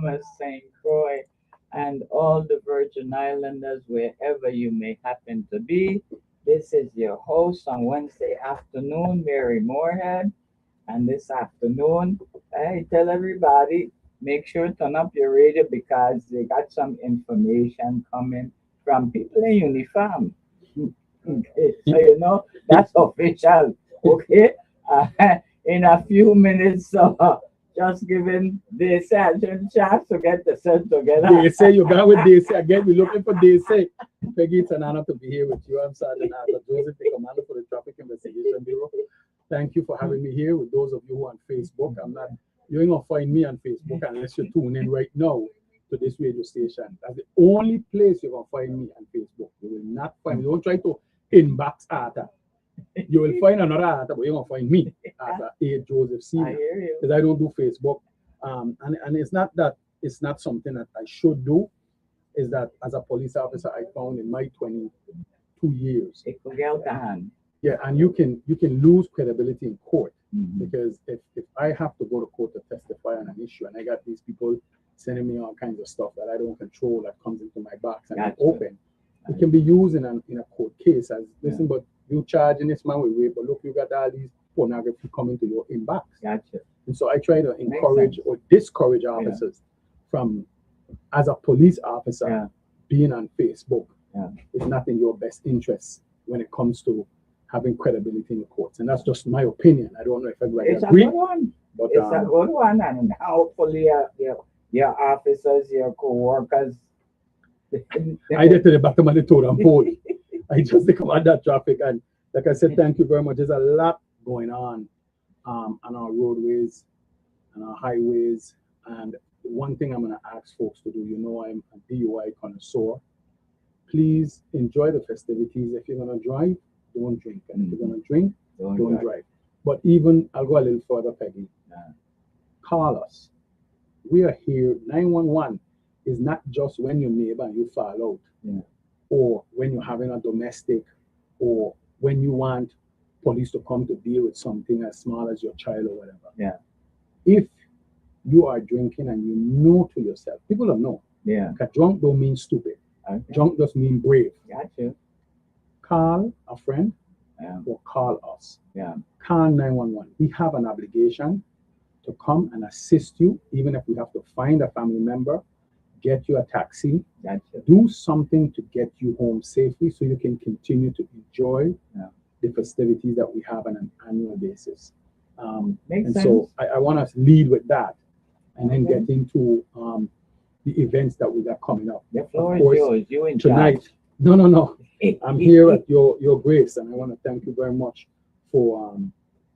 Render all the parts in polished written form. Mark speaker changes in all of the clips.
Speaker 1: Bahamas, St. Croix, and all the Virgin Islanders, wherever you may happen to be. This is your host on Wednesday afternoon, Mary Moorhead. And this afternoon, I tell everybody, make sure to turn up your radio because they got some information coming from people in uniform. Okay, so that's official. Okay, uh, in a few minutes, so just giving the sergeant chance to get the set together.
Speaker 2: They say you got with they say again. We're looking for they say. Peggy, it's an honor to be here with you. I'm Sergeant Arthur Joseph, the commander for the Traffic Investigation Bureau. Thank you for having me here. With those of you who are on Facebook, you ain't gonna find me on Facebook unless you tune in right now to this radio station. That's the only place you're gonna find me on Facebook. You will not find me. Don't try to inbox Arthur. You will find another Arthur, but you're gonna find me, Arthur A. Joseph Senior, because I don't do Facebook. And it's not that it's not something that I should do. Is that as a police officer, I found in my 22 years. Yeah, and you can lose credibility in court because if I have to go to court to testify on an issue and I got these people sending me all kinds of stuff that I don't control that comes into my box and it's open, it can be used in a court case as listen, but you charging this man with rape, but look, you got all these pornography coming to your inbox.
Speaker 1: Gotcha.
Speaker 2: And so I try to encourage or discourage officers from, as a police officer, being on Facebook. It's not in your best interest when it comes to having credibility in the courts. And that's just my opinion. I don't know if everybody agrees.
Speaker 1: It's a good one. But, it's a good one. And hopefully your officers, your co-workers.
Speaker 2: I get to the bottom of the totem pole. I just command that traffic. And like I said, thank you very much. There's a lot going on our roadways and our highways. And one thing I'm going to ask folks to do, I'm a DUI connoisseur. Please enjoy the festivities. If you're going to drive, don't drink. And if you're going to drink, don't drive. But even, I'll go a little further, Peggy. Call us. We are here. 911 is not just when your neighbor and you fall out, or when you're having a domestic, or when you want police to come to deal with something as small as your child or whatever. If you are drinking and you know to yourself, people don't know. Because drunk don't mean stupid. Drunk just mean brave.
Speaker 1: Gotcha.
Speaker 2: Call a friend or call us. Call 911. We have an obligation to come and assist you, even if we have to find a family member, get you a taxi, do something to get you home safely so you can continue to enjoy the festivities that we have on an annual basis.
Speaker 1: Makes
Speaker 2: and
Speaker 1: sense.
Speaker 2: So I want to lead with that and then get into the events that we got coming up.
Speaker 1: The floor is yours. You in
Speaker 2: tonight.
Speaker 1: charge.
Speaker 2: No. I'm here at your grace, and I want to thank you very much for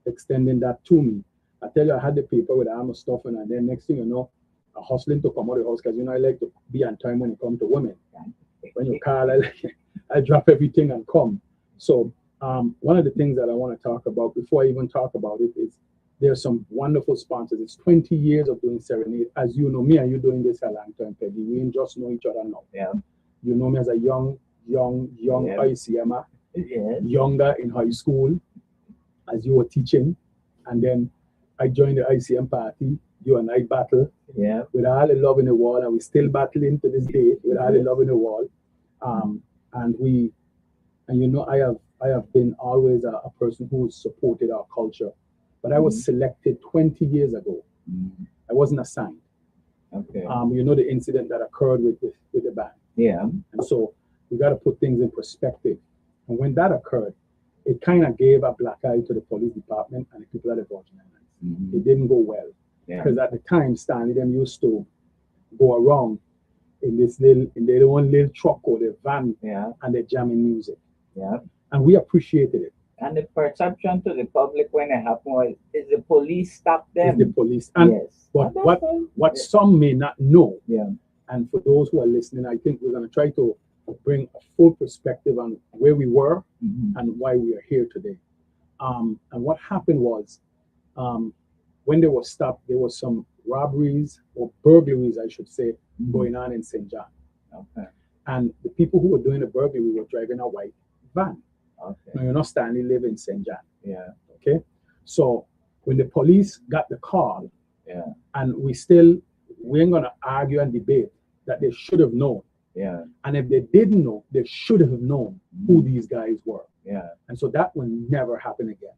Speaker 2: extending that to me. I tell you, I had the paper with all my stuff, and then next thing you know, I'm hustling to come out of the house because I like to be on time when it comes to women. When you call, I drop everything and come. So one of the things that I want to talk about before I even talk about it is there's some wonderful sponsors. It's 20 years of doing Serenade. As you know, me and you doing this a long time, Peggy. We ain't just know each other now. You know me as a young ICMer, younger in high school, as you were teaching. And then I joined the ICM party. You and I battle with all the love in the world, and we still battling to this day with all the love in the world. I have been always a person who supported our culture, but I was selected 20 years ago. I wasn't assigned. The incident that occurred with the band. And so we got to put things in perspective. And when that occurred, it kind of gave a black eye to the police department and the people at the Virgin Islands. It didn't go well. Because at the time, Stanley them used to go around in their own little truck or their van, and they're jamming music. And we appreciated it.
Speaker 1: And the perception to the public when it happened was, is the police stopped them?
Speaker 2: Is the police. And but what some may not know, and for those who are listening, I think we're going to try to bring a full perspective on where we were and why we are here today. And what happened was, when they were stopped, there was some robberies or burglaries, I should say, going on in St. John. And the people who were doing the burglary were driving a white van. Now, Stanley live in St. John. Okay. So when the police got the call, and we still we ain't gonna argue and debate that they should have known.
Speaker 1: Yeah.
Speaker 2: And if they didn't know, they should have known who these guys were.
Speaker 1: Yeah.
Speaker 2: And so that will never happen again.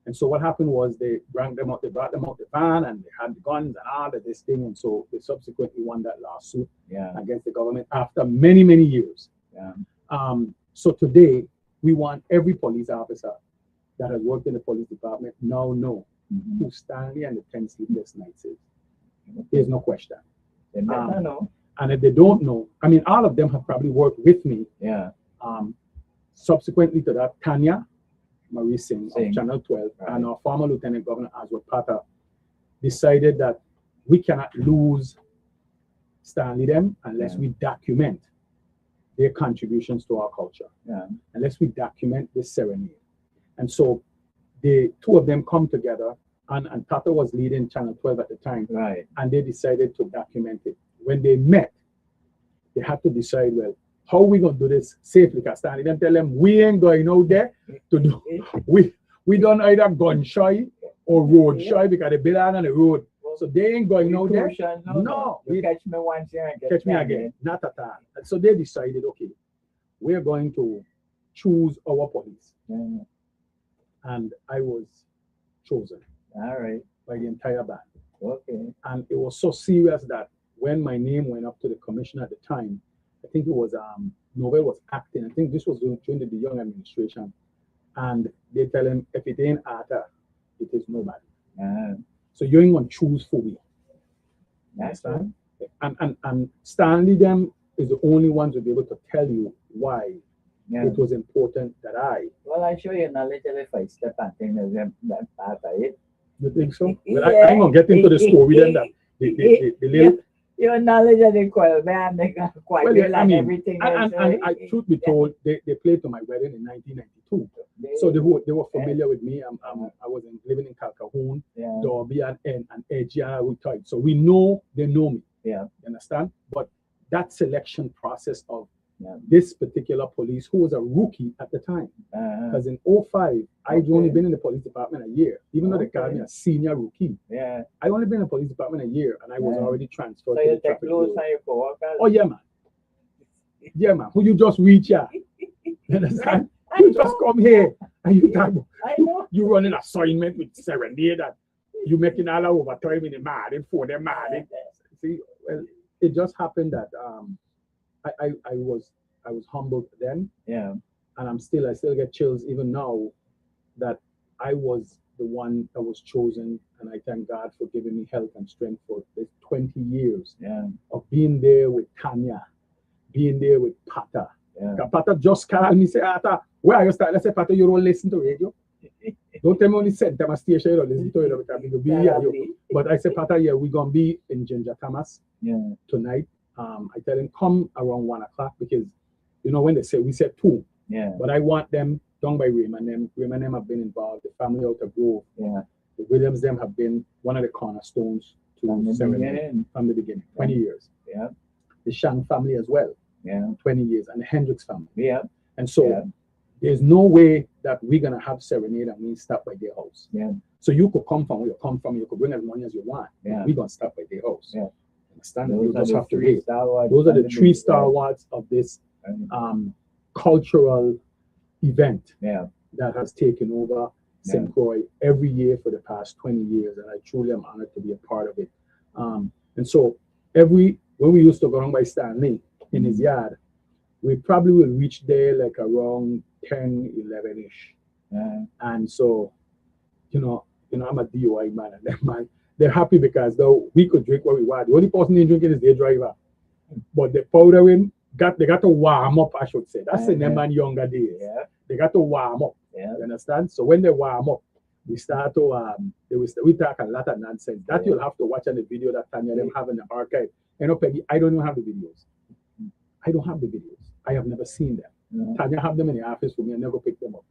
Speaker 2: And so what happened was they brought them out the van, and they had the guns and all of this thing. And so they subsequently won that lawsuit against the government after many, many years.
Speaker 1: Yeah.
Speaker 2: So today we want every police officer that has worked in the police department now know who Stanley and the 10 Sleepless Nights is. There's no question.
Speaker 1: They better know.
Speaker 2: And if they don't know, I mean, all of them have probably worked with me.
Speaker 1: Yeah.
Speaker 2: Subsequently to that, Tanya Marie Singh of Channel 12
Speaker 1: Right.
Speaker 2: and our former Lieutenant Governor Aswad Pata decided that we cannot lose Stanley them unless we document their contributions to our culture.
Speaker 1: Yeah.
Speaker 2: Unless we document this serenade. And so the two of them come together, and Tata was leading Channel 12 at the time.
Speaker 1: Right.
Speaker 2: And they decided to document it. When they met, they had to decide, well, how are we going to do this safely? Because Stanley then tell them, we ain't going out there to do, we don't either gun shy or road shy because they build out on the road. So they ain't going out there. No.
Speaker 1: You catch me once here and
Speaker 2: Catch me again. Not at all. And so they decided, okay, we're going to choose our police.
Speaker 1: Yeah.
Speaker 2: And I was chosen
Speaker 1: All right.
Speaker 2: by the entire band.
Speaker 1: Okay.
Speaker 2: And it was so serious that when my name went up to the commissioner at the time, I think it was Nobel was acting. I think this was during the Young administration. And they tell him, if it ain't Arthur, it is nobody. So you ain't gonna choose for me.
Speaker 1: That's right.
Speaker 2: And Stanley them is the only one to be able to tell you why it was important that I.
Speaker 1: Well, I show you knowledge if I step and think that part of it.
Speaker 2: You think so? Well, I ain't gonna get into the story then that the little.
Speaker 1: Your knowledge of the choir man, they got quite
Speaker 2: Well,
Speaker 1: well
Speaker 2: I
Speaker 1: and
Speaker 2: mean,
Speaker 1: everything.
Speaker 2: and I, truth be told, they played to my wedding in 1992. So they were familiar with me. I was living in Calcahoon, Derby, and Edgy, and so we know they know me.
Speaker 1: Yeah.
Speaker 2: You understand? But that selection process of this particular police, who was a rookie at the time, because in 05, I'd only been in the police department a year, even though they called me a senior rookie.
Speaker 1: Yeah.
Speaker 2: I only been in the police department a year, and I was already transferred
Speaker 1: So
Speaker 2: to
Speaker 1: you
Speaker 2: the
Speaker 1: take
Speaker 2: traffic
Speaker 1: clothes
Speaker 2: bureau.
Speaker 1: and you go walk out?
Speaker 2: Oh, yeah, man. Yeah, man. Who you just reach here? You understand? You just come here and you talk.
Speaker 1: I know.
Speaker 2: You run an assignment with Serenade that you making all overtime in the morning for them morning. See, well, it just happened that I was humbled then.
Speaker 1: Yeah.
Speaker 2: And I still get chills even now that I was the one that was chosen, and I thank God for giving me health and strength for the 20 years of being there with Tanya, being there with Pata.
Speaker 1: Yeah.
Speaker 2: Pata just called me, say, Ata, where are you starting? Let's say, Pata, you don't listen to radio. Don't tell me only send them a station, you don't listen to it because you'll be here. But I said, Pata, we're going to be in Ginger Thomas tonight. I tell him, come around 1 o'clock because, you know, when they say, we said 2.
Speaker 1: Yeah.
Speaker 2: But I want them done by Raymond. Raymond them have been involved. The family out of Grove.
Speaker 1: Yeah.
Speaker 2: The Williams them have been one of the cornerstones
Speaker 1: from the
Speaker 2: beginning. 20 years.
Speaker 1: Yeah.
Speaker 2: The Shang family as well.
Speaker 1: Yeah.
Speaker 2: 20 years. And the Hendricks family.
Speaker 1: Yeah.
Speaker 2: And so there's no way that we're gonna have Serenade and we stop by their house.
Speaker 1: Yeah.
Speaker 2: So you could come from where you come from. You could bring as money as you want.
Speaker 1: Yeah.
Speaker 2: We're gonna stop by their house.
Speaker 1: Yeah.
Speaker 2: Understand?
Speaker 1: Those
Speaker 2: You just have to wait.
Speaker 1: Those
Speaker 2: are the 3 stalwarts of this cultural event that has taken over St. Croix every year for the past 20 years, and I truly am honored to be a part of it. And so when we used to go around by Stanley in his yard, we probably will reach there like around 10, 11-ish. And so, you know, I'm a DOI man, and them man, they're happy because though we could drink what we want. The only person they drinking is their driver. But the powdering, they got to warm up, I should say. That's in them man younger days.
Speaker 1: Yeah.
Speaker 2: They got to warm up.
Speaker 1: Yeah.
Speaker 2: You understand? So when they warm up, we start to we talk a lot of nonsense. That you'll have to watch on the video that Tanya them have in the archive. You know, Peggy, I don't even have the videos. I don't have the videos. I have never seen them. Tanya have them in the office for me. I never picked them up.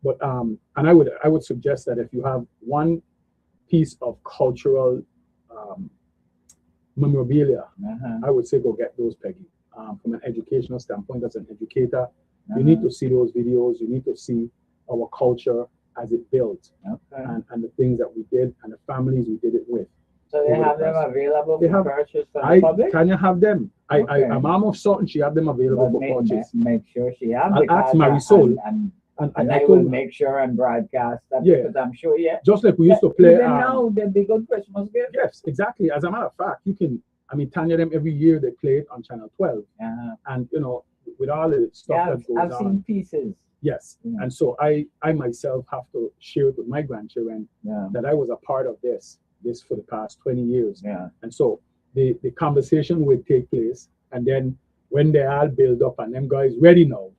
Speaker 2: But and I would suggest that if you have one piece of cultural memorabilia, I would say go get those, Peggy. From an educational standpoint, as an educator, you need to see those videos. You need to see our culture as it built and the things that we did and the families we did it with.
Speaker 1: So they
Speaker 2: over the
Speaker 1: have them
Speaker 2: past-
Speaker 1: available
Speaker 2: They
Speaker 1: for
Speaker 2: have-
Speaker 1: purchase for the public?
Speaker 2: Tanya have them.
Speaker 1: Okay.
Speaker 2: A mom of certain, she have them available
Speaker 1: But
Speaker 2: for
Speaker 1: make,
Speaker 2: purchase.
Speaker 1: make sure she have
Speaker 2: I'll ask
Speaker 1: because
Speaker 2: Marisol.
Speaker 1: and
Speaker 2: And
Speaker 1: I
Speaker 2: I
Speaker 1: will
Speaker 2: told her,
Speaker 1: make sure and broadcast that
Speaker 2: Yeah.
Speaker 1: because I'm sure, yeah.
Speaker 2: just like we used to play.
Speaker 1: Even now, they'll be good Christmas gift.
Speaker 2: Yes, exactly. As a matter of fact, you can, I mean, Tanya them every year they play it on Channel 12. And, you know, with all the stuff
Speaker 1: Yeah,
Speaker 2: that goes
Speaker 1: I've
Speaker 2: on.
Speaker 1: seen pieces.
Speaker 2: Yes.
Speaker 1: Yeah.
Speaker 2: And so I myself have to share it with my grandchildren
Speaker 1: Yeah.
Speaker 2: that I was a part of this for the past 20 years.
Speaker 1: Yeah.
Speaker 2: And so the conversation would take place. And then when they all build up and them guys ready now,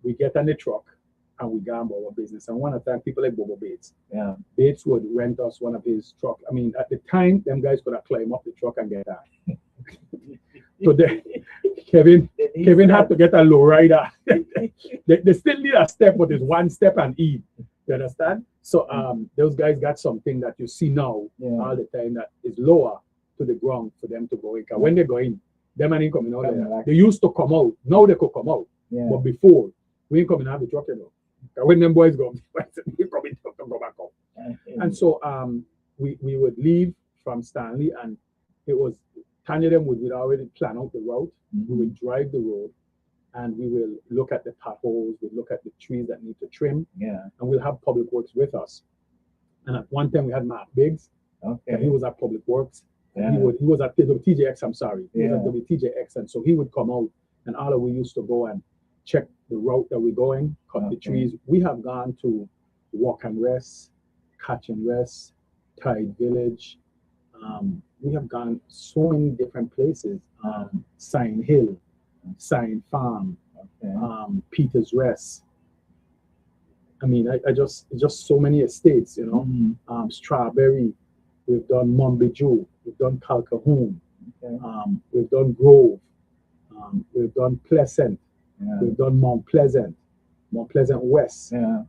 Speaker 2: we get on the truck and we go about our business. And I want to thank people like Bobo Bates.
Speaker 1: Yeah.
Speaker 2: Bates would rent us one of his truck. I mean, at the time, them guys could have climbed up the truck and get out. So Kevin had to get a low rider. they still need a step, but it's one step and eat. You understand? So those guys got something that you see now all the time that is lower to the ground for them to go in. 'Cause when they go in, them ain't coming out there. They used to come out. Now they could come out.
Speaker 1: Yeah.
Speaker 2: But before, we ain't coming out the truck, you know. 'Cause when them boys go, we coming to go back up. And so we would leave from Stanley, and it was Tanya them would already plan out the route. We would drive the road, and we will look at the potholes, we look at the trees that need to trim,
Speaker 1: Yeah.
Speaker 2: and we'll have Public Works with us. And at one time we had Mark Biggs, and he
Speaker 1: Okay.
Speaker 2: was at Public Works.
Speaker 1: Yeah.
Speaker 2: He was at WTJX, I'm sorry. He was
Speaker 1: Yeah.
Speaker 2: at WTJX, and so he would come out, and all of we used to go and check the route that we're going, cut the
Speaker 1: Okay.
Speaker 2: trees. We have gone to Walk and Rest, Catch and Rest, Tide Village. We have gone so many different places. Sign Hill, Sign Farm,
Speaker 1: Okay.
Speaker 2: Peter's Rest. I mean, it's just so many estates, you know.
Speaker 1: Mhm.
Speaker 2: Strawberry, we've done Monbijou, we've done Calcahoon,
Speaker 1: Okay.
Speaker 2: we've done Grove, we've done Pleasant,
Speaker 1: Yeah.
Speaker 2: we've done Mount Pleasant West.
Speaker 1: Yeah.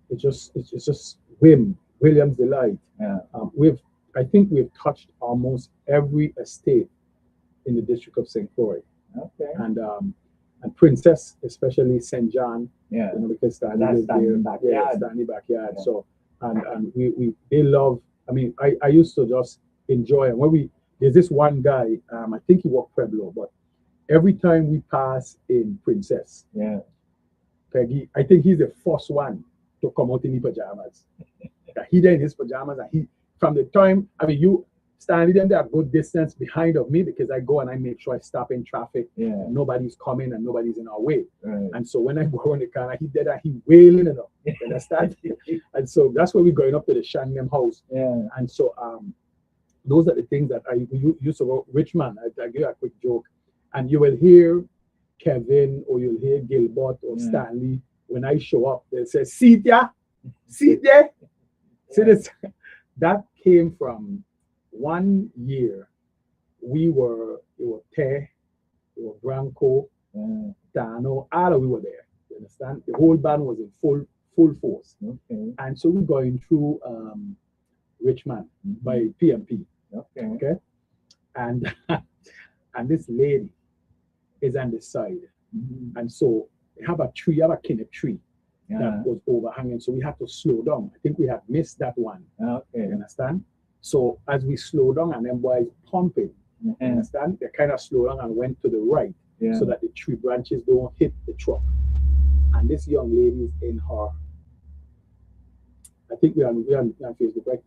Speaker 2: It's just Williams Delight.
Speaker 1: Yeah.
Speaker 2: I think we've touched almost every estate in the district of St. Croix,
Speaker 1: Okay.
Speaker 2: and Princess, especially St. John,
Speaker 1: Yeah.
Speaker 2: you know, because Stanley
Speaker 1: That's
Speaker 2: lives there.
Speaker 1: Stanley backyard.
Speaker 2: Yeah, Stanley backyard.
Speaker 1: Yeah.
Speaker 2: So and they love. I mean, I used to just enjoy it. There's this one guy, I think he worked Pueblo, but every time we pass in Princess,
Speaker 1: Yeah.
Speaker 2: Peggy, I think he's the first one to come out in his pajamas. He there in his pajamas, and from the time, I mean, you standing there a good distance behind of me because I go and I make sure I stop in traffic.
Speaker 1: Yeah.
Speaker 2: Nobody's coming and nobody's in our way.
Speaker 1: Right.
Speaker 2: And so when I go on the car, he did that, he wailing it up. You understand? And so that's where we're going up to the Shangham house.
Speaker 1: Yeah.
Speaker 2: And so those are the things that we used to go. Richmond, I give you a quick joke. And you will hear Kevin or you'll hear Gilbert or
Speaker 1: Yeah.
Speaker 2: Stanley. When I show up, they say, see there? See there? See this? That came from 1 year. It was Te, it was Branco,
Speaker 1: Yeah.
Speaker 2: Dano, all of we were there. You understand? The whole band was in full force.
Speaker 1: Okay.
Speaker 2: And so we're going through Richmond by PMP.
Speaker 1: Okay.
Speaker 2: Okay. And and this lady is on the side.
Speaker 1: Mhm.
Speaker 2: And so they have a kind of tree
Speaker 1: Yeah.
Speaker 2: that was overhanging. So we had to slow down. I think we had missed that one. You
Speaker 1: Okay.
Speaker 2: understand? So as we slow down and them boys pumping, you
Speaker 1: Yeah.
Speaker 2: understand? They kind of slowed down and went to the right
Speaker 1: Yeah.
Speaker 2: so that the tree branches don't hit the truck. And this young lady is in her, I think we're on Facebook, right?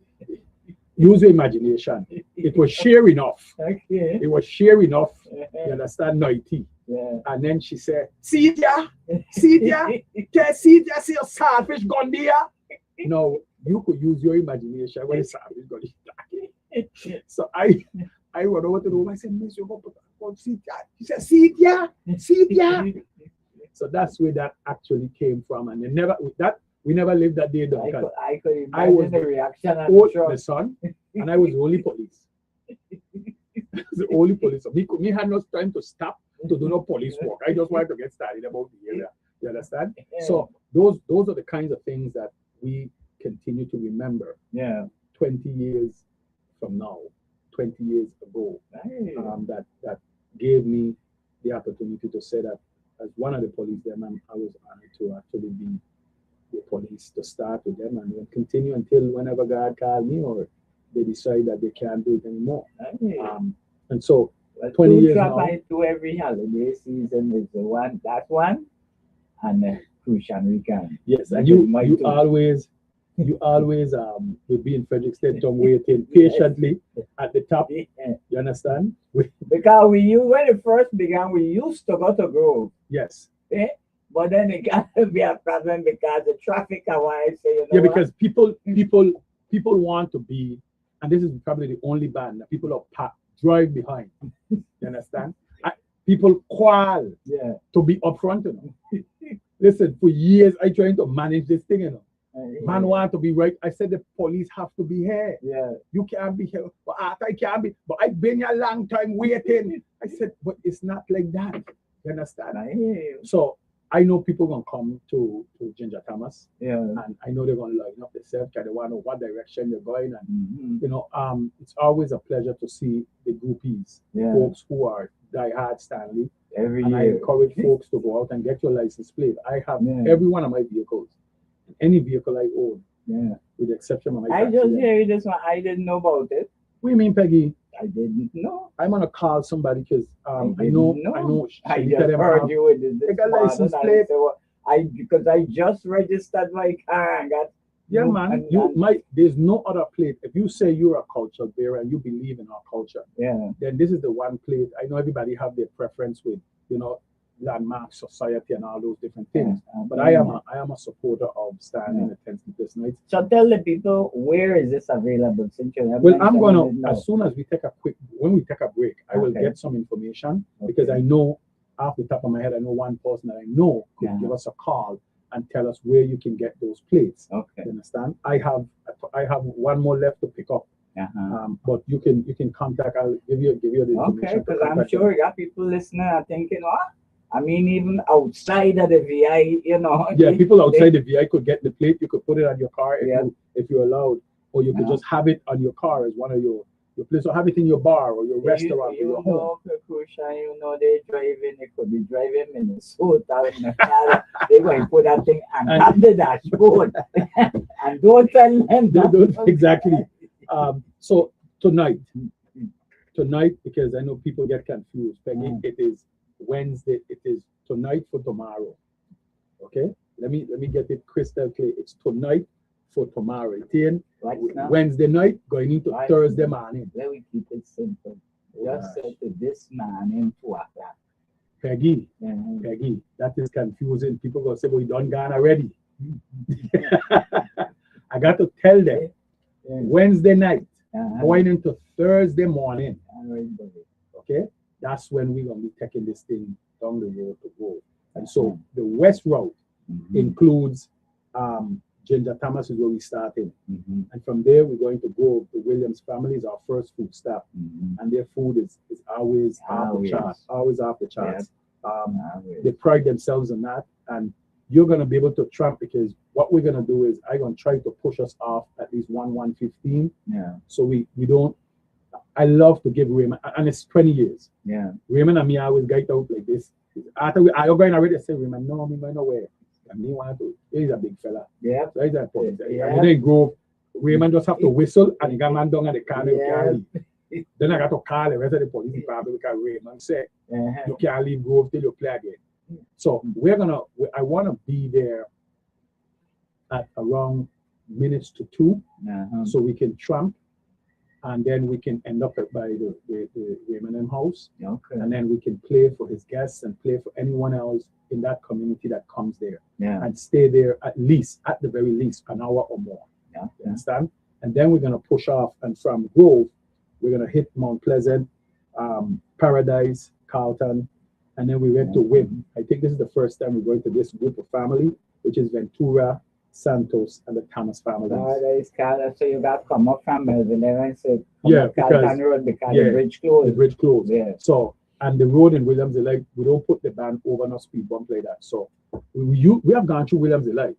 Speaker 2: Use your imagination. It was sheer enough.
Speaker 1: Okay.
Speaker 2: It was sheer enough. You
Speaker 1: Yeah.
Speaker 2: understand? 90.
Speaker 1: Yeah.
Speaker 2: And then she said, see there? See there? Can see there? See a saltfish gone there? No, you could use your imagination when the saltfish gone there. So I went over to the woman. I said, Miss, you go see there. She said, see there? See there? So that's where that actually came from. And we never lived that day down.
Speaker 1: I could
Speaker 2: I
Speaker 1: imagine
Speaker 2: was
Speaker 1: the reaction at
Speaker 2: All
Speaker 1: the truck.
Speaker 2: the son, and I was the only police. The only police. So me had no time to stop to do no police work. I just wanted to get started about the area. You understand? So those are the kinds of things that we continue to remember
Speaker 1: Yeah.
Speaker 2: 20 years from now, 20 years ago.
Speaker 1: Nice.
Speaker 2: That gave me the opportunity to say that as one of the police there, I was honored to actually be the police to start with them and then continue until whenever God called me or they decide that they can't do it anymore.
Speaker 1: Hey.
Speaker 2: And so
Speaker 1: Well,
Speaker 2: 20
Speaker 1: two
Speaker 2: years
Speaker 1: trap
Speaker 2: now.
Speaker 1: I do every holiday season is the one, that one, and Crucian Weekend.
Speaker 2: Yes, and
Speaker 1: That is
Speaker 2: you
Speaker 1: my
Speaker 2: you
Speaker 1: two.
Speaker 2: always will be in Frederickston waiting patiently at the top.
Speaker 1: Yeah.
Speaker 2: You understand?
Speaker 1: Because when it first began, we used to go to Grove.
Speaker 2: Yes.
Speaker 1: Eh? But then it got to be a problem because the traffic, I want to say, you know
Speaker 2: Yeah,
Speaker 1: what?
Speaker 2: because people want to be, and this is probably the only band that people are drive behind. You understand? People quarrel
Speaker 1: Yeah.
Speaker 2: to be up front. You know? Listen, for years I trying to manage this thing. You know, man want to be right. I said the police have to be here.
Speaker 1: Yeah.
Speaker 2: You can't be here. But I can't be. But I've been here a long time waiting. I said, but it's not like that. You understand?
Speaker 1: I hear you.
Speaker 2: So I know people gonna come to Ginger Thomas,
Speaker 1: Yeah.
Speaker 2: and I know they're gonna line up themselves because they want to know what direction you're going. And
Speaker 1: Mhm.
Speaker 2: you know, it's always a pleasure to see the groupies,
Speaker 1: Yeah.
Speaker 2: folks who are diehard Stanley.
Speaker 1: Every
Speaker 2: And I
Speaker 1: year.
Speaker 2: encourage folks to go out and get your license plate. I have
Speaker 1: Yeah.
Speaker 2: every one of my vehicles, any vehicle I own,
Speaker 1: Yeah.
Speaker 2: with the exception of my
Speaker 1: I
Speaker 2: taxi.
Speaker 1: just hear this one. I didn't know about it.
Speaker 2: What do you mean, Peggy?
Speaker 1: I didn't know.
Speaker 2: I'm gonna call somebody because
Speaker 1: I
Speaker 2: I
Speaker 1: didn't
Speaker 2: know
Speaker 1: know. I
Speaker 2: Shanita
Speaker 1: just
Speaker 2: them
Speaker 1: heard
Speaker 2: have-
Speaker 1: you with this
Speaker 2: They got
Speaker 1: morning,
Speaker 2: license
Speaker 1: and I
Speaker 2: plate.
Speaker 1: said, well, because I just registered my car and got.
Speaker 2: Yeah,
Speaker 1: no-
Speaker 2: man.
Speaker 1: and-
Speaker 2: There's no other plate. If you say you're a culture bearer and you believe in our culture,
Speaker 1: Yeah.
Speaker 2: then this is the one plate. I know everybody have their preference with, Landmark Society and all those different things.
Speaker 1: Yeah.
Speaker 2: But I am a supporter of standing attendance this night.
Speaker 1: So tell the people, where is this available? Since you have
Speaker 2: Well, I'm
Speaker 1: mentioned
Speaker 2: gonna
Speaker 1: it now.
Speaker 2: as soon as when we take a break, I will
Speaker 1: Okay.
Speaker 2: get some information because
Speaker 1: Okay.
Speaker 2: I know off the top of my head, I know one person that I know could
Speaker 1: Yeah.
Speaker 2: give us a call and tell us where you can get those plates.
Speaker 1: Okay.
Speaker 2: You understand? I have one more left to pick up.
Speaker 1: Uh-huh.
Speaker 2: But you can contact. I'll give you the information.
Speaker 1: Okay,
Speaker 2: to
Speaker 1: because I'm
Speaker 2: contact
Speaker 1: sure you got people listening and thinking, what? I mean, even outside of the VI,
Speaker 2: Yeah, people outside the VI could get the plate. You could put it on your car
Speaker 1: Yeah.
Speaker 2: if you're allowed, or you could
Speaker 1: Yeah.
Speaker 2: just have it on your car as one of your places, or have it in your bar or your restaurant or your home.
Speaker 1: They driving, they could be driving Minnesota in a car. They're going to put that thing on top of the dashboard. And don't tell them
Speaker 2: They
Speaker 1: that.
Speaker 2: don't- exactly. So tonight, because I know people get confused, Peggy, it is Wednesday. It is tonight for tomorrow. Okay, let me get it crystal clear. It's tonight for tomorrow. It's
Speaker 1: Right now,
Speaker 2: Wednesday night going into
Speaker 1: Right.
Speaker 2: Thursday morning.
Speaker 1: let me keep it simple. Just
Speaker 2: Gosh.
Speaker 1: say to this man in 2 o'clock.
Speaker 2: Peggy,
Speaker 1: Mhm.
Speaker 2: that is confusing. People gonna say, "Well, we done gone already." I got to tell them
Speaker 1: Yeah.
Speaker 2: Wednesday night
Speaker 1: Uh-huh.
Speaker 2: going into Thursday morning.
Speaker 1: All right, buddy.
Speaker 2: Okay, that's when we're gonna be taking this thing down the road to go. And so the west route
Speaker 1: Mhm.
Speaker 2: includes Ginger Thomas is where we started,
Speaker 1: Mhm.
Speaker 2: and from there we're going to go. The Williams family is our first food stop,
Speaker 1: Mhm.
Speaker 2: and their food is always off the
Speaker 1: Always.
Speaker 2: charts, always off the charts.
Speaker 1: All right.
Speaker 2: They pride themselves on that, and you're gonna be able to trump because what we're gonna do is I'm gonna try to push us off at least 1:15,
Speaker 1: Yeah.
Speaker 2: so we don't. I love to give Raymond, and it's 20 years.
Speaker 1: Yeah.
Speaker 2: Raymond and me always get out like this. After I going already, I say, Raymond, no, I'm going nowhere. And me want to, he's a big fella.
Speaker 1: Yeah.
Speaker 2: So he's a point.
Speaker 1: Yeah.
Speaker 2: And then they go, Raymond just have to whistle and he got man down at the car.
Speaker 1: Yeah.
Speaker 2: Then I got to call the rest of the police department because Raymond said,
Speaker 1: Uh-huh.
Speaker 2: you can't leave Grove till you play again. So I want to be there at around minutes to 2
Speaker 1: Uh-huh.
Speaker 2: so we can tramp and then we can end up by the Raymond M house.
Speaker 1: Okay.
Speaker 2: And then we can play for his guests and play for anyone else in that community that comes there
Speaker 1: Yeah.
Speaker 2: and stay there at the very least, an hour or more.
Speaker 1: Yeah.
Speaker 2: You understand? And then we're going to push off, and from Grove, we're going to hit Mount Pleasant, Paradise, Carlton, and then we went to Wim. I think this is the first time we're going to this group of family, which is Ventura, Santos, and the Thomas family.
Speaker 1: That is Carlton. So you got to come up from Melville there and say,
Speaker 2: Yeah,
Speaker 1: Carlton
Speaker 2: because-
Speaker 1: Road because
Speaker 2: yeah,
Speaker 1: the bridge
Speaker 2: The
Speaker 1: closed.
Speaker 2: bridge closed.
Speaker 1: Yeah.
Speaker 2: So, and the road in Williams Elite, we don't put the band over no speed bump like that. So we have gone through Williams Elite.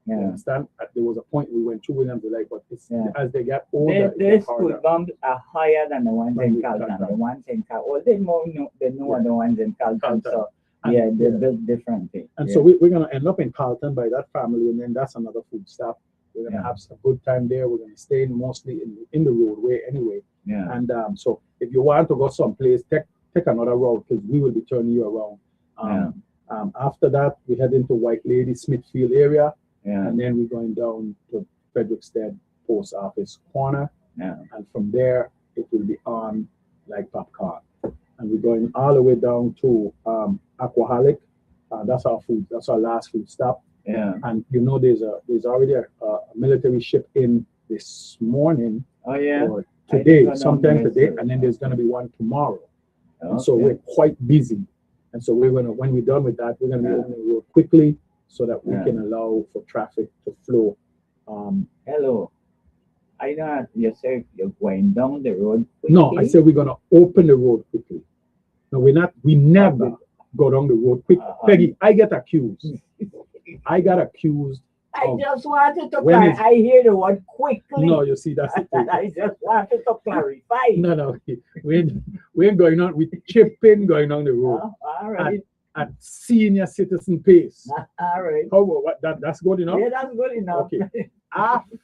Speaker 2: You
Speaker 1: Yeah.
Speaker 2: understand? There was a point we went through Williams Elite, but
Speaker 1: Yeah.
Speaker 2: as they get older, it
Speaker 1: Their
Speaker 2: gets
Speaker 1: school
Speaker 2: harder.
Speaker 1: bumps are higher than the ones
Speaker 2: Than
Speaker 1: in
Speaker 2: the
Speaker 1: Carlton.
Speaker 2: Carlton.
Speaker 1: The ones in Carlton. Well, they know
Speaker 2: Yeah.
Speaker 1: the ones in Carlton.
Speaker 2: Carlton.
Speaker 1: So
Speaker 2: And-
Speaker 1: yeah, they're
Speaker 2: yeah.
Speaker 1: built differently.
Speaker 2: And
Speaker 1: Yeah.
Speaker 2: so we're going to end up in Carlton by that family, and then that's another food stop. We're gonna
Speaker 1: Yeah.
Speaker 2: have a good time there. We're gonna stay mostly in the roadway anyway.
Speaker 1: Yeah.
Speaker 2: And so if you want to go someplace, take another route because we will be turning you around. After that, we head into White Lady Smithfield area,
Speaker 1: Yeah.
Speaker 2: and then we're going down to Frederickstead Post Office corner,
Speaker 1: Yeah.
Speaker 2: and from there it will be on like popcorn. And we're going all the way down to Aquaholic. That's our food. That's our last food stop.
Speaker 1: Yeah.
Speaker 2: And there's already a military ship in this morning
Speaker 1: Oh yeah.
Speaker 2: or
Speaker 1: I
Speaker 2: today,
Speaker 1: didn't go down
Speaker 2: sometime
Speaker 1: there,
Speaker 2: today,
Speaker 1: sir.
Speaker 2: and then there's gonna be one tomorrow. And so
Speaker 1: Okay.
Speaker 2: we're quite busy. And so when we're done with that, we're gonna be
Speaker 1: Yeah.
Speaker 2: opening the road quickly so that we
Speaker 1: Yeah.
Speaker 2: can allow for traffic to flow.
Speaker 1: Hello. I know you said you're going down the road.
Speaker 2: No, I
Speaker 1: quickly.
Speaker 2: said we're gonna open the road quickly. No, we never go down the road quick. Peggy, I get accused. I got accused.
Speaker 1: I just wanted to
Speaker 2: When
Speaker 1: clarify.
Speaker 2: is-
Speaker 1: I hear the word quickly.
Speaker 2: No, you see, that's the thing.
Speaker 1: I just wanted to clarify.
Speaker 2: No, we ain't going on. We chipping going on the road
Speaker 1: Oh, all right.
Speaker 2: at senior citizen pace.
Speaker 1: All right.
Speaker 2: How what that's good enough?
Speaker 1: Yeah, that's good enough.
Speaker 2: Okay. After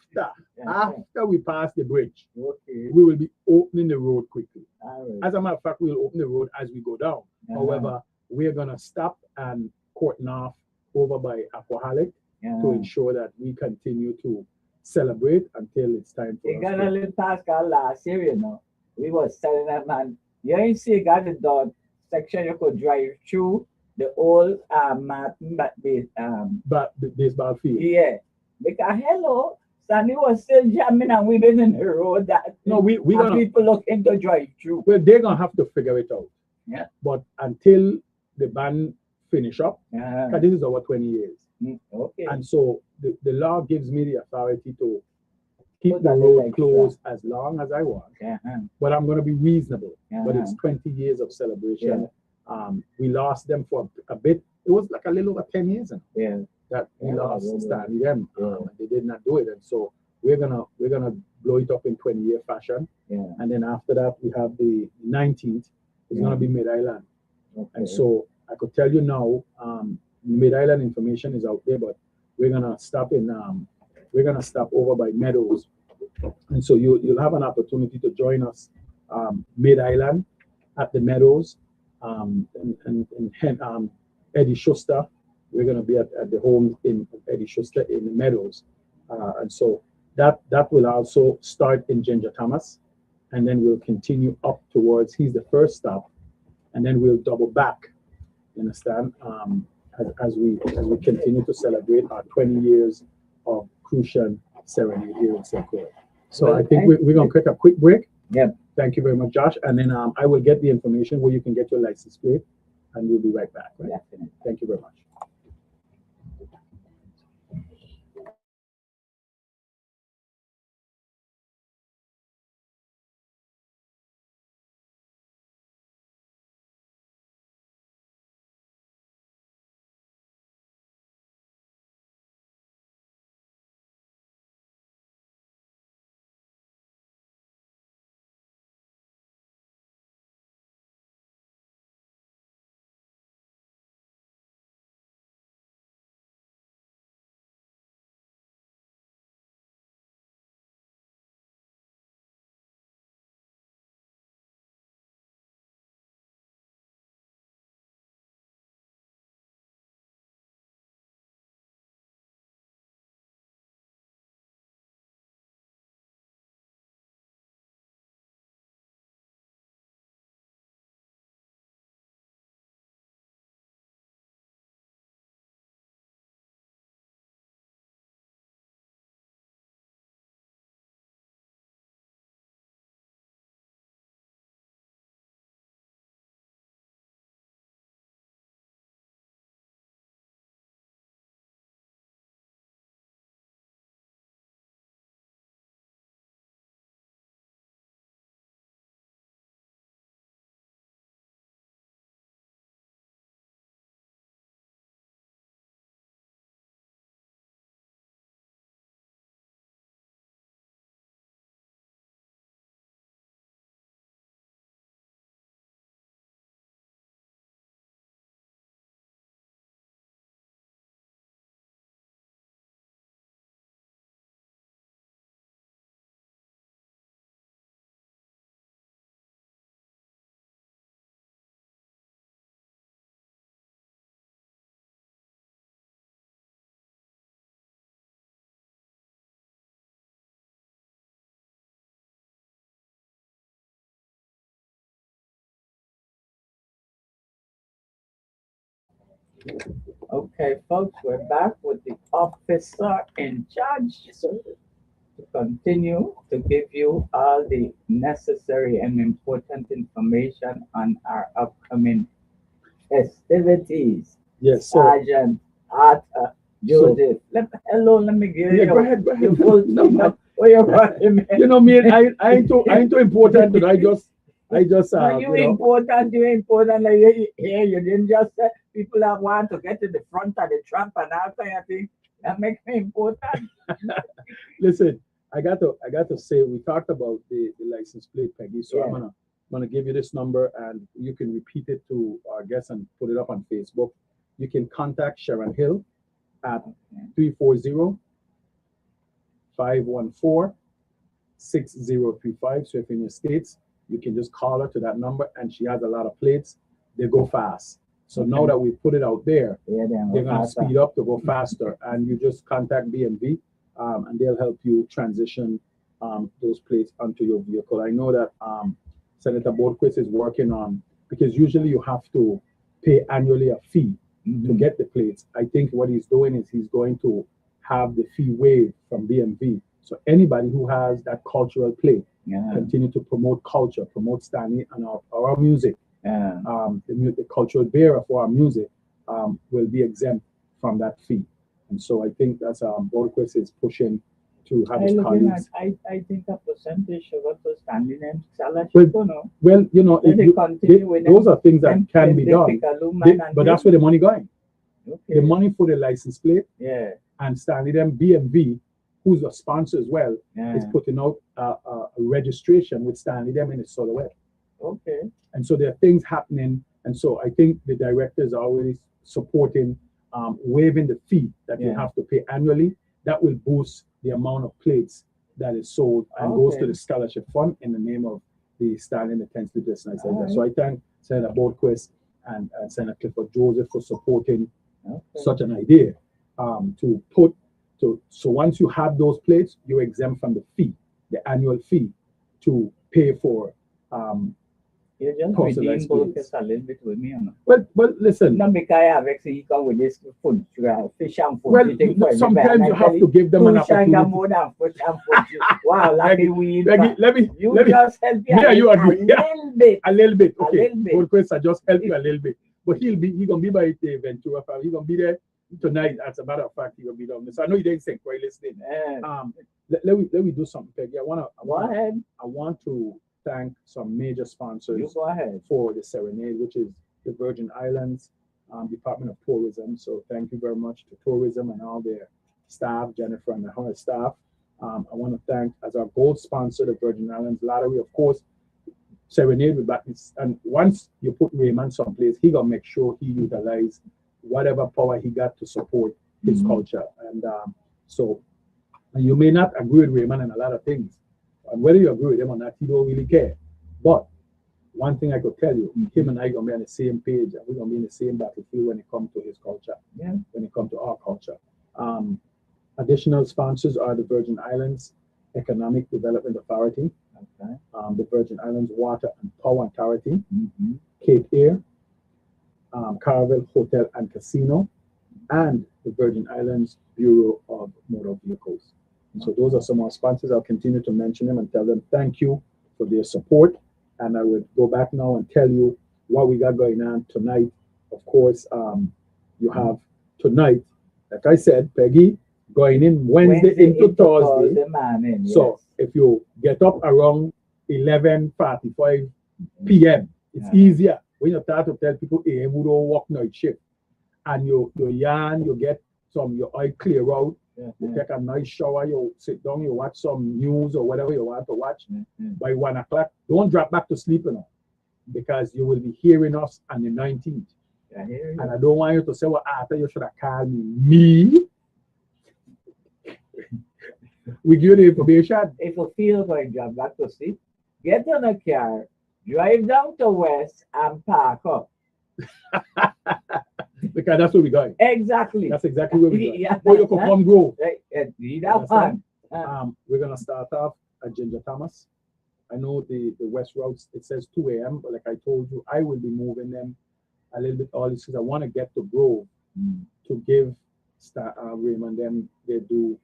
Speaker 1: Yeah.
Speaker 2: after we pass the bridge,
Speaker 1: Okay.
Speaker 2: we will be opening the road quickly.
Speaker 1: All right.
Speaker 2: As a matter of fact, we'll open the road as we go down.
Speaker 1: Uh-huh.
Speaker 2: However, we're gonna stop and courting off over by Aquaholic
Speaker 1: Yeah.
Speaker 2: to ensure that we continue to celebrate until it's time for
Speaker 1: You
Speaker 2: us
Speaker 1: got
Speaker 2: to-
Speaker 1: a little Pascal last year, you know. We was telling that man, you ain't see got the dot section you could drive through the old Martin but
Speaker 2: the baseball field.
Speaker 1: yeah. Because hello, Sandy was still jamming and we been in the road that
Speaker 2: No, we
Speaker 1: and
Speaker 2: gonna
Speaker 1: people looking to drive through.
Speaker 2: well, they're gonna have to figure it out.
Speaker 1: Yeah.
Speaker 2: But until the ban finish up,
Speaker 1: Uh-huh.
Speaker 2: 'cause this is our 20 years.
Speaker 1: Okay.
Speaker 2: And so the law gives me the authority to keep
Speaker 1: Put
Speaker 2: the
Speaker 1: a little
Speaker 2: road
Speaker 1: extra.
Speaker 2: closed as long as I want.
Speaker 1: Uh-huh.
Speaker 2: But I'm gonna be reasonable. But
Speaker 1: Uh-huh.
Speaker 2: it's 20 years of celebration. We lost them for a bit. It was like a little over 10 years now
Speaker 1: Yeah.
Speaker 2: that we
Speaker 1: Yeah,
Speaker 2: lost
Speaker 1: yeah,
Speaker 2: Stanley them.
Speaker 1: yeah.
Speaker 2: They did not do it. And so we're gonna blow it up in 20-year fashion.
Speaker 1: Yeah.
Speaker 2: And then after that, we have the 19th. It's gonna be Mid Island.
Speaker 1: Okay.
Speaker 2: And so I could tell you now, Mid Island information is out there, but we're gonna stop over by Meadows, and so you'll have an opportunity to join us Mid Island at the Meadows, and Eddie Schuster. We're gonna be at the home in Eddie Schuster in the Meadows, and so that will also start in Ginger Thomas, and then we'll continue up towards. He's the first stop, and then we'll double back. You understand? As we continue to celebrate our 20 years of Crucian Serenade here in St. Croix. So
Speaker 1: Well,
Speaker 2: I think we're gonna take a quick break.
Speaker 1: Yep.
Speaker 2: Thank you very much, Josh. And then I will get the information where you can get your license plate, and we'll be right back. Right?
Speaker 1: Definitely.
Speaker 2: Thank you very much.
Speaker 1: Okay, folks, we're back with the officer in charge to continue to give you all the necessary and important information on our upcoming festivities.
Speaker 2: Yes, so
Speaker 1: Sergeant Arthur
Speaker 2: so
Speaker 1: Joseph. Hello, let me give
Speaker 2: yeah, go
Speaker 1: you
Speaker 2: ahead, go
Speaker 1: your
Speaker 2: ahead.
Speaker 1: full
Speaker 2: No,
Speaker 1: thing up. Oh, you're right,
Speaker 2: you know me, I ain't too important, but I just
Speaker 1: No, you
Speaker 2: you know,
Speaker 1: important, you important. Like, you didn't just say people that want to get to the front of the trump and that kind of thing. That makes me important.
Speaker 2: listen, I got to say we talked about the license plate, Peggy. So
Speaker 1: Yeah.
Speaker 2: I'm gonna give you this number and you can repeat it to our guests and put it up on Facebook. You can contact Sharon Hill at 340-514-6035. So if you're in the States, you can just call her to that number and she has a lot of plates. They go fast. So now that we put it out there,
Speaker 1: Yeah, then
Speaker 2: they're
Speaker 1: we'll
Speaker 2: going to
Speaker 1: pass that.
Speaker 2: speed up to go faster. And you just contact BMV and they'll help you transition those plates onto your vehicle. I know that Senator Borquist is working on, because usually you have to pay annually a fee to
Speaker 1: Mhm.
Speaker 2: get the plates. I think what he's doing is he's going to have the fee waived from BMV. So anybody who has that cultural plate
Speaker 1: Yeah,
Speaker 2: continue to promote culture, promote Stanley and our music,
Speaker 1: yeah.
Speaker 2: the cultural bearer for our music will be exempt from that fee. And so I think that's Borquist is pushing to have
Speaker 1: I
Speaker 2: his
Speaker 1: looking at,
Speaker 2: colleagues.
Speaker 1: I think a percentage should go to standing and scholarship,
Speaker 2: Well,
Speaker 1: you know.
Speaker 2: Well, you know,
Speaker 1: Then
Speaker 2: if
Speaker 1: they
Speaker 2: you,
Speaker 1: continue with
Speaker 2: those
Speaker 1: them,
Speaker 2: are things that
Speaker 1: them,
Speaker 2: can
Speaker 1: them
Speaker 2: be
Speaker 1: they
Speaker 2: done.
Speaker 1: pick a man and
Speaker 2: But that's where the money going. The
Speaker 1: okay.
Speaker 2: money for the license plate
Speaker 1: Yeah,
Speaker 2: and Stanley them BMV, who's a sponsor as well, is
Speaker 1: yeah.
Speaker 2: putting out a registration with Stanley them in the Silhouette.
Speaker 1: Okay.
Speaker 2: And so there are things happening. And so I think the directors are always supporting waiving the fee that you
Speaker 1: Yeah.
Speaker 2: have to pay annually. That will boost the amount of plates that is sold and goes to
Speaker 1: Okay.
Speaker 2: the scholarship fund in the name of the Stalin the 10th Lieutenant. Like
Speaker 1: All
Speaker 2: that. So I thank Senator Borquist and Senator Clifford Joseph for supporting
Speaker 1: Okay.
Speaker 2: such an idea to put so once you have those plates, you're exempt from the fee, the annual fee to pay for
Speaker 1: You just
Speaker 2: personalized
Speaker 1: redeem
Speaker 2: plates.
Speaker 1: Borquist a little bit with me, you know.
Speaker 2: Well, listen.
Speaker 1: No, because I have actually come with this food, fish and food.
Speaker 2: Well,
Speaker 1: You think for
Speaker 2: sometimes
Speaker 1: everybody,
Speaker 2: you
Speaker 1: and I
Speaker 2: have
Speaker 1: tell
Speaker 2: to give them an
Speaker 1: two shanga
Speaker 2: opportunity.
Speaker 1: more than fish and food. Wow, lucky
Speaker 2: Peggy,
Speaker 1: we eat.
Speaker 2: Peggy, let me
Speaker 1: You
Speaker 2: let me
Speaker 1: just help me
Speaker 2: Yeah, you
Speaker 1: a
Speaker 2: agree. Yeah.
Speaker 1: little bit.
Speaker 2: a little bit.
Speaker 1: A
Speaker 2: Okay,
Speaker 1: little bit.
Speaker 2: Borquist, I just help you a little bit. But he gonna be by the Ventura farm. He gonna be there tonight. As a matter of fact, he gonna be down there. So I know you didn't think while listening. Let me do something, Peggy.
Speaker 1: Go ahead.
Speaker 2: I want to thank some major
Speaker 1: You
Speaker 2: sponsors
Speaker 1: go ahead.
Speaker 2: for the Serenade, which is the Virgin Islands Department of Tourism. So thank you very much to tourism and all their staff, Jennifer and her staff. I want to thank as our gold sponsor the Virgin Islands Lottery, of course. Serenade with that, and once you put Raymond someplace, he gonna make sure he utilize whatever power he got to support his
Speaker 1: Mhm.
Speaker 2: culture. And so and you may not agree with Raymond in a lot of things, and whether you agree with him or not, he don't really care. But one thing I could tell you, him and I gonna be on the same page, and we're gonna be in the same battlefield when it comes to his culture,
Speaker 1: Yeah.
Speaker 2: when it comes to our culture. Additional sponsors are the Virgin Islands Economic Development Authority,
Speaker 1: Okay.
Speaker 2: the Virgin Islands Water and Power Authority,
Speaker 1: Mm-hmm.
Speaker 2: Cape Air, Caravelle Hotel and Casino, and the Virgin Islands Bureau of Motor Vehicles. And so those are some of our sponsors. I'll continue to mention them and tell them thank you for their support. And I would go back now and tell you what we got going on tonight. Of course, you have tonight, like I said, Peggy, going in Wednesday into Thursday.
Speaker 1: Morning,
Speaker 2: So if you get up around 11:45 p.m., it's
Speaker 1: Yeah.
Speaker 2: easier when you start to tell people, hey, who don't work night shift. And you yarn, you get your eye clear out,
Speaker 1: yes.
Speaker 2: you take a nice shower, you sit down, you watch some news or whatever you want to watch. By 1 o'clock, don't drop back to sleep, because you will be hearing us on the 19th.
Speaker 1: I hear you.
Speaker 2: And I don't want you to say, well, after you should have called me. We give you the information.
Speaker 1: If you feel going to drop back to sleep, get in a car, drive down to West, and park up.
Speaker 2: Because that's where we're going.
Speaker 1: Exactly.
Speaker 2: That's exactly where we're going.
Speaker 1: Yeah,
Speaker 2: Or you could come grow.
Speaker 1: Need that one.
Speaker 2: We're gonna start off at Ginger Thomas. I know the West routes, it says 2 a.m., but like I told you, I will be moving them a little bit early because I want to get to Grove to give Raymond them their due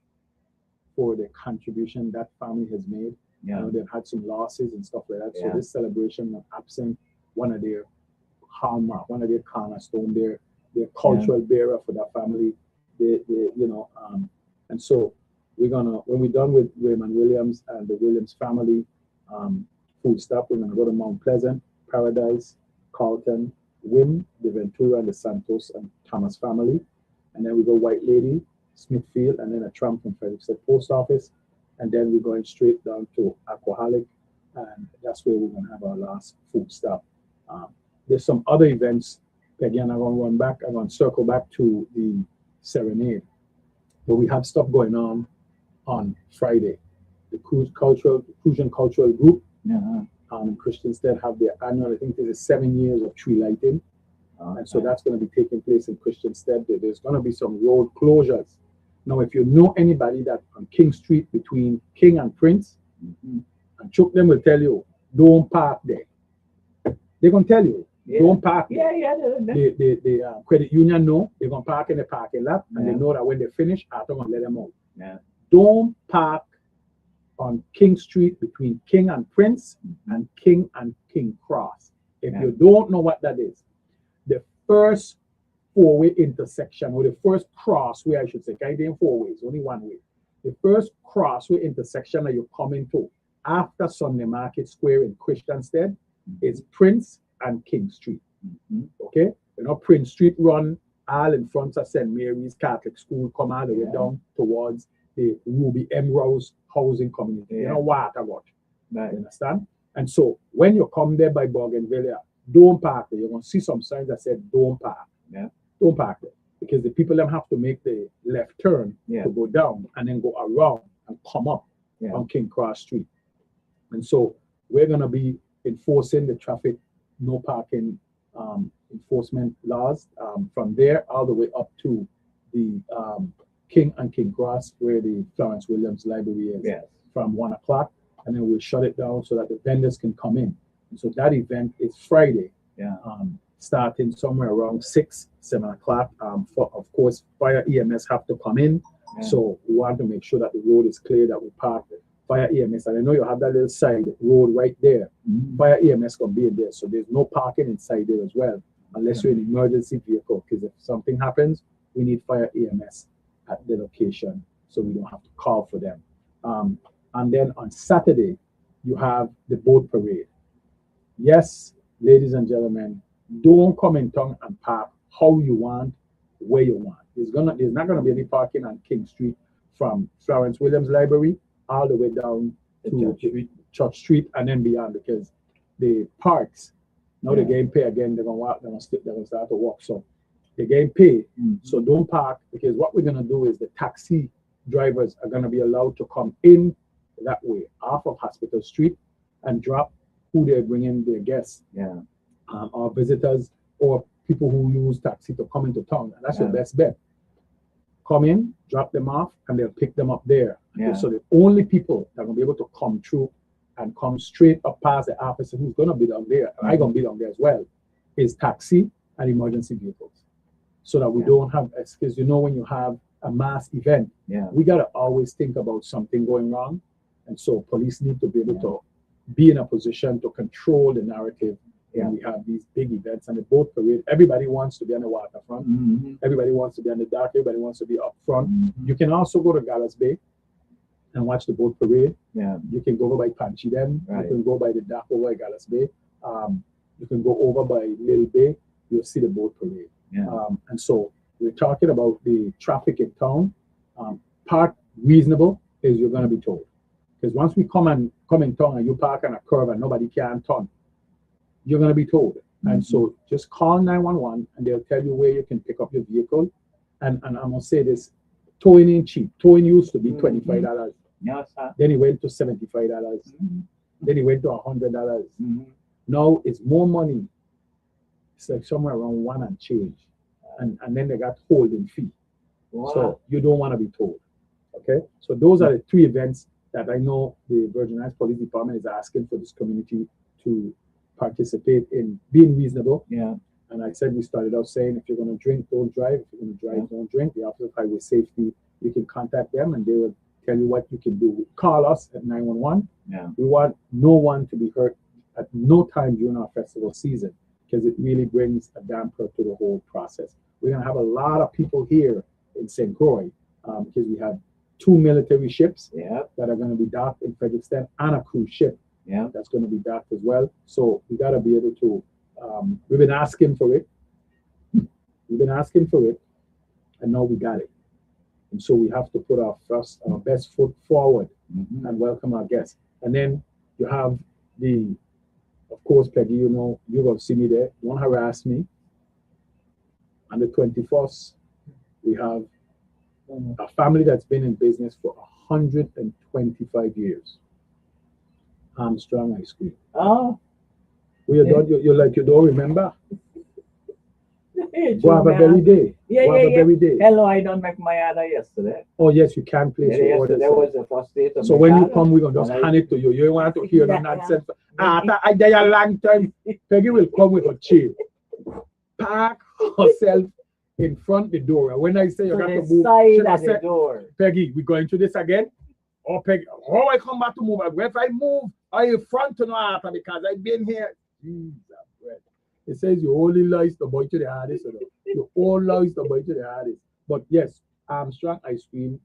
Speaker 2: for the contribution that family has made. You know, they've had some losses and stuff like that. So this celebration of absent one of their hallmark, one of their cornerstone, their cultural bearer for that family. They you know, and so we're gonna, when we're done with Raymond Williams and the Williams family food stop, we're gonna go to Mount Pleasant, Paradise, Carlton, Wim, the Ventura, and the Santos and Thomas family, and then we go White Lady, Smithfield, and then a tramp from Frederickson Post Office, and then we're going straight down to Aquaholic, and that's where we're gonna have our last food stop. There's some other events. Again, I'm gonna circle back to the serenade, but we have stuff going on Friday. The Crucian Cultural Group in Christiansted have their annual, I think there's 7 years of tree lighting. And so that's going to be taking place in Christiansted. There's going to be some road closures. Now, if you know anybody that on King Street between King and Prince, and Chuck them will tell you, don't park there. They're going to tell you, don't park there. The credit union know they're going to park in the parking lot, and they know that when they finish, I'm going to let them out. Don't park on King Street between King and Prince and King Cross. If you don't know what that is, the first four-way intersection, or the first crossway, I should say, I didn't 4 ways, only 1 way. The first crossway intersection that you come into after Sunday Market Square in Christiansted is Prince and King Street. Okay? You know, Prince Street run all in front of St. Mary's Catholic School, come all the way down towards the Ruby Emeralds housing community. You know what I got? You understand? And so when you come there by Bougainvillea, don't park there. You're going to see some signs that said don't park. Don't park there. Because the people them have to make the left turn to go down and then go around and come up on King Cross Street. And so we're going to be enforcing the traffic no parking enforcement laws from there all the way up to the King and King Cross, where the Florence Williams Library is, from 1 o'clock, and then we'll shut it down so that the vendors can come in. And so that event is Friday, starting somewhere around 6, 7 o'clock. Of course, fire EMS have to come in, so we want to make sure that the road is clear, that we park the fire EMS. And I know you have that little side road right there. Fire EMS can be in there, so there's no parking inside there as well, unless you're in an emergency vehicle, because if something happens, we need fire EMS at the location, so we don't have to call for them. And then on Saturday, you have the boat parade. Yes, ladies and gentlemen, don't come in town and park how you want, where you want. There's not gonna be any parking on King Street from Florence Williams Library all the way down to Church Street and then beyond, because the parks, now they're getting paid again, they're gonna start to walk. So they're getting paid. So don't park, because what we're gonna do is the taxi drivers are gonna be allowed to come in that way off of Hospital Street and drop who they're bringing their guests, or visitors, or people who use taxi to come into town. And that's your best bet. Come in, drop them off, and they'll pick them up there. So the only people that will be able to come through and come straight up past the officer who's gonna be down there, and I'm gonna be down there as well, is taxi and emergency vehicles. So that we don't have, because you know, when you have a mass event, we gotta always think about something going wrong. And so police need to be able to be in a position to control the narrative when we have these big events. And the boat parade, everybody wants to be on the waterfront. Everybody wants to be on the dock. Everybody wants to be up front. You can also go to Gallows Bay and watch the boat parade. You can go over by Panchi then. You can go by the dock over at Gallows Bay. You can go over by Little Bay. You'll see the boat parade. And so we're talking about the traffic in town. Park reasonable is you're going to be told. Because once we come in town and you park on a curve and nobody can turn, you're going to be told. And so just call 911 and they'll tell you where you can pick up your vehicle. And I'm going to say this, towing ain't cheap. Towing used to be $25. Then it went to $75. Then it went to $100. Now it's more money. It's like somewhere around 1 and change. And then they got holding fee. So you don't want to be told. Okay? So those are the 3 events that I know the Virgin Islands Police Department is asking for this community to participate in, being reasonable. And And I said, we started out saying, if you're going to drink, don't drive. If you're going to drive, don't drink. The Office of Highway Safety, you can contact them and they will tell you what you can do. Call us at 911.
Speaker 1: Yeah.
Speaker 2: We want no one to be hurt at no time during our festival season because it really brings a damper to the whole process. We're going to have a lot of people here in St. Croix because we have 2 military ships
Speaker 1: Yeah.
Speaker 2: that are going to be docked in Frederickstown and a cruise ship
Speaker 1: Yeah.
Speaker 2: that's going to be docked as well. So we got to be able to, we've been asking for it. We've been asking for it, and now we got it. And so we have to put our best foot forward
Speaker 1: Mhm.
Speaker 2: and welcome our guests. And then you have of course, Peggy, you know, you're going to see me there. Don't harass me. On the 21st, we have a family that's been in business for 125 years. Armstrong Ice Cream.
Speaker 1: Oh.
Speaker 2: You don't remember?
Speaker 1: Hey,
Speaker 2: Guava Berry Day.
Speaker 1: Yeah,
Speaker 2: Guava Berry Day.
Speaker 1: Hello, I don't make my order yesterday.
Speaker 2: Oh, yes, you can place your order.
Speaker 1: Yesterday was the first day to
Speaker 2: So
Speaker 1: make
Speaker 2: when you
Speaker 1: order.
Speaker 2: come, we're going to just
Speaker 1: And
Speaker 2: hand it to you. You don't want to hear no
Speaker 1: Yeah.
Speaker 2: nonsense. I did a long time. Peggy will come with a chair. Park herself in front the door. And when I say you
Speaker 1: to
Speaker 2: got to
Speaker 1: the
Speaker 2: move,
Speaker 1: side
Speaker 2: should I
Speaker 1: of the
Speaker 2: say,
Speaker 1: door.
Speaker 2: Peggy, we going to this again? Or Peggy, I come back to move. If I move, I in front to no after because I've been here. Jesus, bread. It says you only lies the boy to the hardest. You all lies the boy to the hardest. But yes, Armstrong Ice Cream,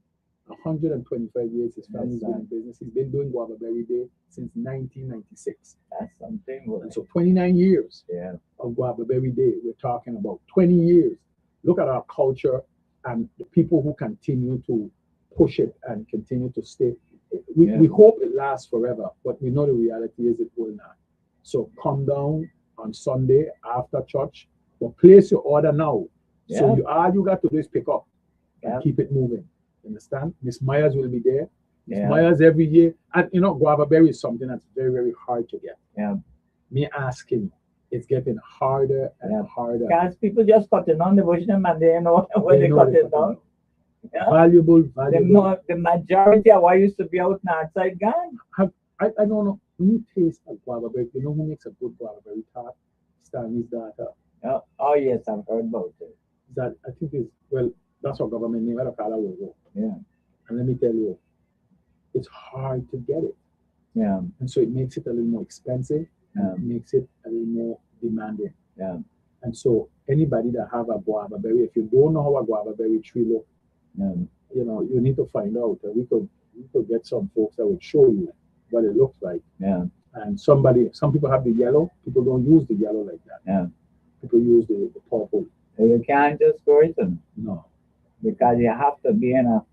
Speaker 2: 125 years. His family's been in business. He's been doing Guava Berry Day since 1996.
Speaker 1: That's something.
Speaker 2: And so 29 years
Speaker 1: Yeah.
Speaker 2: of Guava Berry Day. We're talking about 20 years. Look at our culture and the people who continue to push it and continue to stay. We hope it lasts forever, but we know the reality is it will not. So come down on Sunday after church, but place your order now.
Speaker 1: Yeah.
Speaker 2: So all you got to do is pick up and
Speaker 1: Yeah.
Speaker 2: keep it moving. Understand? Miss Myers will be there. Miss
Speaker 1: Yeah.
Speaker 2: Myers every year. And you know, Guava Berry is something that's very, very hard to get.
Speaker 1: Yeah.
Speaker 2: Me asking, it's getting harder and
Speaker 1: Yeah.
Speaker 2: harder.
Speaker 1: Because people just cutting on the bush and they know when they
Speaker 2: know
Speaker 1: cut
Speaker 2: they
Speaker 1: it
Speaker 2: cut
Speaker 1: down.
Speaker 2: it
Speaker 1: Yeah.
Speaker 2: Valuable.
Speaker 1: The majority of what used to be out now outside gone.
Speaker 2: I don't know. When you taste a guava berry, you know who makes a good guava berry tart? Stanley's daughter.
Speaker 1: Oh yes, I've heard about it.
Speaker 2: That I think is that's our government name. I don't know.
Speaker 1: Yeah.
Speaker 2: And let me tell you, it's hard to get it.
Speaker 1: Yeah.
Speaker 2: And so it makes it a little more expensive and
Speaker 1: Yeah.
Speaker 2: it makes it a little more demanding.
Speaker 1: Yeah.
Speaker 2: And so anybody that have a guava berry, if you don't know how a guava berry tree look,
Speaker 1: Yeah.
Speaker 2: you know, you need to find out. We could get some folks that would show you what it looks like.
Speaker 1: Yeah.
Speaker 2: And some people have the yellow. People don't use the yellow like that.
Speaker 1: Yeah.
Speaker 2: People use the purple.
Speaker 1: So you can't just grow it in,
Speaker 2: No.
Speaker 1: because you have to be in a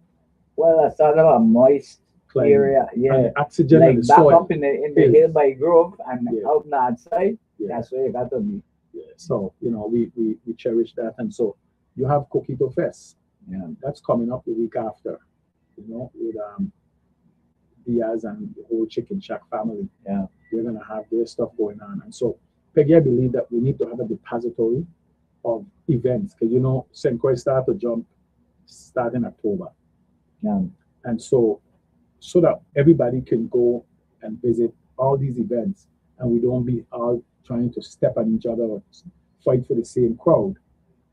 Speaker 1: sort of a moist
Speaker 2: Climate.
Speaker 1: area.
Speaker 2: And
Speaker 1: Yeah.
Speaker 2: the oxygen in
Speaker 1: Like
Speaker 2: the
Speaker 1: back
Speaker 2: soil.
Speaker 1: up in the
Speaker 2: is-
Speaker 1: hill by Grove and
Speaker 2: Yeah.
Speaker 1: out on the outside.
Speaker 2: Yeah.
Speaker 1: That's where you got to be.
Speaker 2: Yeah. So, you know, we cherish that. And so you have Coquito Fest.
Speaker 1: Yeah.
Speaker 2: That's coming up the week after, you know, with Diaz and the whole Chicken Shack family.
Speaker 1: Yeah.
Speaker 2: They're going to have their stuff going on. And so, Peggy, I believe that we need to have a depository of events because, you know, St. Croix start to jump start in October.
Speaker 1: Yeah.
Speaker 2: And so that everybody can go and visit all these events and we don't be all trying to step on each other or fight for the same crowd.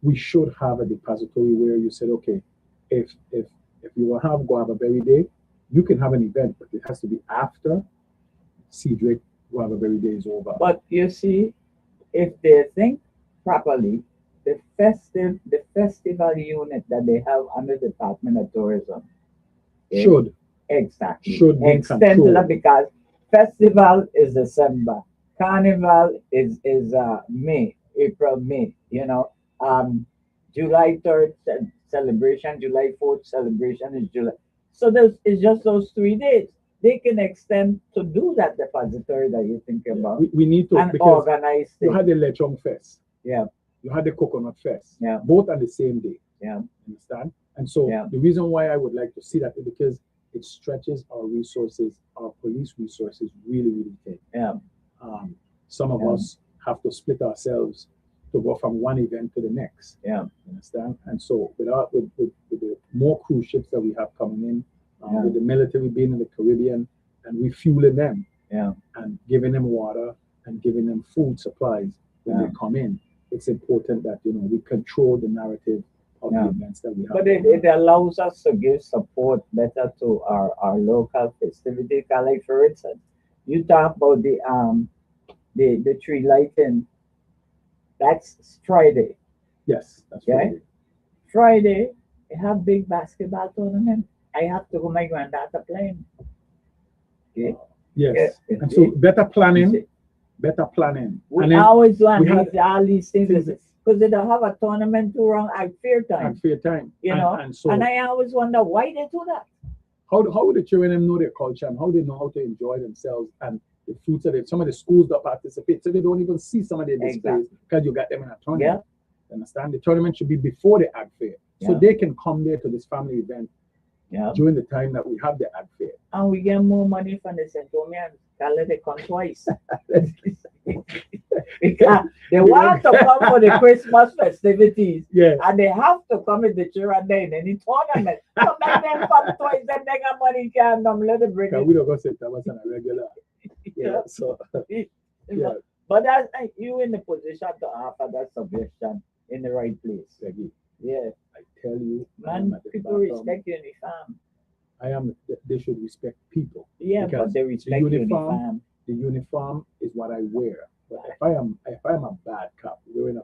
Speaker 2: We should have a depository where you said, okay, if you will have Guava Berry Day, you can have an event, but it has to be after Cedric Guava Berry Day is over.
Speaker 1: But you see, if they think properly, the festival unit that they have under the Department of Tourism
Speaker 2: should
Speaker 1: exactly
Speaker 2: be
Speaker 1: extend to
Speaker 2: controlled.
Speaker 1: that, because festival is December, carnival is May, April, May. You know, July 3rd celebration, July 4th celebration is July. So it's just those 3 days. They can extend to do that depository that you're thinking about
Speaker 2: We need to,
Speaker 1: and
Speaker 2: because
Speaker 1: organize
Speaker 2: you
Speaker 1: things.
Speaker 2: had the Lechong Fest.
Speaker 1: Yeah.
Speaker 2: You had the Coconut Fest.
Speaker 1: Yeah.
Speaker 2: Both on the same day.
Speaker 1: Yeah.
Speaker 2: Understand? And so
Speaker 1: Yeah.
Speaker 2: the reason why I would like to see that is because it stretches our resources, our police resources really, really thin.
Speaker 1: Yeah.
Speaker 2: Some of
Speaker 1: Yeah.
Speaker 2: us have to split ourselves to go from one event to the next.
Speaker 1: Yeah.
Speaker 2: Understand? And so with the more cruise ships that we have coming in,
Speaker 1: Yeah.
Speaker 2: with the military being in the Caribbean and refueling them
Speaker 1: Yeah.
Speaker 2: and giving them water and giving them food supplies when
Speaker 1: Yeah.
Speaker 2: they come in, it's important that we control the narrative of the
Speaker 1: Yeah.
Speaker 2: events that we have.
Speaker 1: But it allows us to give support better to our local festivity. 'Cause like for instance, you talk about the tree lighting. That's Friday.
Speaker 2: Yes, that's
Speaker 1: Okay.
Speaker 2: right.
Speaker 1: Friday, they have big basketball tournament. I have to go my granddaughter playing. Okay.
Speaker 2: Yes,
Speaker 1: Yeah.
Speaker 2: and so better
Speaker 1: You
Speaker 2: planning,
Speaker 1: see,
Speaker 2: better planning,
Speaker 1: we
Speaker 2: and then
Speaker 1: always want
Speaker 2: we had
Speaker 1: all these things
Speaker 2: things
Speaker 1: because they don't have a tournament too wrong at fair
Speaker 2: at
Speaker 1: time.
Speaker 2: fair time.
Speaker 1: You
Speaker 2: and,
Speaker 1: know,
Speaker 2: and so
Speaker 1: and I always wonder why they do that.
Speaker 2: how would the children know their culture and how they know how to enjoy themselves and the fruits of it? Some of the schools that participate, so they don't even see some of their displays
Speaker 1: Exactly.
Speaker 2: because you got them in a
Speaker 1: Yeah.
Speaker 2: tournament. Understand? The tournament should be before the ag fair, so
Speaker 1: Yeah.
Speaker 2: they can come there to this family event
Speaker 1: Yeah.
Speaker 2: during the time that we have the ag fair.
Speaker 1: And we get more money from the Centomians. Call they come twice. Because they want to come for the Christmas festivities.
Speaker 2: Yeah,
Speaker 1: And they have to come with the children there in any tournament. So make them come twice and they got money can let them bring
Speaker 2: because
Speaker 1: it.
Speaker 2: we don't go sit Thomas on a regular. Yeah, so yeah,
Speaker 1: But that's you in the position to offer that suggestion in the right place.
Speaker 2: Peggy,
Speaker 1: Yeah.
Speaker 2: I tell you, I am
Speaker 1: Man,
Speaker 2: at the
Speaker 1: people
Speaker 2: bottom.
Speaker 1: respect uniform.
Speaker 2: They should respect people.
Speaker 1: Yeah,
Speaker 2: Because
Speaker 1: but they respect
Speaker 2: uniform-
Speaker 1: uniform.
Speaker 2: The uniform is what I wear. But if I am a bad cop wearing a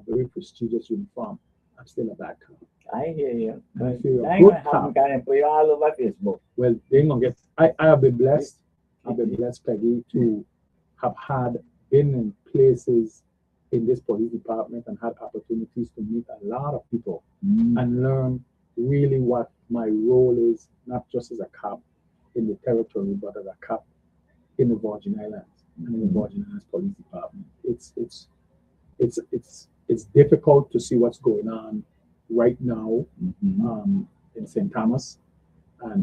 Speaker 2: very prestigious uniform, I'm still a bad cop.
Speaker 1: I hear you.
Speaker 2: And
Speaker 1: But
Speaker 2: if you're
Speaker 1: I
Speaker 2: a
Speaker 1: ain't
Speaker 2: good
Speaker 1: gonna have
Speaker 2: cop,
Speaker 1: them kind of put you all over Facebook.
Speaker 2: well, they ain't gonna get. I have been blessed. I've been blessed, Peggy, to have been in places in this police department and had opportunities to meet a lot of people and learn really what my role is, not just as a cop in the territory, but as a cop in the Virgin Islands and in the Virgin Islands Police Department. It's difficult to see what's going on right now in St. Thomas,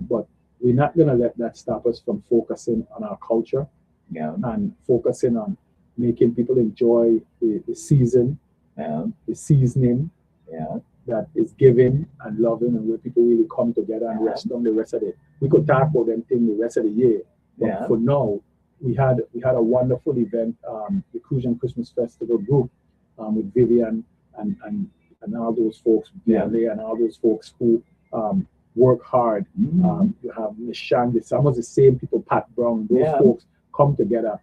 Speaker 2: but we're not gonna let that stop us from focusing on our culture
Speaker 1: Yeah.
Speaker 2: and focusing on making people enjoy the season,
Speaker 1: Yeah.
Speaker 2: the seasoning
Speaker 1: Yeah.
Speaker 2: that is giving and loving, and where people really come together and
Speaker 1: Yeah.
Speaker 2: rest on the rest of it. We could talk about them things the rest of the year, but
Speaker 1: Yeah.
Speaker 2: for now, we had a wonderful event, the Crucian Christmas Festival group with Vivian and all those folks,
Speaker 1: Yeah.
Speaker 2: and all those folks who work hard. You have Miss Shandy, some of the same people, Pat Brown, those
Speaker 1: Yeah.
Speaker 2: folks come together.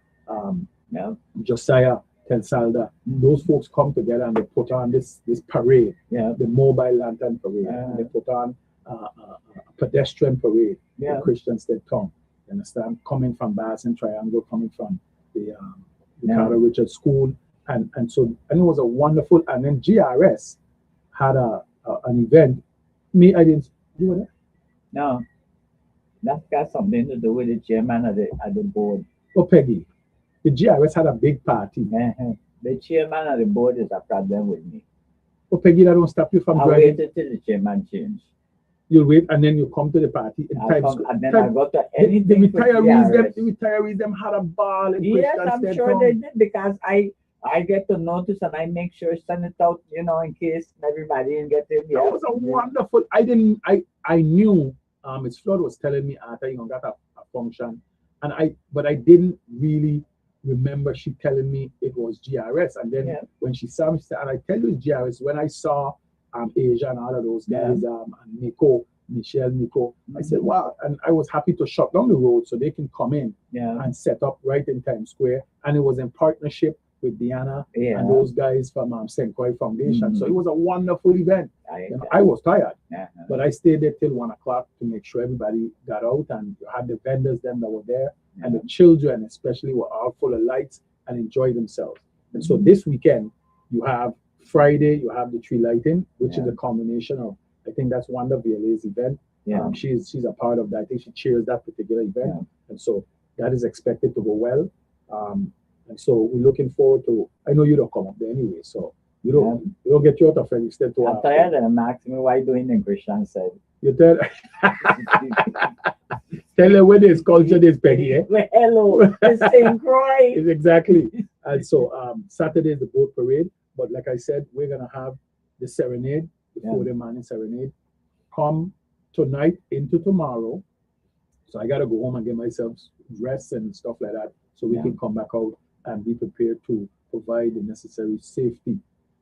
Speaker 1: Yeah.
Speaker 2: Josiah Tensalda, those folks come together and they put on this parade,
Speaker 1: Yeah.
Speaker 2: the mobile lantern parade.
Speaker 1: Yeah.
Speaker 2: And they put on a pedestrian parade
Speaker 1: Yeah.
Speaker 2: for Christian State Town. You understand? Coming from Bassin Triangle, coming from the
Speaker 1: Yeah.
Speaker 2: Carter Richard School, and it was a wonderful. And then GRS had an event. I didn't. You were there?
Speaker 1: No. That's got something to do with the chairman of the board.
Speaker 2: Oh, Peggy, the GRS had a big party.
Speaker 1: Uh-huh. The chairman of the board is a problem with me.
Speaker 2: Oh, Peggy, that don't stop you from
Speaker 1: I
Speaker 2: driving.
Speaker 1: waited till the chairman changed.
Speaker 2: You'll wait and then you come to the party in
Speaker 1: I
Speaker 2: Times
Speaker 1: come,
Speaker 2: Square.
Speaker 1: and then
Speaker 2: Time-
Speaker 1: I got to
Speaker 2: The
Speaker 1: anything for
Speaker 2: retirees,
Speaker 1: GRS.
Speaker 2: them had a ball in
Speaker 1: Yes,
Speaker 2: Christian
Speaker 1: I'm
Speaker 2: State
Speaker 1: sure
Speaker 2: Town.
Speaker 1: they did because I get to notice and I make sure send it out, in case everybody didn't get it.
Speaker 2: That was a wonderful. I knew Miss Flood was telling me after got a function, but I didn't really remember she telling me it was GRS. And then
Speaker 1: Yeah.
Speaker 2: when she saw me, she said, and I tell you it's GRS. When I saw Asia and all of those guys, and Nico, I said, wow, and I was happy to shut down the road so they can come in
Speaker 1: Yeah.
Speaker 2: and set up right in Times Square. And it was in partnership with Diana
Speaker 1: Yeah.
Speaker 2: and those guys from Senkoi Foundation.
Speaker 1: Mhm.
Speaker 2: So it was a wonderful event.
Speaker 1: I,
Speaker 2: I was tired,
Speaker 1: uh-huh.
Speaker 2: but I stayed there till 1 o'clock to make sure everybody got out, and you had the vendors then that were there, and the children especially were all full of lights and enjoyed themselves. And so this weekend you have Friday, you have the tree lighting, which is
Speaker 1: Yeah.
Speaker 2: a combination of, I think that's Wanda Viale's event.
Speaker 1: Yeah.
Speaker 2: She's a part of that. I think she chairs that particular event,
Speaker 1: Yeah.
Speaker 2: and so that is expected to go well. And so we're looking forward to. I know you don't come up there anyway, so you don't get you out of any state to.
Speaker 1: I'm tired of them asking me why doing in Christian side.
Speaker 2: You tell her where there's culture, there's Peggy. Eh?
Speaker 1: Well, hello, the same cry.
Speaker 2: It's exactly. And so Saturday is the boat parade, but like I said, we're gonna have the serenade, the
Speaker 1: Yeah.
Speaker 2: 4-day morning serenade, come tonight into tomorrow. So I gotta go home and get myself dressed and stuff like that, so we
Speaker 1: Yeah.
Speaker 2: can come back out and be prepared to provide the necessary safety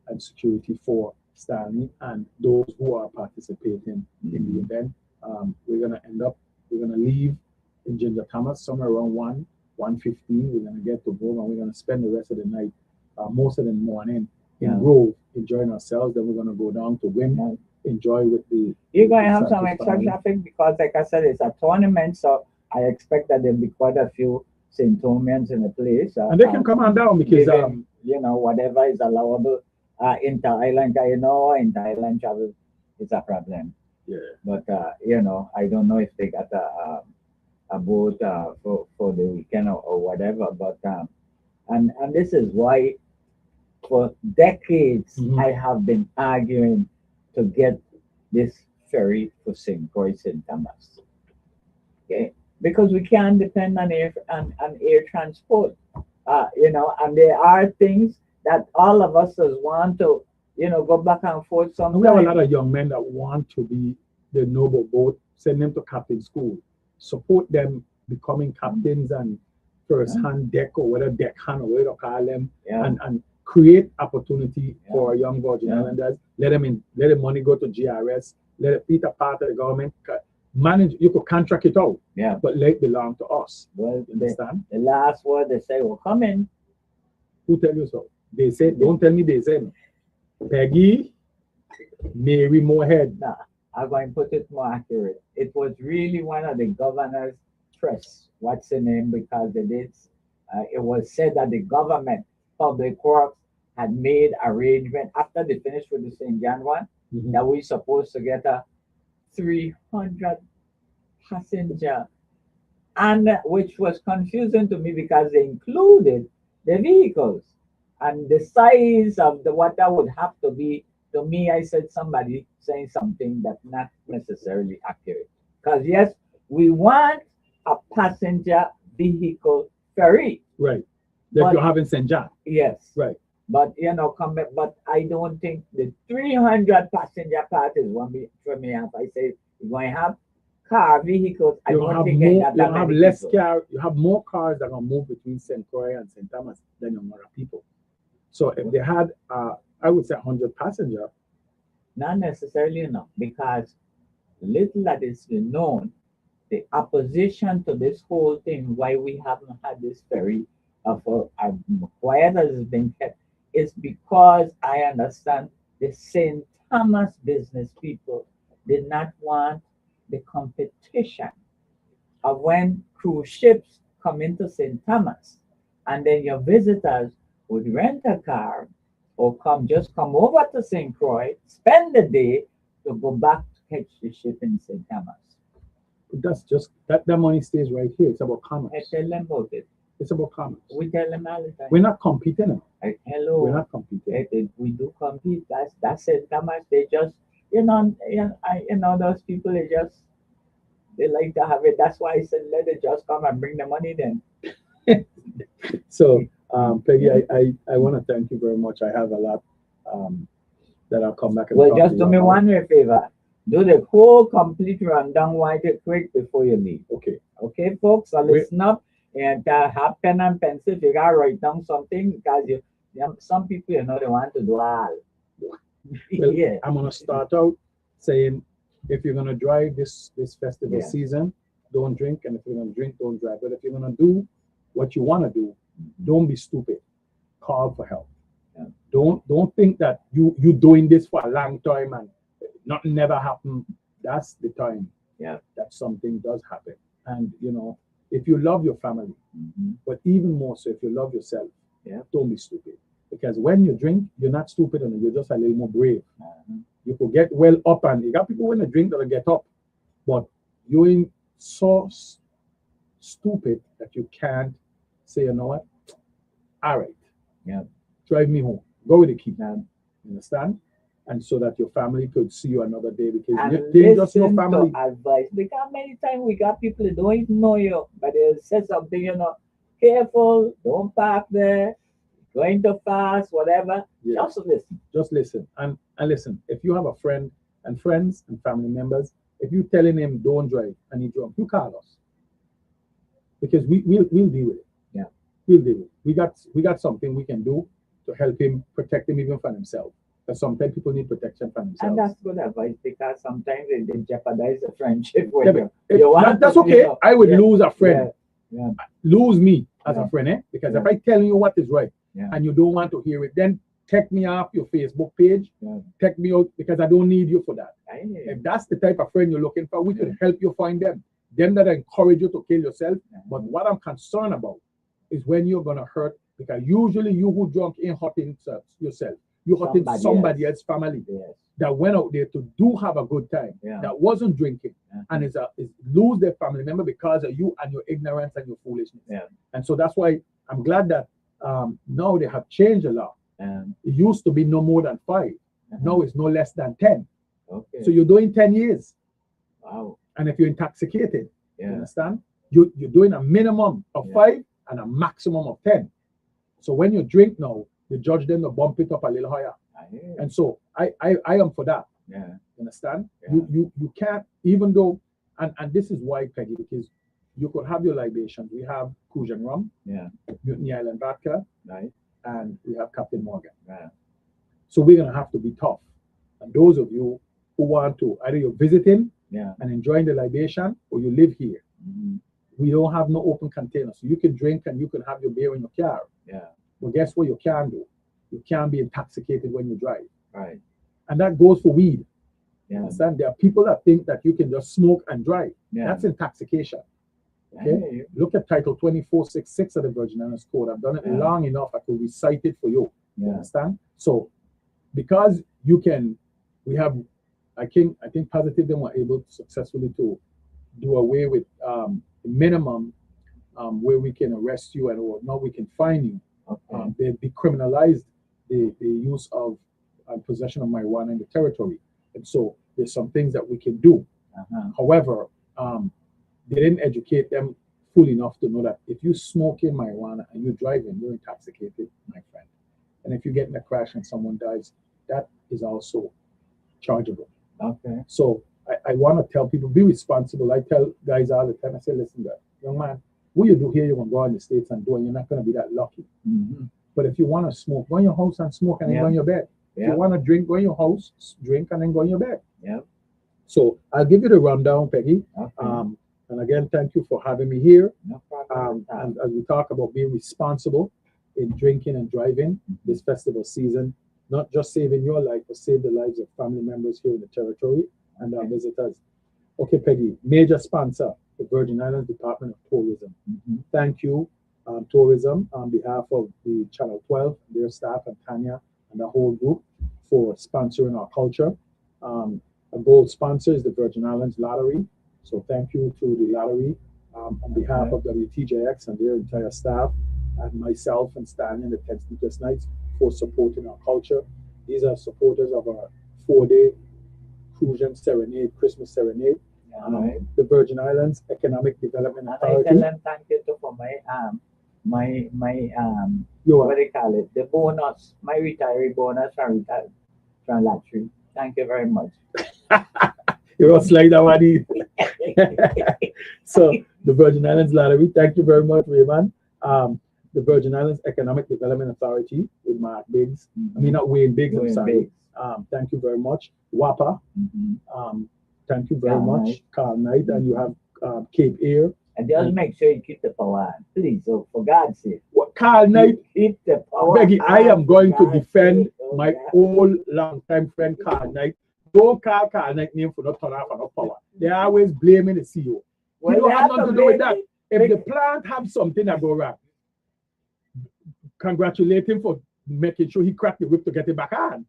Speaker 2: and security for Stanley and those who are participating in the event. We're gonna leave in Ginger Thomas somewhere around 1:15. We're gonna get to Grove and we're gonna spend the rest of the night, most of the morning in Grove, enjoying ourselves. Then we're gonna go down to Wim, enjoy with the.
Speaker 1: You're going to have some
Speaker 2: Santos
Speaker 1: extra
Speaker 2: family.
Speaker 1: traffic because, like I said, it's a tournament, so I expect that there'll be quite a few St. Thomians in the place.
Speaker 2: And they can come on down because
Speaker 1: given, whatever is allowable inter-island. Inter-island travel is a problem.
Speaker 2: Yeah.
Speaker 1: But I don't know if they got a boat for the weekend or whatever. But and this is why for decades I have been arguing to get this ferry for St. Croix St. Thomas. Okay, because we can't depend on air transport. And there are things that all of us want to go back and forth sometimes.
Speaker 2: We have a lot of young men that want to be the noble boat, send them to captain school, support them becoming captains and first-hand deck or whatever, deckhand or whatever you call them, and create opportunity for our young Virgin Islanders. Let the money go to GRS, let it be a part of the government. Manage, you could contract it out, but let it belong to us.
Speaker 1: Well,
Speaker 2: you understand?
Speaker 1: The last word they say will come in.
Speaker 2: Who tell you so? They say, don't tell me they say. Peggy, Mary Moorhead.
Speaker 1: Nah, I'm going to put it more accurate. It was really one of the governor's press, what's the name, because it was said that the government, Public Works, had made arrangement after they finished with the St. John one, that we supposed to get a 300 passenger, and which was confusing to me because they included the vehicles and the size of what that would have to be. To me, I said somebody saying something that's not necessarily accurate. Because yes, we want a passenger vehicle ferry.
Speaker 2: Right. That you have in St. John.
Speaker 1: Yes.
Speaker 2: Right.
Speaker 1: But but I don't think the 300 passenger part is one for me. If I say you're going to have car vehicles, I don't think
Speaker 2: you
Speaker 1: have
Speaker 2: less car. You have more cars that can move between St. Croix and St. Thomas than your number of people. So if they had, I would say 100 passengers.
Speaker 1: Not necessarily enough, because little that is known, the opposition to this whole thing, why we haven't had this ferry for quiet as it's been kept, is because I understand the St. Thomas business people did not want the competition of when cruise ships come into St. Thomas, and then your visitors would rent a car or come over to St. Croix, spend the day to go back to catch the ship in St. Thomas.
Speaker 2: But that's just that money stays right here. It's about commerce.
Speaker 1: I tell them about it.
Speaker 2: It's about commerce.
Speaker 1: We tell them all the time.
Speaker 2: We're not competing.
Speaker 1: Hello.
Speaker 2: We're not competing.
Speaker 1: We do compete. That's St. Thomas. They just those people they like to have it. That's why I said let it just come and bring the money then.
Speaker 2: So Peggy, I want to thank you very much. I have a lot that I'll come back and
Speaker 1: well, just do me one favor. Do the whole complete rundown while you quick before you leave. Okay, folks. So listen up and have pen and pencil. You gotta write down something because some people they want to do all.
Speaker 2: Well, I'm gonna start out saying if you're gonna drive this festival season, don't drink, and if you're gonna drink, don't drive. But if you're gonna do what you want to do, don't be stupid. Call for help. Don't think that you doing this for a long time and nothing never happened. That's the time that something does happen. And if you love your family, but even more so if you love yourself, don't be stupid. Because when you drink, you're not stupid and you're just a little more brave. You could get well up, and you got people when they drink that'll get up, but you're in so stupid that you can't say, you know what? All right. Drive me home. Go with the key. You understand? And so that your family could see you another day, because they just your family.
Speaker 1: Advice. Because many times we got people that don't even know you, but they say something, careful, don't park there, going too fast, whatever. Just listen. Just listen.
Speaker 2: And listen, if you have a friend and friends and family members, if you're telling him don't drive and he drunk, you call us. Because we'll deal with it. We'll deal with it. We got something we can do to help him protect him even from himself. Because sometimes people need protection from
Speaker 1: And
Speaker 2: themselves.
Speaker 1: that's good advice because sometimes it jeopardize the friendship when
Speaker 2: Yeah, but
Speaker 1: you want
Speaker 2: that's
Speaker 1: to,
Speaker 2: okay. I would
Speaker 1: yeah,
Speaker 2: lose a friend,
Speaker 1: yeah,
Speaker 2: lose me as
Speaker 1: Yeah.
Speaker 2: a friend, because
Speaker 1: Yeah.
Speaker 2: if I tell you what is right
Speaker 1: yeah,
Speaker 2: and you don't want to hear it, then take me off your Facebook page,
Speaker 1: yeah.
Speaker 2: take me out, because I don't need you for that.
Speaker 1: I hear you.
Speaker 2: If that's the type of friend you're looking for, we
Speaker 1: Yeah.
Speaker 2: could help you find them. Them that encourage you to kill yourself.
Speaker 1: Yeah.
Speaker 2: But what I'm concerned about is when you're gonna hurt, because usually you who drunk ain't hurting yourself. You're hurting somebody else's family
Speaker 1: Yes.
Speaker 2: that went out there to do have a good time,
Speaker 1: Yeah.
Speaker 2: that wasn't drinking,
Speaker 1: Yeah.
Speaker 2: and is lose their family member because of you and your ignorance and your foolishness.
Speaker 1: Yeah.
Speaker 2: And so that's why I'm glad that now they have changed a lot. It used to be no more than 5. Now it's no less than 10.
Speaker 1: Okay.
Speaker 2: So you're doing 10 years.
Speaker 1: Wow.
Speaker 2: And if you're intoxicated, you
Speaker 1: Yeah.
Speaker 2: understand? You're doing a minimum of
Speaker 1: Yeah.
Speaker 2: 5 and a maximum of 10. So when you drink now, you judge them to bump it up a little higher.
Speaker 1: I hear you.
Speaker 2: And so I am for that.
Speaker 1: Yeah.
Speaker 2: You understand?
Speaker 1: Yeah.
Speaker 2: You can't, even though, and this is why, Peggy, because you could have your libations. We have Crucian rum,
Speaker 1: Yeah.
Speaker 2: Mutiny Island vodka,
Speaker 1: Right.
Speaker 2: and we have Captain Morgan.
Speaker 1: Yeah.
Speaker 2: So we're gonna have to be tough. And those of you who want to, either you're visiting
Speaker 1: Yeah.
Speaker 2: and enjoying the libation, or you live here,
Speaker 1: Mhm.
Speaker 2: we don't have no open container. So you can drink and you can have your beer in your car.
Speaker 1: Yeah.
Speaker 2: But guess what you can do? You can't be intoxicated when you drive.
Speaker 1: Right.
Speaker 2: And that goes for weed. You
Speaker 1: Yeah.
Speaker 2: understand? There are people that think that you can just smoke and drive.
Speaker 1: Yeah.
Speaker 2: That's intoxication.
Speaker 1: I
Speaker 2: Okay?
Speaker 1: hear you.
Speaker 2: Look at Title 2466 of the Virgin Islands Code. I've done it
Speaker 1: Yeah.
Speaker 2: long enough. I could recite it for you. You
Speaker 1: Yeah.
Speaker 2: understand? So, because you can, we have, I think Positive them were able to successfully to do away with the minimum where we can arrest you and or now we can fine you.
Speaker 1: Okay.
Speaker 2: They decriminalized the use of possession of marijuana in the territory, and so there's some things that we can do.
Speaker 1: Uh-huh.
Speaker 2: However, they didn't educate them full enough to know that if you smoking marijuana and you're driving, you're intoxicated, my friend. And if you get in a crash and someone dies, that is also chargeable.
Speaker 1: Okay.
Speaker 2: So I want to tell people, be responsible. I tell guys all the time, I say, listen, guys, young man, what you do here, you're going to go in the States and do, and you're not going to be that lucky.
Speaker 1: Mhm.
Speaker 2: But if you want to smoke, go in your house and smoke and then
Speaker 1: Yeah.
Speaker 2: go in your bed. If
Speaker 1: Yeah.
Speaker 2: you want to drink, go in your house, drink, and then go in your bed.
Speaker 1: Yeah.
Speaker 2: So I'll give you the rundown, Peggy.
Speaker 1: Okay.
Speaker 2: And again, thank you for having me here.
Speaker 1: No problem.
Speaker 2: And as we talk about being responsible in drinking and driving this festival season, not just saving your life, but save the lives of family members here in the territory and our visitors. Okay, Peggy, major sponsor, the Virgin Islands Department of Tourism.
Speaker 1: Mhm.
Speaker 2: Thank you, tourism, on behalf of the Channel 12, their staff, and Tanya and the whole group for sponsoring our culture. A gold sponsor is the Virgin Islands Lottery. So thank you to the lottery on behalf of WTJX and their entire staff and myself and Stanley and the 10 Sleepless Nights for supporting our culture. These are supporters of our 4-day Crucian Serenade, Christmas Serenade.
Speaker 1: All right.
Speaker 2: The Virgin Islands Economic Development
Speaker 1: And I
Speaker 2: Authority.
Speaker 1: tell them thank you to for my
Speaker 2: You
Speaker 1: what
Speaker 2: are,
Speaker 1: do they call it? The bonus, my retiree bonus from lottery. Thank you very much.
Speaker 2: you're like that one. So the Virgin Islands Lottery, thank you very much, Raymond. The Virgin Islands Economic Development Authority with Mark Biggs. I mean, not Wayne Biggs, I'm
Speaker 1: Wayne
Speaker 2: sorry.
Speaker 1: Biggs.
Speaker 2: Thank you very much. WAPA,
Speaker 1: Mhm.
Speaker 2: thank you very
Speaker 1: Carl
Speaker 2: much.
Speaker 1: Knight.
Speaker 2: Carl Knight, and you have Cape Air.
Speaker 1: And just make sure you keep the power on, please. So for God's sake,
Speaker 2: What, Carl Knight,
Speaker 1: keep the power.
Speaker 2: Becky, I
Speaker 1: on,
Speaker 2: am going
Speaker 1: for
Speaker 2: to
Speaker 1: God's
Speaker 2: defend
Speaker 1: sake. Oh,
Speaker 2: my
Speaker 1: God.
Speaker 2: old long-time friend Carl Knight. Don't call Carl Knight name for not turn off enough power. They're always blaming the CEO.
Speaker 1: Well,
Speaker 2: You don't
Speaker 1: they
Speaker 2: have
Speaker 1: have
Speaker 2: nothing to
Speaker 1: to
Speaker 2: do with
Speaker 1: blame
Speaker 2: that.
Speaker 1: me.
Speaker 2: If the plant have something that go wrong, congratulate him for making sure he cracked the whip to get it back on.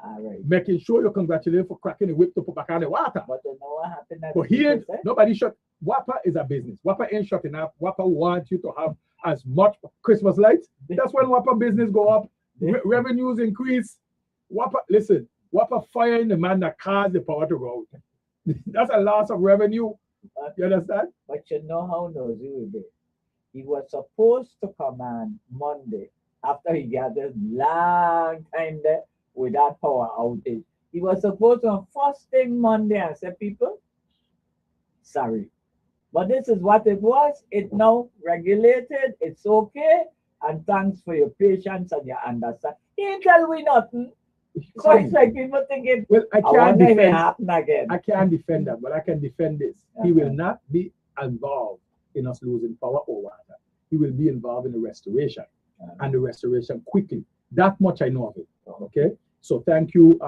Speaker 1: All right.
Speaker 2: Making sure you congratulate him for cracking the whip to put back on the water.
Speaker 1: But you know what happened? at
Speaker 2: But here,
Speaker 1: 50%?
Speaker 2: nobody shut. WAPA is a business. WAPA ain't shutting up. WAPA wants you to have as much Christmas lights. That's when WAPA business go up. Revenues increase. WAPA, listen, WAPA firing the man that caused the power to go out. That's a loss of revenue. You understand?
Speaker 1: But you know how nosy we be. He was supposed to come on Monday after he got this long time there with that power outage. He was supposed to first thing Monday and say, people, sorry. But this is what it was. It's now regulated. It's okay. and thanks for your patience and your understanding. He ain't tell we nothing. So
Speaker 2: Fine.
Speaker 1: it's like people thinking,
Speaker 2: Well, I
Speaker 1: I
Speaker 2: can't
Speaker 1: wonder if it
Speaker 2: defend.
Speaker 1: happen again.
Speaker 2: I can't defend that, but I can defend this. He will not be involved in us losing power or water. He will be involved in the restoration, and the restoration quickly. That much I know of it. Okay. So thank you,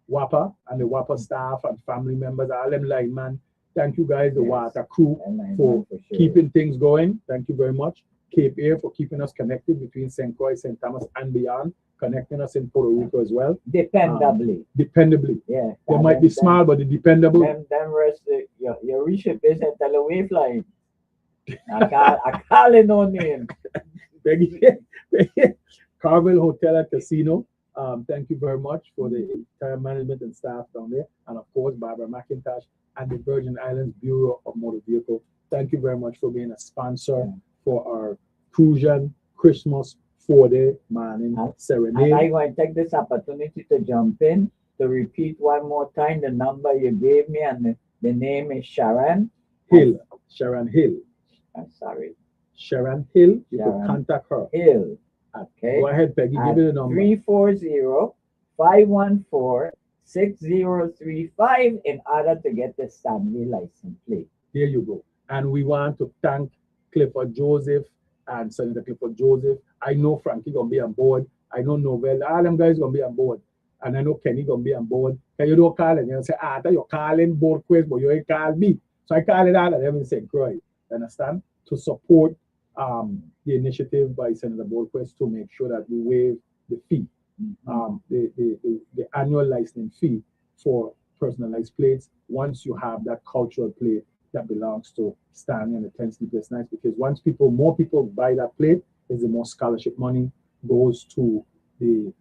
Speaker 2: WAPA and the WAPA staff and family members, all them linemen. Thank you guys, the
Speaker 1: Yes.
Speaker 2: water crew, for
Speaker 1: sure.
Speaker 2: keeping things going. Thank you very much. Cape Air for keeping us connected between St. Croix, St. Thomas, and beyond, connecting us in Puerto Rico as well.
Speaker 1: Dependably.
Speaker 2: Dependably.
Speaker 1: Yeah.
Speaker 2: They might be small, but they're dependable.
Speaker 1: Them rest your reach is a telewave line. I call it no name.
Speaker 2: Carvel Hotel and Casino. Thank you very much for the entire management and staff down there. And of course, Barbara McIntosh and the Virgin Islands Bureau of Motor Vehicle. Thank you very much for being a sponsor for our Crucian Christmas 4-day morning serenade.
Speaker 1: And I'm going to take this opportunity to jump in to repeat one more time the number you gave me, and the name is Sharon
Speaker 2: Hill. Sharon Hill.
Speaker 1: I'm sorry.
Speaker 2: Sharon Hill. You
Speaker 1: Sharon
Speaker 2: can contact her.
Speaker 1: Hill. Okay.
Speaker 2: Go ahead, Peggy. Give me the number.
Speaker 1: 340-514-6035 in order to get the Stanley license plate.
Speaker 2: There you go. And we want to thank Clifford Joseph and Senator Clifford Joseph. I know Frankie gonna be on board. I know Novell. All them guys gonna be on board. And I know Kenny gonna be on board. Can you don't call it? You say, you're calling board quest, but you ain't call me. So I call it out and them in St. Croix. Understand? To support the initiative by Senator Borquest to make sure that we waive the fee, the annual licensing fee for personalized plates once you have that cultural plate that belongs to Stanley and the 10 Sleepless Nights. Because once more people buy that plate, is the more scholarship money goes to the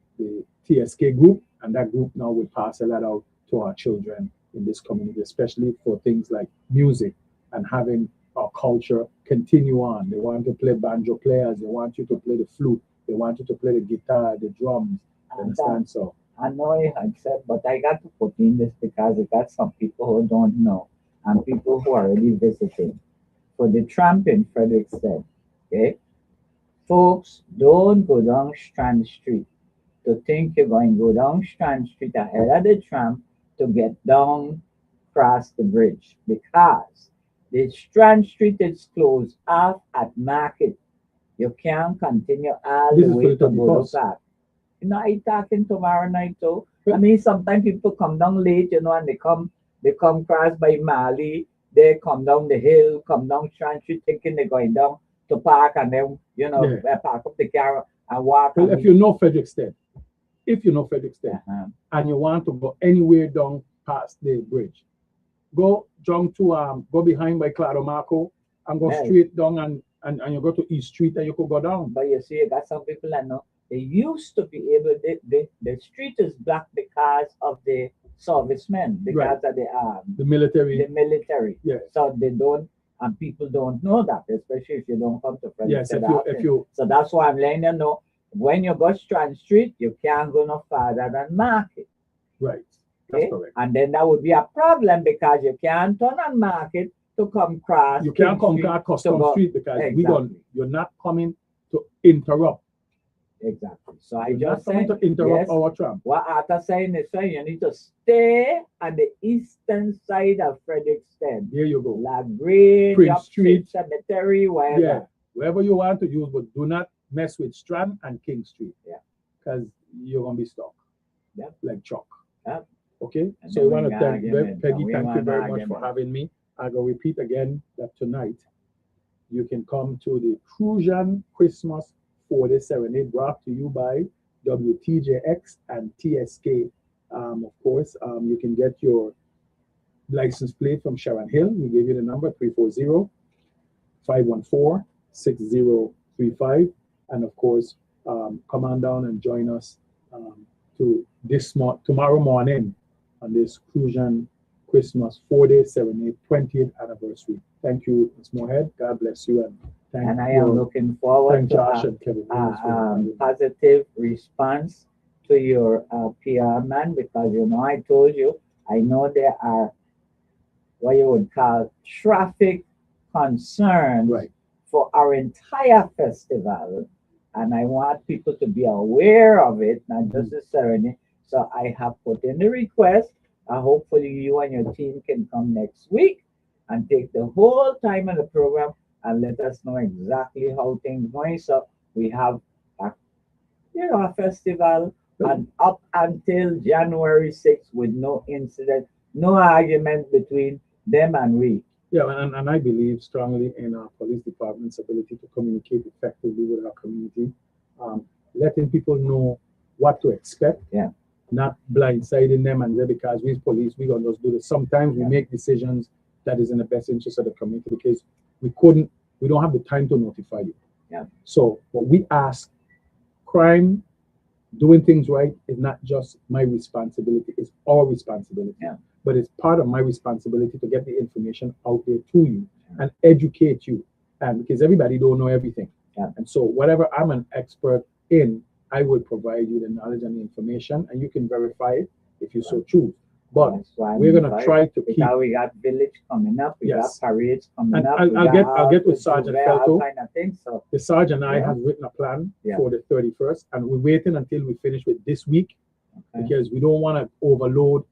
Speaker 2: TSK group, and that group now will pass a lot out to our children in this community, especially for things like music and having our culture continue on. They want to play banjo players, they want you to play the flute, they want you to play the guitar, the drums. Understand? So
Speaker 1: I know I had said, but I got to put in this because I got some people who don't know and people who are already visiting. For the tramp in Frederickstead, okay? Folks, don't go down Strand Street to think you're going to go down Strand Street ahead of the tramp to get down across the bridge, because the Strand Street is closed off at Market. You can't continue all the way to Boulevard. You know, I talking tomorrow night too. I mean, sometimes people come down late, you know, and they come cross by Mali, they come down the hill, come down Strand Street thinking they're going down to park, and then, you know, park up the car and walk.
Speaker 2: Well, if you know Frederickstead, and you want to go anywhere down past the bridge, go behind by Claro Marco and go straight down and you go to East Street and you could go down.
Speaker 1: But you see, you got some people I know, they used to be able, the street is blocked because of the servicemen, because of the military. The military.
Speaker 2: Yeah.
Speaker 1: So they don't, and people don't know that, especially if you don't come to Frederick.
Speaker 2: Yes, if you.
Speaker 1: So that's why I'm letting you know, when you go Strand Street, you can't go no farther than Market.
Speaker 2: Right. That's correct.
Speaker 1: And then that would be a problem because you can't turn on Market to come across.
Speaker 2: You can't come across Custom Street because you're not coming to interrupt.
Speaker 1: Exactly. So I just said
Speaker 2: to interrupt our tram.
Speaker 1: What Arthur saying is saying you need to stay on the eastern side of Frederickstead.
Speaker 2: There you go.
Speaker 1: La Grade,
Speaker 2: Prince Street,
Speaker 1: Cemetery, wherever.
Speaker 2: Yeah, wherever you want to use, but do not mess with Strand and King Street.
Speaker 1: Yeah.
Speaker 2: Because you're gonna be stuck.
Speaker 1: Yeah.
Speaker 2: Like chalk.
Speaker 1: Yeah.
Speaker 2: Okay.
Speaker 1: And
Speaker 2: so I want to thank Peggy.
Speaker 1: Thank
Speaker 2: you very much for having me. I will repeat again that tonight you can come to the Crucian Christmas 4-day serenade brought to you by WTJX and TSK. Of course, you can get your license plate from Sharon Hill. We gave you the number 340-514-6035. And of course, come on down and join us to tomorrow morning on this Crucian Christmas 4-day serenade 20th anniversary. Thank you, Ms. Moorhead. God bless you.
Speaker 1: And I am looking forward to
Speaker 2: Josh and Kevin
Speaker 1: positive response to your PR man, because you know I told you I know there are what you would call traffic concerns for our entire festival, and I want people to be aware of it, not just
Speaker 2: Mhm.
Speaker 1: the ceremony. So I have put in the request. Hopefully, you and your team can come next week and take the whole time of the program and let us know exactly how things going. So we have a, a festival and up until January 6th with no incident, no argument between them and we.
Speaker 2: Yeah, and I believe strongly in our police department's ability to communicate effectively with our community, letting people know what to expect,
Speaker 1: Yeah.
Speaker 2: not blindsiding them and say because we're police, we're gonna just do this. Sometimes we
Speaker 1: Yeah.
Speaker 2: make decisions that is in the best interest of the community because we don't have the time to notify you.
Speaker 1: Yeah.
Speaker 2: So what we ask, crime, doing things right is not just my responsibility, it's our responsibility.
Speaker 1: Yeah.
Speaker 2: But it's part of my responsibility to get the information out there to you and educate you. And because everybody don't know everything.
Speaker 1: Yeah.
Speaker 2: And so whatever I'm an expert in, I will provide you the knowledge and the information and you can verify it if you so choose. But
Speaker 1: That's why
Speaker 2: we're
Speaker 1: I'm
Speaker 2: gonna
Speaker 1: invited,
Speaker 2: try to keep,
Speaker 1: because we got village coming up, we
Speaker 2: Yes.
Speaker 1: got parades coming
Speaker 2: and
Speaker 1: up.
Speaker 2: I'll get with Sergeant
Speaker 1: all
Speaker 2: Felto.
Speaker 1: kind of things. So
Speaker 2: The sergeant and I
Speaker 1: Yeah.
Speaker 2: have written a plan
Speaker 1: Yeah.
Speaker 2: for the 31st, and we're waiting until we finish with this week
Speaker 1: okay.
Speaker 2: because we don't want to overload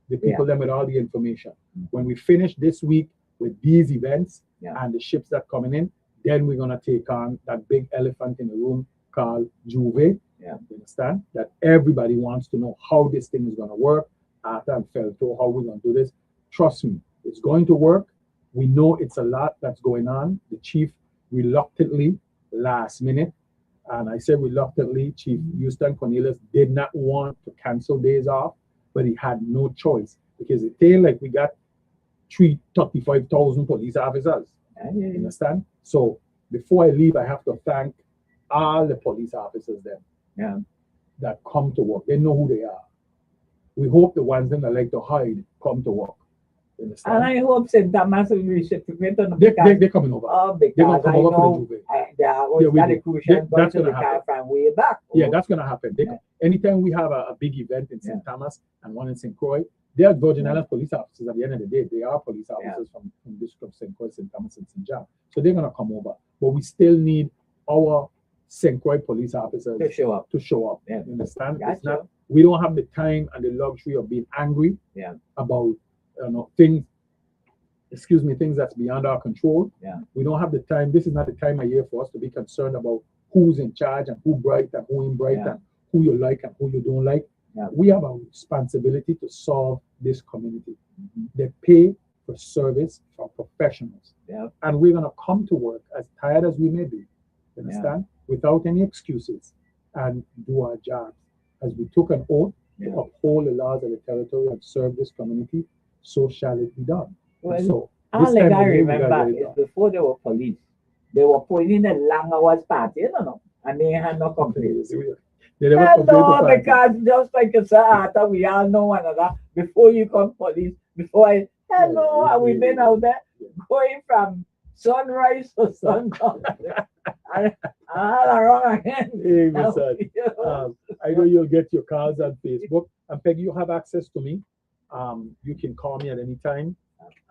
Speaker 2: the people them with all the information. When we finish this week with these events
Speaker 1: Yeah.
Speaker 2: and the ships that coming in, then we're gonna take on that big elephant in the room called Juve.
Speaker 1: Yeah.
Speaker 2: You understand? That everybody wants to know how this thing is gonna work. Arthur and Felto, how we're gonna do this. Trust me, it's going to work. We know it's a lot that's going on. The chief reluctantly, last minute, and I said reluctantly, Chief Houston Cornelius did not want to cancel days off, but he had no choice because it felt like we got 35,000 police officers. You understand? So before I leave, I have to thank all the police officers then
Speaker 1: Yeah.
Speaker 2: that come to work. They know who they are. We hope the ones that like to hide come to work. You
Speaker 1: And
Speaker 2: understand?
Speaker 1: I hope St. Thomas will reciprocate on
Speaker 2: They're coming over.
Speaker 1: because
Speaker 2: They're gonna come
Speaker 1: I
Speaker 2: over for
Speaker 1: know
Speaker 2: the Juve.
Speaker 1: they are always
Speaker 2: Yeah, we
Speaker 1: got
Speaker 2: do.
Speaker 1: a crucial
Speaker 2: That's
Speaker 1: going to
Speaker 2: gonna
Speaker 1: the car
Speaker 2: happen.
Speaker 1: from way back.
Speaker 2: Yeah, that's gonna happen.
Speaker 1: Yeah.
Speaker 2: Anytime we have a big event in St. Thomas and one in St. Croix, they are Virgin Islands police officers at the end of the day. They are police officers from District of St. Croix, St. Thomas, and St. John. So they're gonna come over. But we still need our St. Croix police officers
Speaker 1: to show up.
Speaker 2: to show up.
Speaker 1: Yeah.
Speaker 2: You understand?
Speaker 1: Gotcha.
Speaker 2: It's not, we don't have the time and the luxury of being angry
Speaker 1: Yeah.
Speaker 2: about things, things that's beyond our control.
Speaker 1: Yeah.
Speaker 2: We don't have the time. This is not the time of year for us to be concerned about who's in charge and who bright and who ain't bright
Speaker 1: Yeah.
Speaker 2: and who you like and who you don't like.
Speaker 1: Yeah.
Speaker 2: We have a responsibility to solve this community.
Speaker 1: Mhm.
Speaker 2: They pay for service from professionals.
Speaker 1: Yeah.
Speaker 2: And we're gonna come to work as tired as we may be, you understand? Without any excuses and do our jobs. As we took an oath to
Speaker 1: Yeah.
Speaker 2: uphold the laws of the territory and serve this community, so shall it be done. And
Speaker 1: Well,
Speaker 2: so
Speaker 1: all
Speaker 2: this
Speaker 1: like
Speaker 2: time
Speaker 1: I
Speaker 2: of year, we gotta
Speaker 1: remember
Speaker 2: get it
Speaker 1: is
Speaker 2: done.
Speaker 1: before they were police, they were putting the long hours party, and they had no complaints.
Speaker 2: They never complain to
Speaker 1: Hello,
Speaker 2: party.
Speaker 1: because just like you said, Arthur, we all know one another. Before you come police, before I, hello,
Speaker 2: Yeah,
Speaker 1: and we've been out there
Speaker 2: yeah.
Speaker 1: going from sunrise to sundown. and all around again.
Speaker 2: Hey, Miss Ann.
Speaker 1: You know.
Speaker 2: I know you'll get your calls on Facebook. And Peggy, you have access to me. You can call me at any time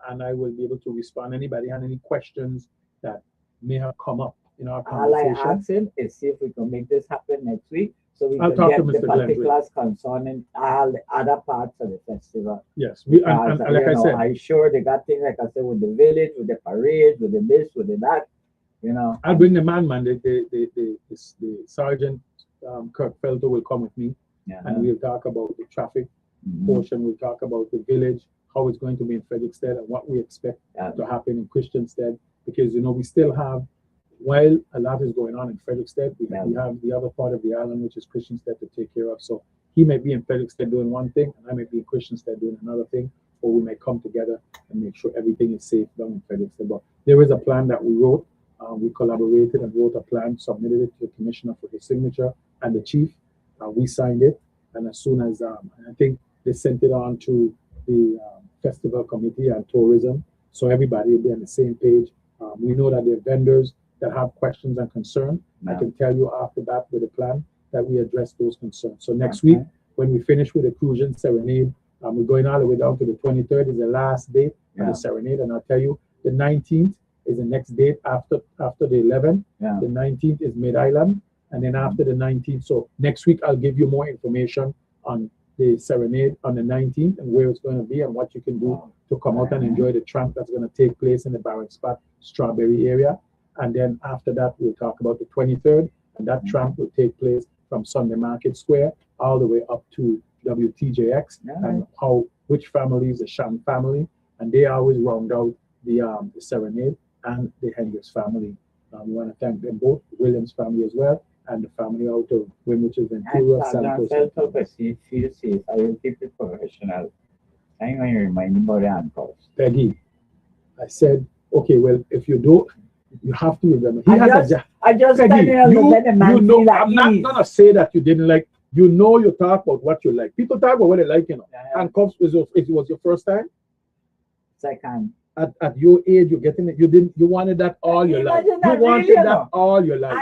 Speaker 2: and I will be able to respond. Anybody had any questions that may have come up in our
Speaker 1: All I
Speaker 2: conversation?
Speaker 1: ask him is see if we can make this happen next week so we
Speaker 2: I'll
Speaker 1: can
Speaker 2: talk
Speaker 1: get
Speaker 2: to
Speaker 1: the
Speaker 2: Mr. Glenn
Speaker 1: particulars concerning all the other parts of the festival.
Speaker 2: Yes,
Speaker 1: Because,
Speaker 2: and like
Speaker 1: you
Speaker 2: I
Speaker 1: know,
Speaker 2: said,
Speaker 1: I sure they got things like I said with the village, with the parade, with the this, with the that, you know.
Speaker 2: I'll bring the man. The sergeant, Kirk Felto will come with me
Speaker 1: Yeah.
Speaker 2: and we'll talk about the traffic
Speaker 1: Mhm.
Speaker 2: portion. We'll talk about the village, how it's going to be in Frederickstead and what we expect
Speaker 1: Yeah.
Speaker 2: to happen in Christianstead. Because, we still have, while a lot is going on in Frederickstead, we have the other part of the island, which is Christianstead, to take care of. So he may be in Frederickstead doing one thing, and I may be in Christianstead doing another thing, or we may come together and make sure everything is safe down in Frederickstead. But there is a plan that we wrote. We collaborated and wrote a plan, submitted it to the commissioner for his signature and the chief. We signed it, and as soon as I think they sent it on to the festival committee and tourism, so everybody will be on the same page. We know that there are vendors that have questions and concerns. I
Speaker 1: Yeah.
Speaker 2: can tell you after that with a plan that we address those concerns. So next week, when we finish with the Crucian Serenade, we're going all the way down to the 23rd is the last day of
Speaker 1: Yeah.
Speaker 2: the Serenade, and I'll tell you, the 19th is the next date after the 11th.
Speaker 1: Yeah.
Speaker 2: The 19th is Mid Island, And then after the 19th, so next week I'll give you more information on the serenade on the 19th and where it's going to be and what you can do to come out and enjoy the tramp that's going to take place in the Barrack Spot Strawberry area. And then after that, we'll talk about the 23rd, and that tramp will take place from Sunday Market Square all the way up to WTJX, and which family is the Sham family, and they always round out the serenade, and the Hendricks family. We want to thank them both, the Williams family as well, and the family out of Winwich, Ventura, Santos.
Speaker 1: I will keep it professional. I'm going to remind you about the handcuffs.
Speaker 2: Peggy, I said, okay, well, if you don't, you have to remember.
Speaker 1: I just
Speaker 2: Peggy, you know, I'm not gonna say that you didn't like. You know, you talk about what you like. People talk about what they like, you know. Handcuffs was your first time.
Speaker 1: Second.
Speaker 2: At your age, you're getting it. You wanted that all your life. You wanted that all your life.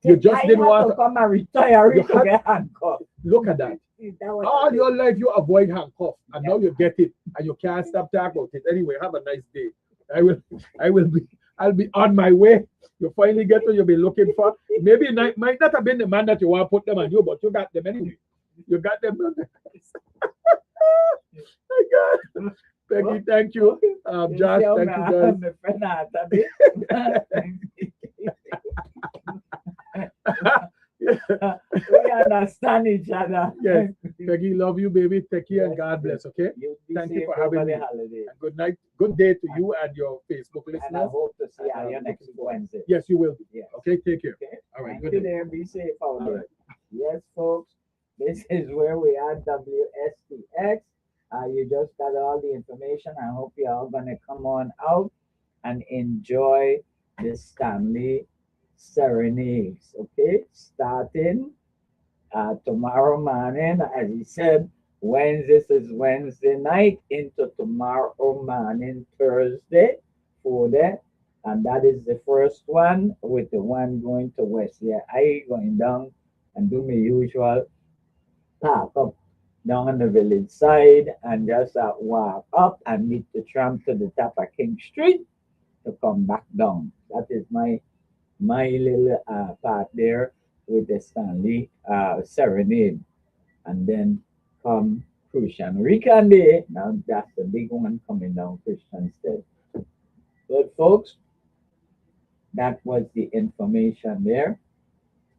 Speaker 2: You just didn't want
Speaker 1: to come and retire to get handcuffs.
Speaker 2: Look at that. All your life you avoid handcuffs, and now you get it, and you can't stop talking about it. Anyway, have a nice day. I'll be on my way. You finally get what you've been looking for. Maybe it might not have been the man that you want to put them on you, but you got them anyway. You got them. My God. Peggy, thank you. Josh, thank you guys.
Speaker 1: We understand each other.
Speaker 2: Yes. Peggy, love you, baby. Take care and God bless, okay? Thank you for having me. Good night. Good day to you and your Facebook listeners.
Speaker 1: And I hope to see you next Wednesday.
Speaker 2: Yes, you will.
Speaker 1: Yes.
Speaker 2: Okay, take care.
Speaker 1: Okay.
Speaker 2: All right.
Speaker 1: Good day. Be safe out there. Right. Yes, folks. This is where we are, WSTX. You just got all the information. I hope you're all going to come on out and enjoy the Stanley Serenades, okay? Starting tomorrow morning, as he said, this is Wednesday night into tomorrow morning, Thursday, for that. And that is the first one with the one going to West. Yeah, I going down and do my usual park up down on the village side and just walk up and meet the tram to the top of King Street to come back down. That is my little part there with the Stanley Serenade. And then come Christian Rican Day. Now that's the big one coming down Christian's Day. But folks, that was the information there.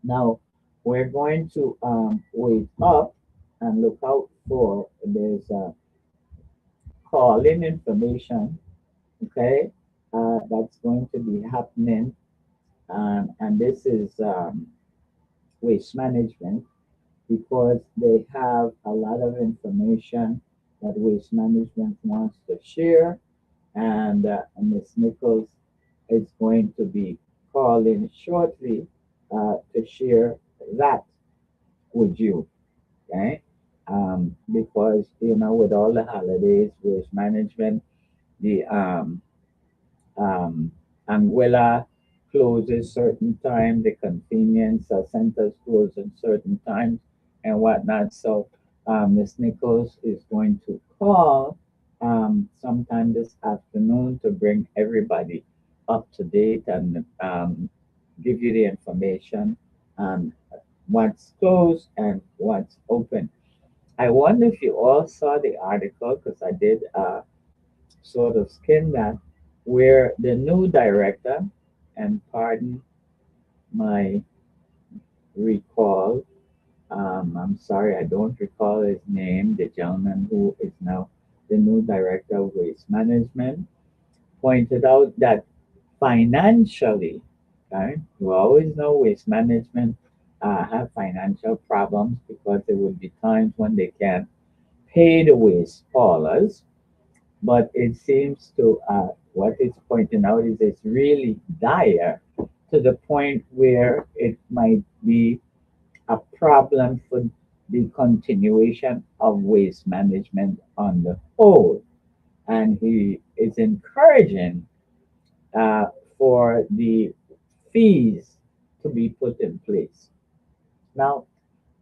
Speaker 1: Now we're going to wait up and look out for there's call-in information, okay, that's going to be happening, and this is waste management, because they have a lot of information that waste management wants to share, and Ms. Nichols is going to be calling shortly to share that with you, okay? Because with all the holidays, waste management, the Anguilla closes certain time, the convenience centers close at certain times and whatnot. So Ms. Nichols is going to call sometime this afternoon to bring everybody up to date and give you the information on what's closed and what's open. I wonder if you all saw the article, because I did sort of skim that, where the new director, and pardon my recall, I'm sorry, I don't recall his name, the gentleman who is now the new director of waste management, pointed out that financially, okay, we always know waste management have financial problems because there will be times when they can't pay the waste haulers, but it seems to what it's pointing out is it's really dire to the point where it might be a problem for the continuation of waste management on the whole. And he is encouraging for the fees to be put in place. Now,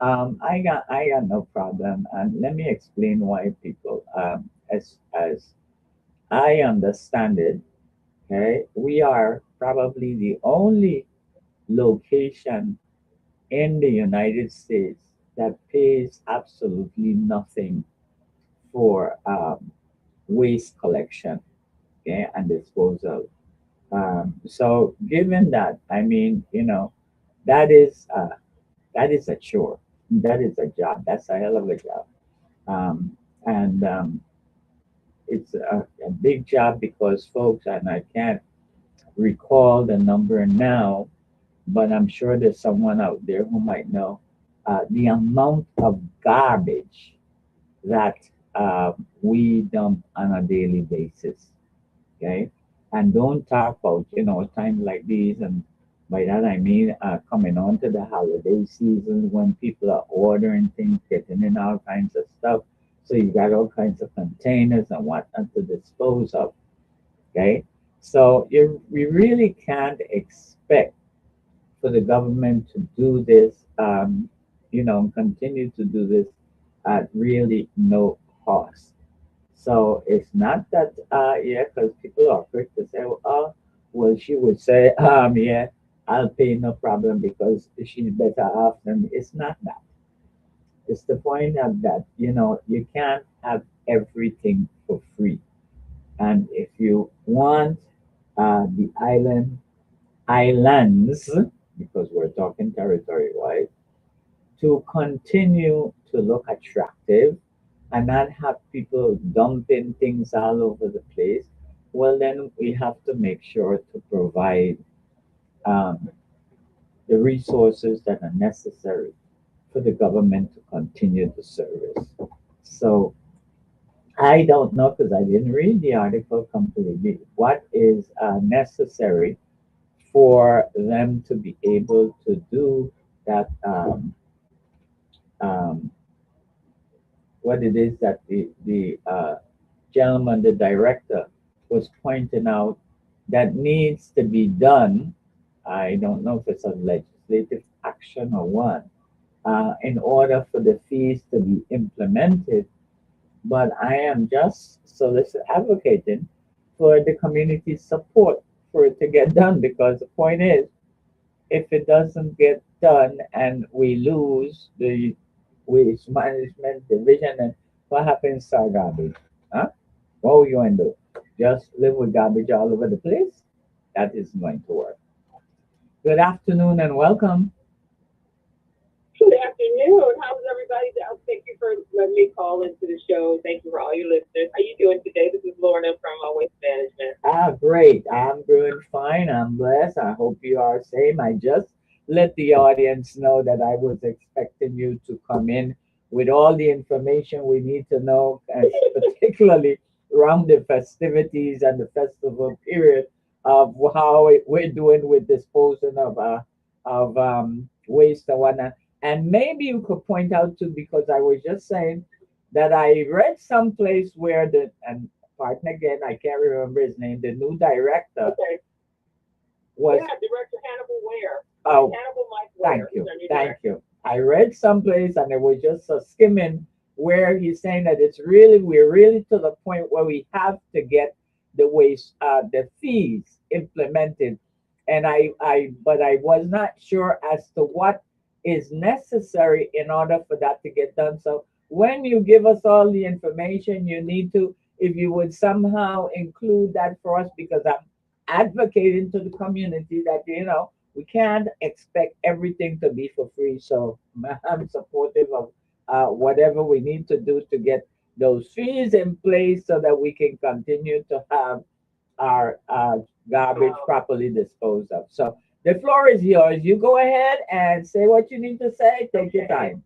Speaker 1: I got no problem, and let me explain why people, as I understand it, okay, we are probably the only location in the United States that pays absolutely nothing for waste collection, okay, and disposal. So given that, I mean, that is uh, that is a chore. That is a job. That's a hell of a job. And it's a big job because folks, and I can't recall the number now, but I'm sure there's someone out there who might know the amount of garbage that we dump on a daily basis. Okay, and don't talk about times like these, and by that I mean coming on to the holiday season when people are ordering things, getting in all kinds of stuff. So you got all kinds of containers and whatnot to dispose of. Okay, so we really can't expect for the government to do this, continue to do this at really no cost. So it's not that, yeah, because people are quick to say, well, she would say, yeah, I'll pay no problem because she's better off than me. It's not that. It's the point of that, you can't have everything for free. And if you want the islands, because we're talking territory wise, to continue to look attractive and not have people dumping things all over the place, well, then we have to make sure to provide um, the resources that are necessary for the government to continue the service. So I don't know because I didn't read the article completely. What is necessary for them to be able to do that? Um, what it is that the gentleman, the director, was pointing out that needs to be done. I don't know if it's a legislative action or what, in order for the fees to be implemented. But I am just advocating for the community support for it to get done because the point is, if it doesn't get done and we lose the waste management division, and what happens to our garbage? Huh? What are you going to do? Just live with garbage all over the place? That isn't going to work. Good afternoon and welcome.
Speaker 3: Good afternoon. How's everybody doing? Thank you for letting me call into the show. Thank you for all your listeners. How you doing today? This is Lorna from Waste Management.
Speaker 1: Great. I'm doing fine. I'm blessed. I hope you are same. I just let the audience know that I was expecting you to come in with all the information we need to know, particularly around the festivities and the festival period of how we're doing with disposing of waste and whatnot. And maybe you could point out too, because I was just saying that I read someplace where and pardon again, I can't remember his name, the new director
Speaker 3: Okay.
Speaker 1: was,
Speaker 3: Yeah, Director Hannibal Ware.
Speaker 1: oh,
Speaker 3: Hannibal Mike Ware.
Speaker 1: thank you,
Speaker 3: is our new
Speaker 1: thank
Speaker 3: director.
Speaker 1: you. I read someplace and it was just a skimming where he's saying that we're really to the point where we have to get the fees implemented. And but I was not sure as to what is necessary in order for that to get done. So when you give us all the information you need to, if you would somehow include that for us, because I'm advocating to the community that, we can't expect everything to be for free. So I'm supportive of whatever we need to do to get those fees in place so that we can continue to have our garbage properly disposed of. So the floor is yours. You go ahead and say what you need to say. Take your time.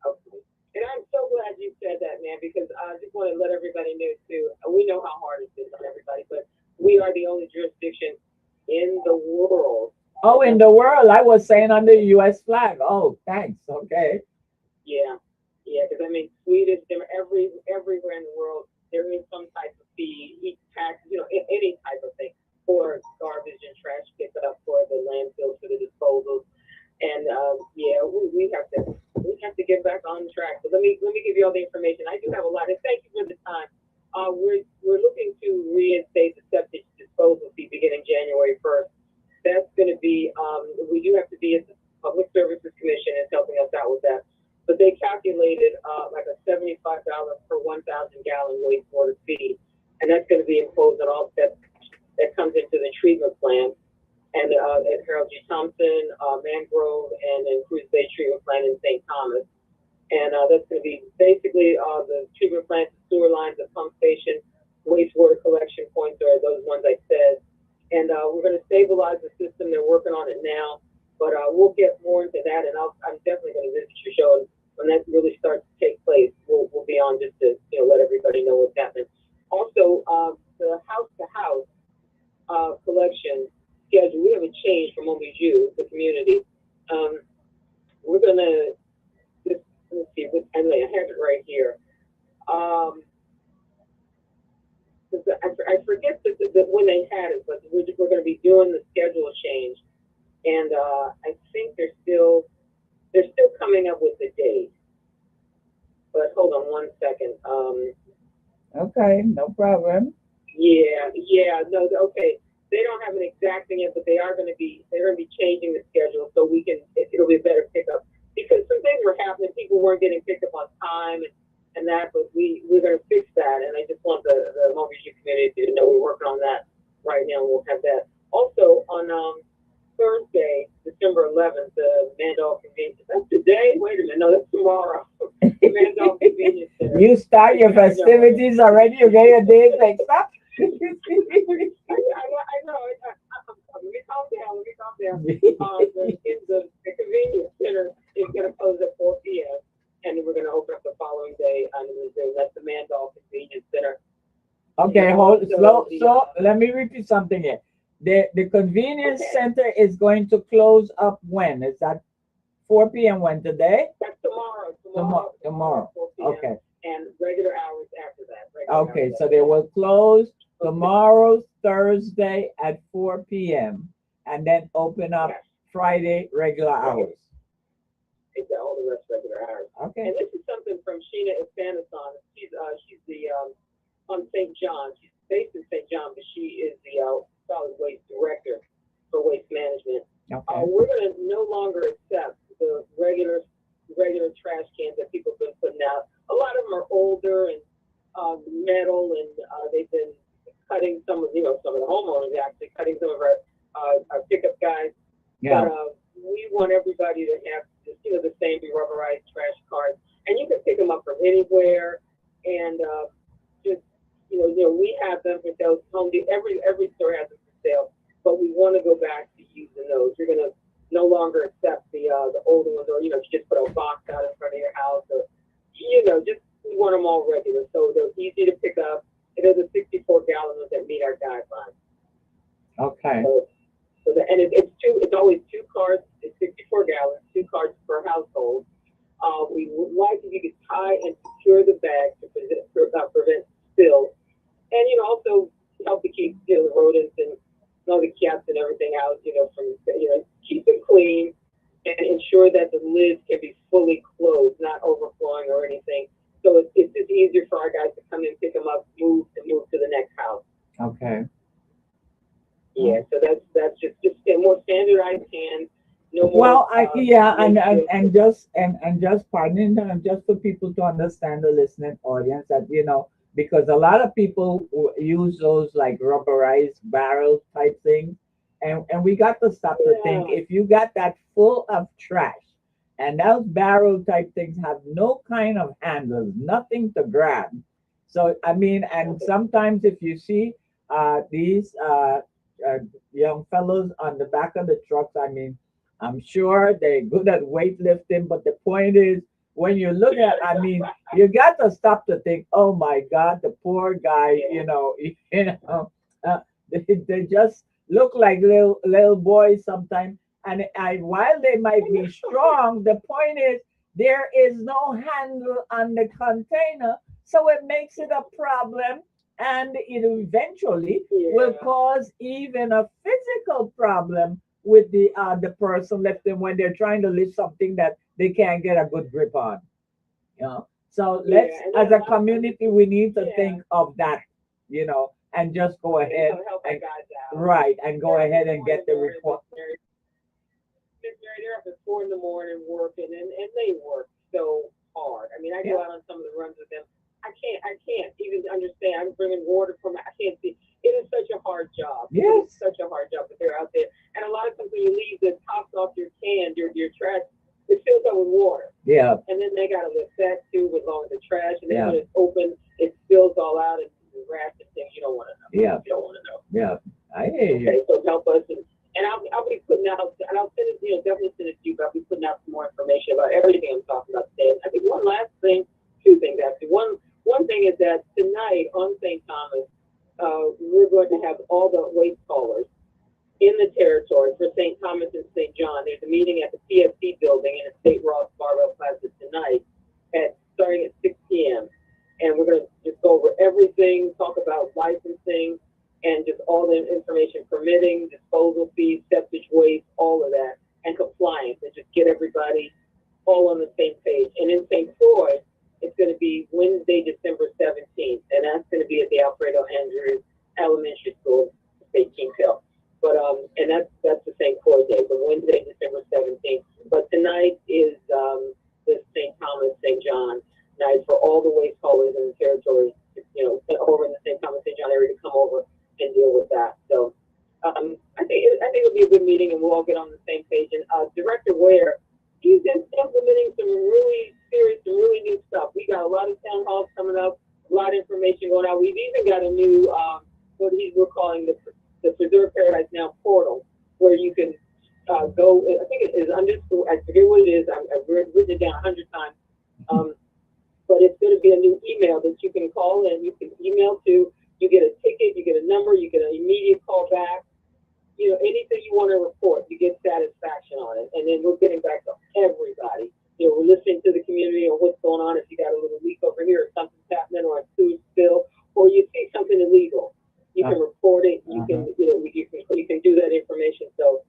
Speaker 3: Okay. And I'm so glad you said that, man, because I just want to let everybody know too. We know how hard it is on everybody, but we are the only jurisdiction in the world.
Speaker 1: Oh, in the world, I was saying under the U.S. flag. Oh, thanks. Okay.
Speaker 3: Yeah, yeah, because I mean, Swedish, everywhere in the world, there is some type of fee, tax, any type of thing for garbage and trash pickup, for the landfills, for the disposals, and yeah, we have to get back on track. But let me give you all the information. I do have a lot, and thank you for the time. We're looking to reinstate the septic disposal fee beginning January 1st. That's going to be we do have to be at the Public Services Commission per 1,000-gallon wastewater fee, and that's going to be imposed on all that comes into the treatment plant and at Harold G. Thompson, Mangrove, and then Cruz Bay Treatment Plant in St. Thomas. And that's going to be basically the treatment plants, sewer lines, the pump station, wastewater collection points are those ones I said. And we're going to stabilize the system. They're working on it now, but we'll get more into that. And I'm definitely going to visit your show. And when that really starts to take place, we'll be on just to let everybody know what's happening. Also, the house-to-house collection schedule, we have a change from what we do, the community. We're going to, let's see, I have it right here. I forget that when they had it, but we're going to be doing the schedule change, and I think they're still coming up with the date. But hold on one second.
Speaker 1: Okay, no problem.
Speaker 3: No, okay. They don't have an exact thing yet, but they're going to be changing the schedule so it'll be a better pickup, because some things were happening, people weren't getting picked up on time and that, but we're going to fix that, and I just want the Montgomery community to know we're working on that right now, and we'll have that. Also, on Thursday, December 11th, the Mandel Convenience, that's today? Wait a minute, no, that's tomorrow. The Mandel Convenience Center.
Speaker 1: You start your festivities already? You get your days mixed up?
Speaker 3: I know. Let me calm down. The convenience center is going to close at 4 p.m. and then we're going to open up the following day on Wednesday. That's the Mandel Convenience Center.
Speaker 1: Okay, so let me repeat something here. The convenience center is going to close up when? Is that 4 p.m. when today?
Speaker 3: That's tomorrow.
Speaker 1: Tomorrow.
Speaker 3: 4 p.m.
Speaker 1: Okay.
Speaker 3: And regular hours after that.
Speaker 1: Okay, so they will close tomorrow, Thursday at 4 p.m. and then open up Friday regular hours.
Speaker 3: Exactly, all the rest regular hours.
Speaker 1: Okay.
Speaker 3: And this is something from Sheena Espanason. She's the on St. John. She's based in St. John, but she is the solid waste director for waste management.
Speaker 1: Okay.
Speaker 3: We're going to no longer accept the regular trash cans that people have been putting out. A lot of them are older and metal, and they've been cutting some of the homeowners actually cutting some of our pickup guys.
Speaker 1: Yeah.
Speaker 3: But we want everybody to have the same rubberized trash cards, and you can pick them up from anywhere. And we have them for sale. Every store has them for sale, but we want to go back to using those. You're going to no longer accept the older ones, or you just put a box out in front of your house, or just we want them all regular, so they're easy to pick up. It is a 64-gallon ones that meet our guidelines.
Speaker 1: Okay.
Speaker 3: It's always 2 cards. It's 64 gallons, 2 cards per household. We would like if you could tie and secure the bag to prevent spills, and also help to keep the rodents and all the cats and everything out. From keep them clean and ensure that the lids can be fully closed, not overflowing or anything. So it's just easier for our guys to come in, pick them up, move to the next house.
Speaker 1: Okay.
Speaker 3: Yeah, so that's just more standardized cans. No more.
Speaker 1: Well, and just pardon, just for people to understand, the listening audience, that because a lot of people use those like rubberized barrel type things, and we got to stop to think, if you got that full of trash, and those barrel type things have no kind of handles, nothing to grab. So and sometimes if you see these young fellows on the back of the trucks, I'm sure they're good at weightlifting, but the point is, when you look at, you got to stop to think, oh my God, the poor guy, they just look like little boys sometimes. And while they might be strong, the point is there is no handle on the container, so it makes it a problem, and it eventually will cause even a physical problem with the person lifting when they're trying to lift something that they can't get a good grip on. So let's, as a community, we need to think of that, and just go ahead and go ahead and get the report.
Speaker 3: They're up at 4 in the morning working, and they work. So hard. I mean, I
Speaker 1: Yeah.
Speaker 3: go out on some of the runs with them. I can't even understand. I'm bringing water from. I can't see. It is such a hard job.
Speaker 1: Yes.
Speaker 3: It's such a hard job, but they're out there. And a lot of times when you leave the tops off your can, your trash, it fills up with water.
Speaker 1: Yeah.
Speaker 3: And then they got to lift that too with all the trash. And then
Speaker 1: Yeah.
Speaker 3: when it's open, it spills all out and the rats and things you don't want to know.
Speaker 1: Yeah.
Speaker 3: You don't want to know.
Speaker 1: Yeah. I hear you.
Speaker 3: Okay, so help us. And I'll be putting out, and I'll send it, definitely send it to you, but I'll be putting out some more information about everything I'm talking about today. I think one last thing, two things actually. One thing is that tonight on St. Thomas, we're going to have all the waste haulers in the territory for St. Thomas and St. John. There's a meeting at the PFC building in the State Ross Barbell Plaza tonight starting at 6 p.m. And we're going to just go over everything, talk about licensing, and just all the information, permitting, disposal fees, septic waste, all of that, and compliance, and just get everybody all on the same page. And in St. Croix, it's going to be Wednesday, December 17th, and that's going to be at the Alfredo Andrews Elementary School, St. Kings Hill. But and that's the St. Croix day, but Wednesday, December 17th. But tonight is the St. Thomas, St. John night for all the waste haulers in the territory, over in the St. Thomas, St. John area to come over and deal with that. So I think it'll be a good meeting, and we'll all get on the same page. And Director Ware, he's been implementing some really serious and really new stuff. We got a lot of town halls coming up, a lot of information going out. We've even got a new we're calling the Preserve Paradise Now portal, where you can go. I think it is underscore. I forget what it is. I've written it down 100 times. But it's going to be a new email that you can call in. You can email to. You get a ticket, you get a number, you get an immediate call back. Anything you want to report, you get satisfaction on it. And then we're getting back to everybody. We're listening to the community on what's going on. If you got a little leak over here, or something's happening, or a food spill, or you see something illegal, you can report it. You can, you can do that information. So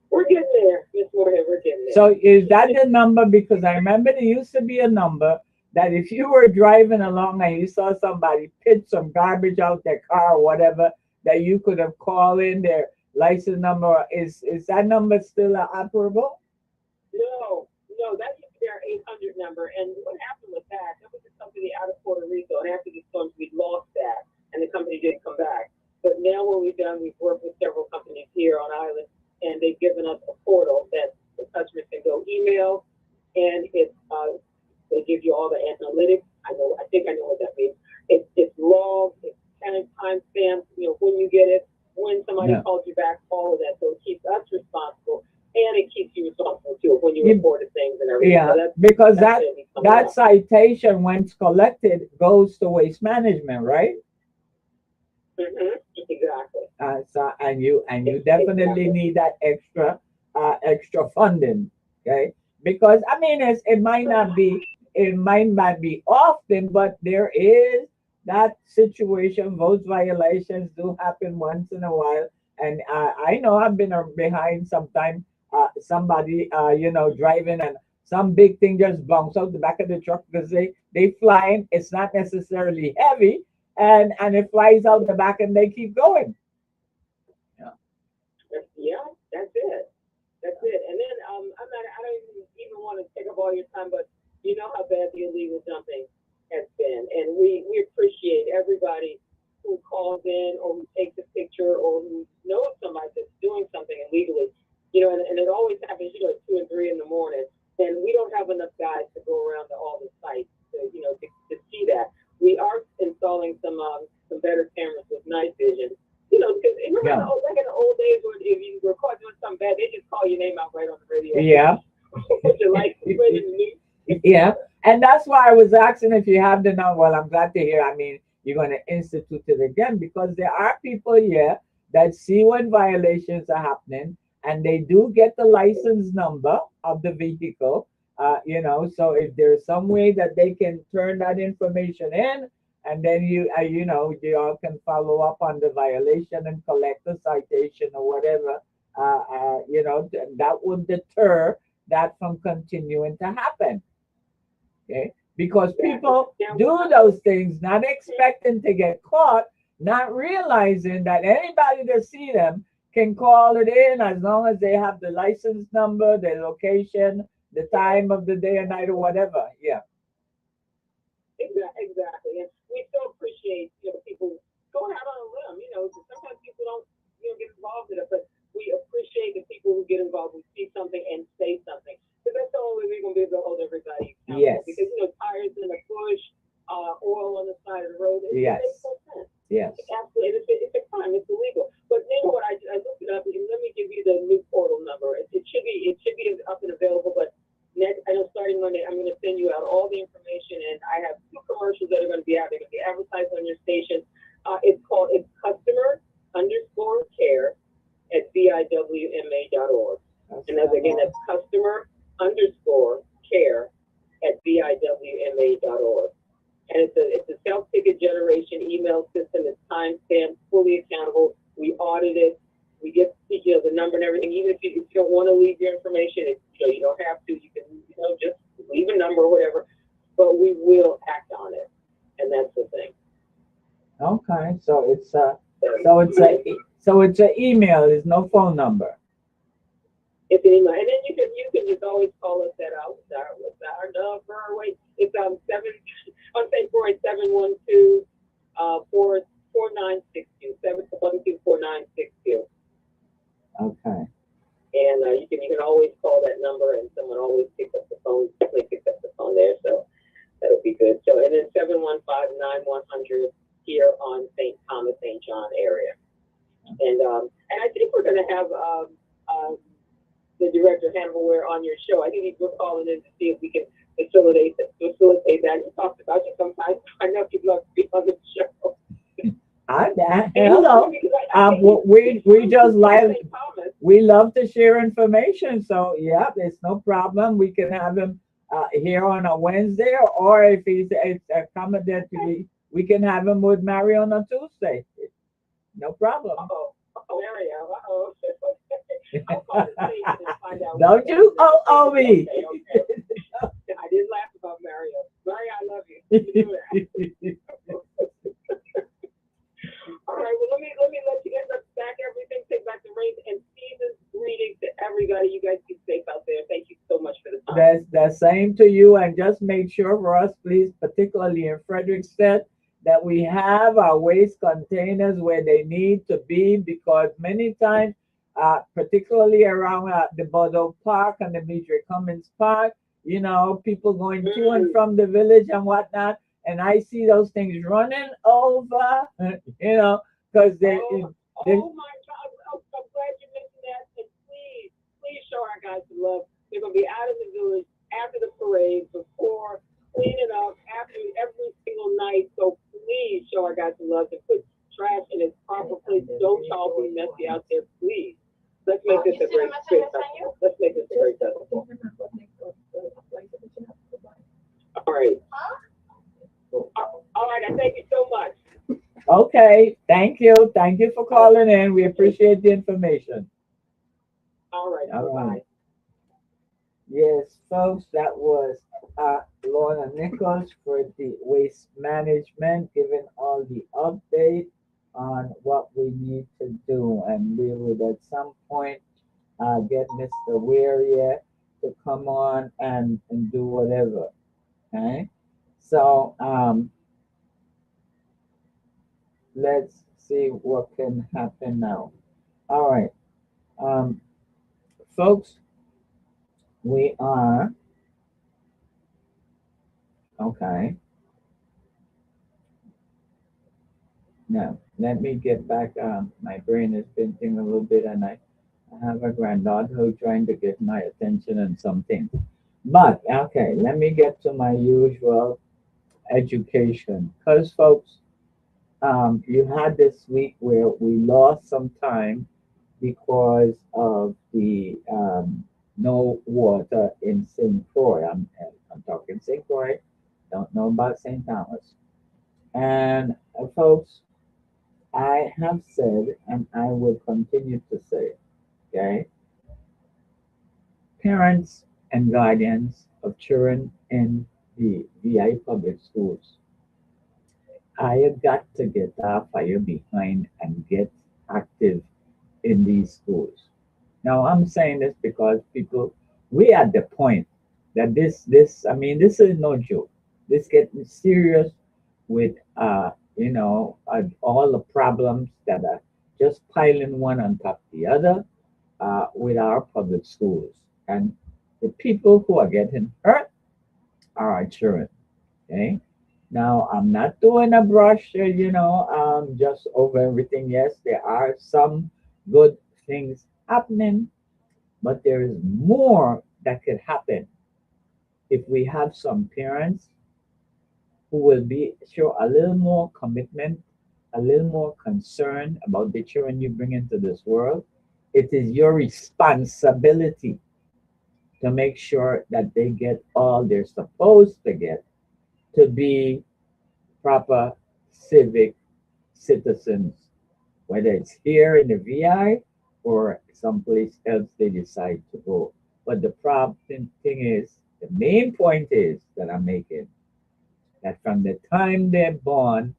Speaker 3: we're getting there, Ms. Moorhead. We're getting there.
Speaker 1: So is that the number? Because I remember there used to be a number that if you were driving along and you saw somebody pitch some garbage out their car or whatever, that you could have called in their license number. Is that number still operable?
Speaker 3: No, that used to be our 800 number. And what happened with that was a company out of Puerto Rico. And after the storms, we lost that, and the company didn't come back. But now what we've done, we've worked with several companies here on island, and they've given us a portal that the customers can go email, and they give you all the analytics. I think I know what that means. It's logged, it's kind of time stamped, when you get it, when somebody calls you back, all of that. So it keeps us responsible, and it keeps you responsible too when you reported things and everything.
Speaker 1: Yeah,
Speaker 3: so
Speaker 1: because that citation, when it's collected, goes to waste management, right?
Speaker 3: Mm-hmm. Exactly.
Speaker 1: So and you definitely need that extra funding, okay? Because I mean, it might not be often, but there is that situation. Those violations do happen once in a while, and I know I've been behind sometime. Somebody driving, and some big thing just bounce out the back of the truck because they flying. It's not necessarily heavy, and it flies out the back, and they keep going.
Speaker 3: Yeah, that's it. And then I don't even want to take up all your time, but you know how bad the illegal dumping has been, and we appreciate everybody who calls in or who takes a picture or who knows somebody that's doing something illegally. And it always happens, at 2 and 3 in the morning, and we don't have enough guys to go around to all the sites to see that. We are installing some better cameras with night vision. Because remember back in the old days when if you were caught doing something bad, they just call your name out right on the radio.
Speaker 1: Yeah.
Speaker 3: Put your license plate in the news.
Speaker 1: Yeah. And that's why I was asking if you have the number. Well, I'm glad to hear. I mean, you're going to institute it again, because there are people here that see when violations are happening, and they do get the license number of the vehicle. So if there's some way that they can turn that information in, and then you all can follow up on the violation and collect the citation or whatever, that would deter that from continuing to happen. Okay, because people do those things not expecting to get caught, not realizing that anybody that see them can call it in as long as they have the license number, the location, the time of the day or night or whatever. Yeah.
Speaker 3: side of the road. It
Speaker 1: Yes.
Speaker 3: makes no sense.
Speaker 1: Yes.
Speaker 3: Absolutely, it's a crime. It's illegal. But you know what? I looked it up. And let me give you the new portal number. It should be up and available. But next, I know starting Monday, I'm going to send you out all the information, and I have 2 commercials that are going to be out. They're going to be advertised on your station. It's customer_care at biwma.org. And that's customer_care at biwma.org. And it's a self-ticket generation email system. It's time-stamped, fully accountable. We audit it. We get the number and everything. Even if you don't want to leave your information, you don't have to. You can just leave a number or whatever. But we will act on it, and that's the thing.
Speaker 1: Okay, so it's an email. There's no phone number.
Speaker 3: It's an email, and then you can just always call us at our number. Wait, it's 712 4962 712-4962.
Speaker 1: Okay.
Speaker 3: And you can always call that number, and someone always picks up the phone. Definitely picks up the phone there, so that'll be good. So, and then 715-9100 here on St. Thomas, St. John area, and I think we're going to have the director Hannibal Ware on your show. I think we're calling in to see if we can facilitate that. You talked about it sometimes. I know you'd love to be on the show.
Speaker 1: Hello. We love to share information. So yeah, there's no problem. We can have him here on a Wednesday, or if he's accommodated, we can have him with Mary on a Tuesday. No problem.
Speaker 3: Mario.
Speaker 1: Don't you owe me.
Speaker 3: Okay. I did laugh about Mario. Mario, I love you. All right, well, let me let you get back everything, take back the reins, and season's greetings to everybody. You guys be safe out there. Thank you so much for the time.
Speaker 1: That's the same to you, and just make sure for us, please, particularly in Frederickstead, that we have our waste containers where they need to be, because many times, particularly around the Bordeaux Park and the Demetri Cummins Park, people going to and from the village and whatnot, and I see those things running over, because they.
Speaker 3: Oh my God! I'm glad you mentioned that. And please show our guys some love. They're gonna be out in the village after the parade, before cleaning up after every single night. So please show our guys some love and put trash in its proper place. Don't y'all be messy out there, please. Let's make this a great festival. Let's make this a great festival. All right. All right. I thank you so much.
Speaker 1: Okay. Thank you. Thank you for calling in. We appreciate the information.
Speaker 3: All right. Bye-bye.
Speaker 1: Yes, folks, that was Lorna Nichols for the waste management, giving all the update on what we need to do. And we would at some point get Mr. Ware here to come on and do whatever. Okay. So let's see what can happen now. All right. Folks, we are okay. Now, let me get back. My brain is thinking a little bit, and I have a granddaughter who's trying to get my attention on something. But, okay, let me get to my usual education. Because, folks, you had this week where we lost some time because of the no water in St. Croix. I'm talking St. Croix, don't know about St. Thomas. And folks, I have said, and I will continue to say, okay, parents and guardians of children in the VI public schools, I have got to get off of your behind and get active in these schools. Now, I'm saying this because we at the point that this is no joke. This getting serious with, all the problems that are just piling one on top of the other with our public schools. And the people who are getting hurt are our children, okay? Now, I'm not doing a brush, just over everything. Yes, there are some good things happening, but there is more that could happen if we have some parents who will be show a little more commitment, a little more concern about the children you bring into this world. It is your responsibility to make sure that they get all they're supposed to get to be proper civic citizens, whether it's here in the VI or someplace else they decide to go. But the problem thing is, the main point is that I'm making that from the time they're born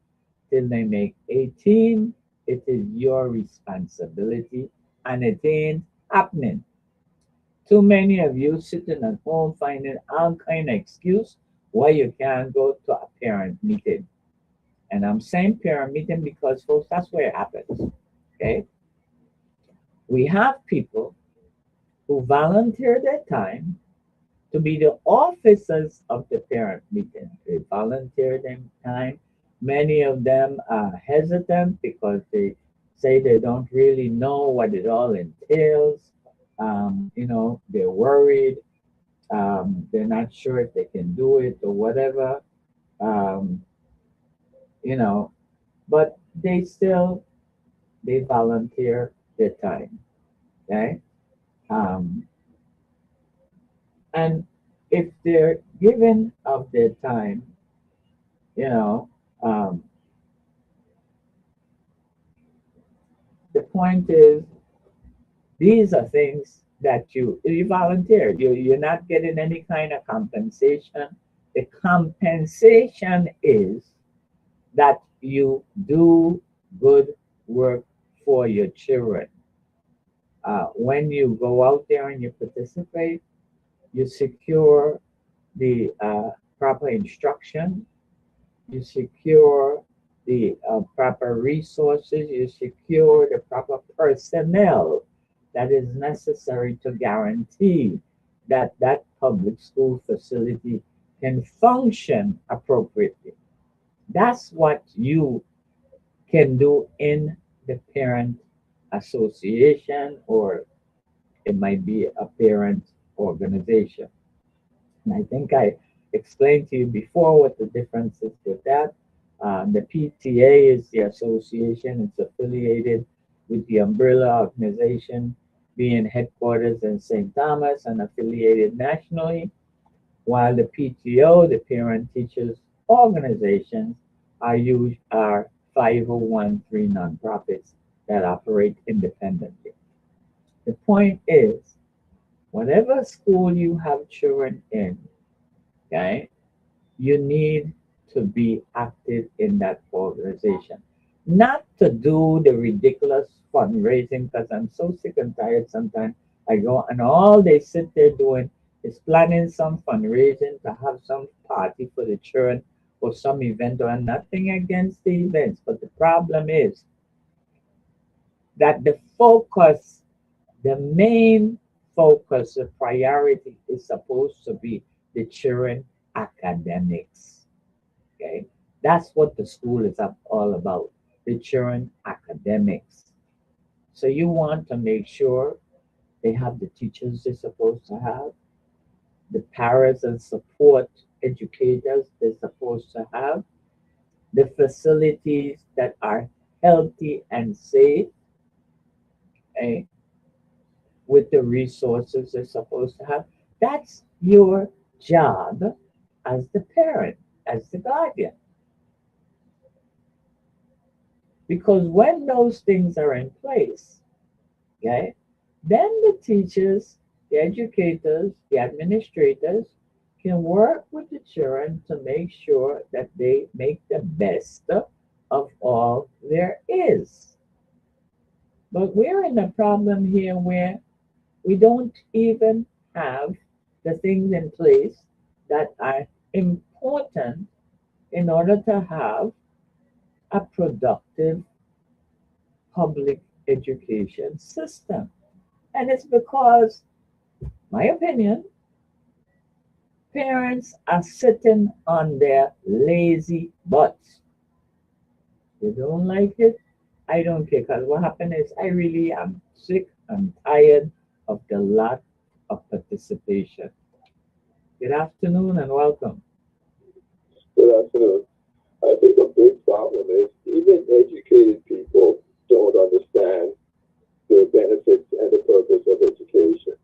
Speaker 1: till they make 18, it is your responsibility, and it ain't happening. Too many of you sitting at home finding all kind of excuse why you can't go to a parent meeting. And I'm saying parent meeting because, folks, that's where it happens. Okay? We have people who volunteer their time to be the officers of the parent meeting. They volunteer their time. Many of them are hesitant because they say they don't really know what it all entails. They're worried. They're not sure if they can do it or whatever. Um, you know, but they volunteer their time. Okay. Um, and if they're given of their time, you know, um, the point is these are things that you volunteer. You're not getting any kind of compensation. The compensation is that you do good work for your children. When you go out there and you participate, you secure the proper instruction, you secure the proper resources, you secure the proper personnel that is necessary to guarantee that that public school facility can function appropriately. That's what you can do in the parent association, or it might be a parent organization. And I think I explained to you before what the difference is with that. The PTA is the association, it's affiliated with the umbrella organization being headquarters in St. Thomas and affiliated nationally, while the PTO, the Parent Teachers Organizations, are 501(c)(3) nonprofits that operate independently. The point is, whatever school you have children in, okay, you need to be active in that organization. Not to do the ridiculous fundraising, because I'm so sick and tired sometimes. I go and all they sit there doing is planning some fundraising to have some party for the children or some event, or nothing against the events. But the problem is that the main focus, the priority is supposed to be the children academics. Okay, that's what the school is all about, the children academics. So you want to make sure they have the teachers they're supposed to have, the parents and support educators they're supposed to have, the facilities that are healthy and safe, okay, with the resources they're supposed to have. That's your job as the parent, as the guardian. Because when those things are in place, okay, then the teachers, the educators, the administrators can work with the children to make sure that they make the best of all there is. But we're in a problem here where we don't even have the things in place that are important in order to have a productive public education system. And it's because, my opinion, Parents are sitting on their lazy butts. You don't like it? I don't care. Because what happened is I really am sick and tired of the lack of participation. Good afternoon and welcome.
Speaker 4: Good afternoon. I think a big problem is even educated people don't understand the benefits and the purpose of education.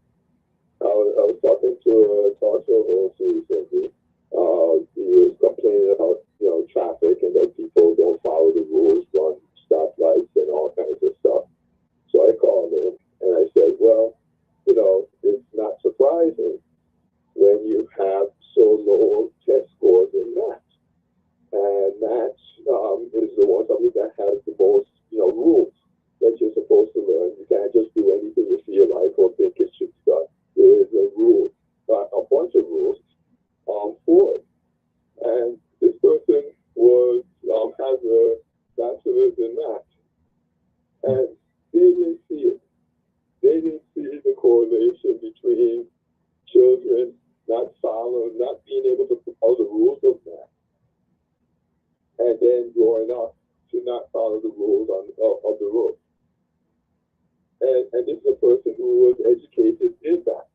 Speaker 4: I was talking to a talk show host recently. He was complaining about traffic and that people don't follow the rules, run stoplights and all kinds of stuff. So I called him and I said, well, it's not surprising when you have so low test scores in math. And math is the one subject that has the most, rules that you're supposed to learn. You can't just do anything you feel like or think it should start. There is a rule, a bunch of rules for it. And this person has a bachelor's in math, and they didn't see it. They didn't see the correlation between children not being able to follow the rules of math, and then growing up to not follow the rules of the road. And this is a person who was educated in that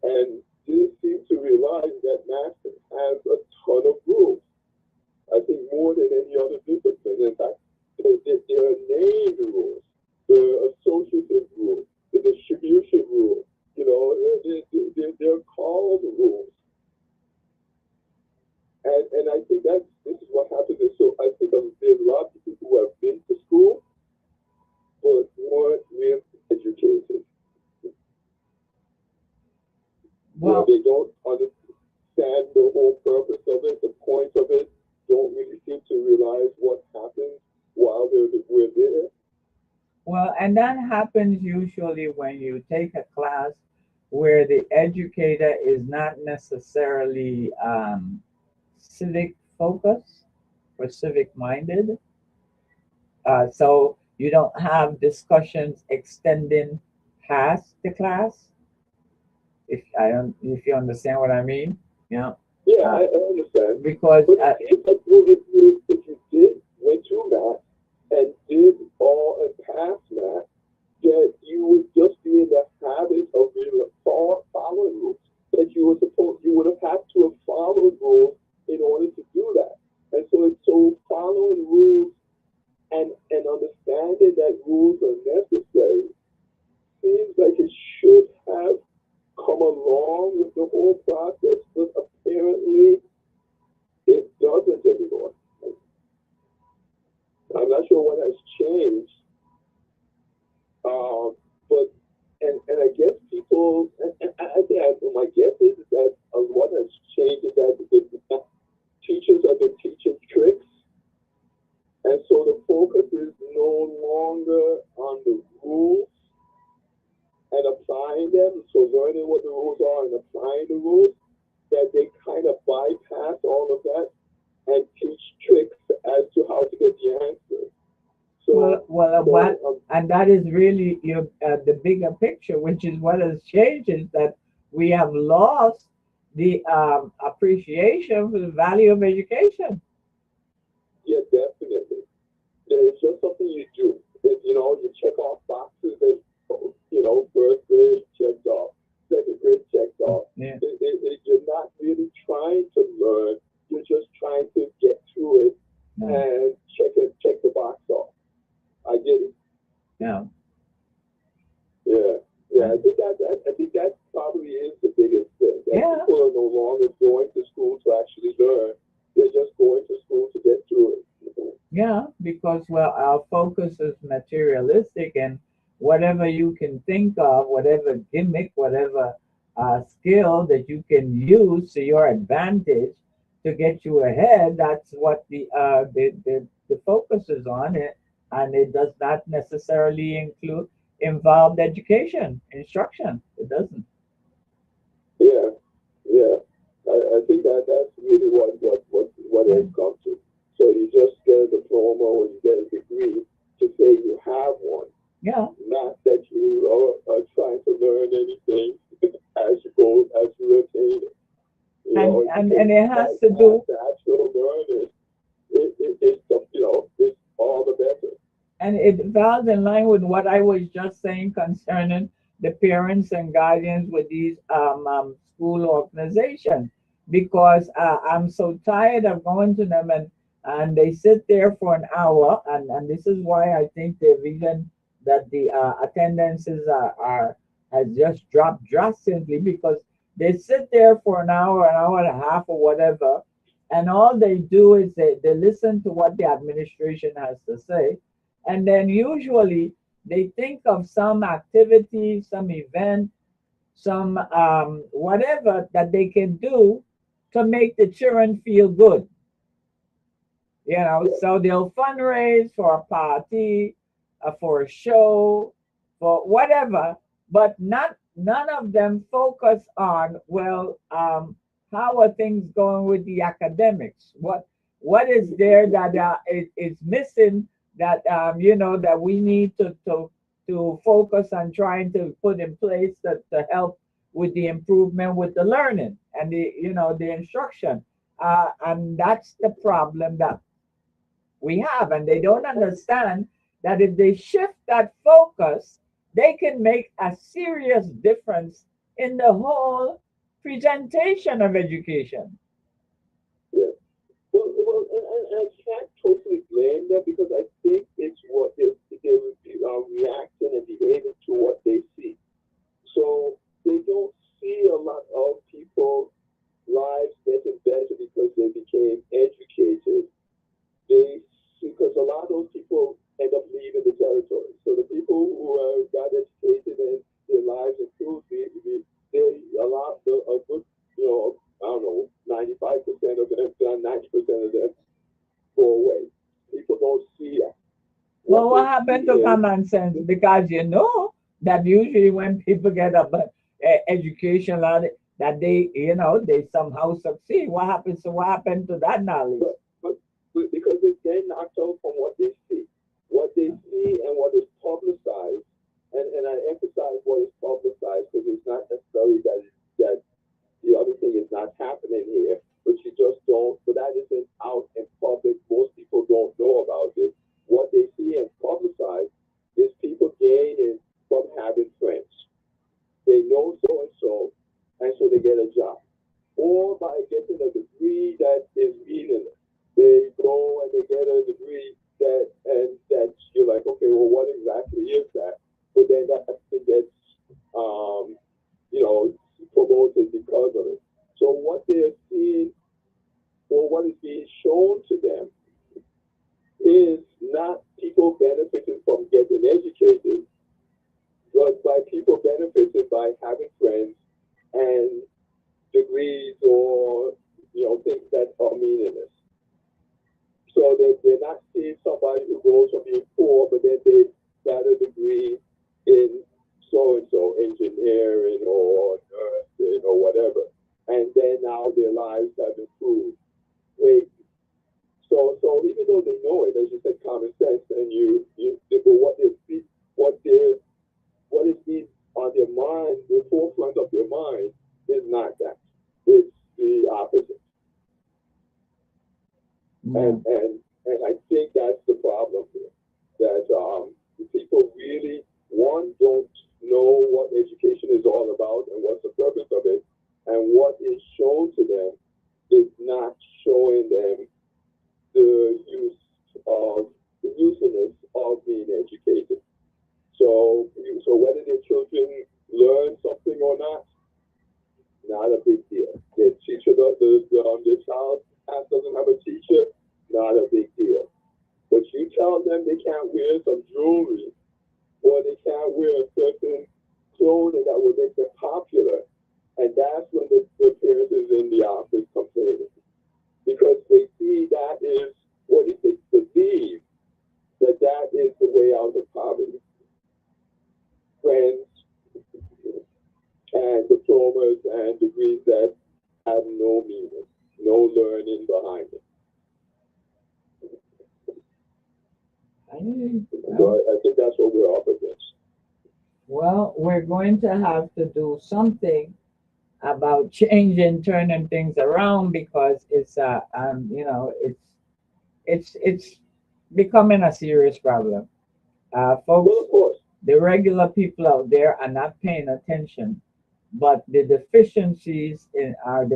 Speaker 4: and didn't seem to realize that math has a ton of rules. I think more than any other discipline. In fact, there are named rules, the associative rule, the distribution rule. They're called rules. And I think this is what happens. So I think there's a lot of people who have been to school but weren't really educated.
Speaker 1: Well,
Speaker 4: They don't understand the whole purpose of it, the point of it, don't really seem to realize what happens while we're there.
Speaker 1: well, and that happens usually when you take a class where the educator is not necessarily civic focused or civic minded. So you don't have discussions extending past the class. If you understand what I mean, yeah.
Speaker 4: Yeah,
Speaker 1: Uh,
Speaker 4: I understand.
Speaker 1: because
Speaker 4: But if you went to math and did all and passed math, that you would just be in the habit of following rules. That you would have had to have followed rules in order to do that. And so following rules and understanding that rules are necessary seems like it should have come along with the whole process, but apparently it doesn't anymore. I'm not sure what has changed, but I guess people, and I think my guess is that what has changed is that the teachers have been teaching tricks, and so the focus is no longer on the rules and applying them, so learning what the rules are and applying the rules, that they kind of bypass all of that and teach tricks as to how to get the answer.
Speaker 1: And that is really the bigger picture, which is what has changed is that we have lost the appreciation for the value of education.
Speaker 4: Yeah, definitely. It's just something you do. You check off boxes that, first grade checked off, second grade checked off.
Speaker 1: Yeah.
Speaker 4: You're not really trying to learn. You're just trying to get through it and check the box off. I get it.
Speaker 1: Yeah.
Speaker 4: Yeah. I think that probably is the biggest thing. That people are no longer going to school to actually learn. They're just going to school to get through it.
Speaker 1: Yeah, because our focus is materialistic, and whatever you can think of, whatever gimmick, whatever skill that you can use to your advantage to get you ahead, that's what the focus is on it, and it does not necessarily involve education, instruction. It doesn't.
Speaker 4: Yeah. I think that's really what it has come to. So you just get a diploma or you get a degree to say you have one.
Speaker 1: Yeah.
Speaker 4: Not that you are trying to learn anything as you attain it.
Speaker 1: and it has to do,
Speaker 4: natural learning it's all the better.
Speaker 1: and it falls in line with what I was just saying concerning the parents and guardians with these school organizations, because I'm so tired of going to them, and they sit there for an hour, and this is why I think the reason that the attendances are has just dropped drastically, because they sit there for an hour and a half or whatever, and all they do is they listen to what the administration has to say, and then usually they think of some activity, some event, some whatever that they can do to make the children feel good. You know, so they'll fundraise for a party, for a show, for whatever, but not none of them focus on, well, how are things going with the academics? What is there that is missing, that that we need to focus on trying to put in place to help with the improvement with the learning and the instruction, and that's the problem that we have, and they don't understand that if they shift that focus, they can make a serious difference in the whole presentation of education.
Speaker 4: Yeah. Well, and I can't totally blame them, because I think it's what they're reacting and behaving to what they see. So they don't see a lot of people's lives getting better because they became educated. They Because a lot of those people end up leaving the territory. So the people who got educated and their lives improved, a good, I don't know, 95% of them, 90% of them go away. People don't see that.
Speaker 1: Well, what happened to common sense? Because that usually when people get a education that they somehow succeed. What happened to that knowledge?
Speaker 4: But because they're knocked out from what they see. What they see and what is publicized, and I emphasize what is publicized, because it's not necessarily that the other thing is not happening here, but you just don't, but that isn't out in public. Most people don't know about it. What they see and publicize is people gaining from having friends. They know so, and so they get a job. Or by getting a degree that is meaningless. They go and they get a degree that you're like, okay, well, what exactly is that? But then that gets, promoted because of it. So what they're seeing, or what is being shown to them, is not people benefiting from getting educated, but by people benefiting by having friends and degrees, or things that are meaningless. So they're not seeing somebody who goes from being poor, but then they got a degree in so-and-so, engineering or nursing or whatever. And then now their lives have improved. Wait. So even though they know it, as you said, common sense, and but what is being on their mind, the forefront of their mind, is not that. It's the opposite. And I think that's the problem here. That people really, one, don't know what education is all about and what's the purpose of it, and what is shown to them is not showing them the usefulness of being educated. So whether their children learn something or not a big deal. The child doesn't have a teacher, not a big deal. But you tell them they can't wear some jewelry, or they can't wear a certain clothing that will make them popular, and that's when the parents is in the office complaining. Because they see that is what they believe, that is the way out of poverty. Friends and diplomas and degrees that have no meaning, no learning behind it. So I think that's what we're up against.
Speaker 1: Well, we're going to have to do something about changing, turning things around because it's you know, it's becoming a serious problem. Folks,
Speaker 4: Well, of course.
Speaker 1: the regular people out there are not paying attention, but the deficiencies in our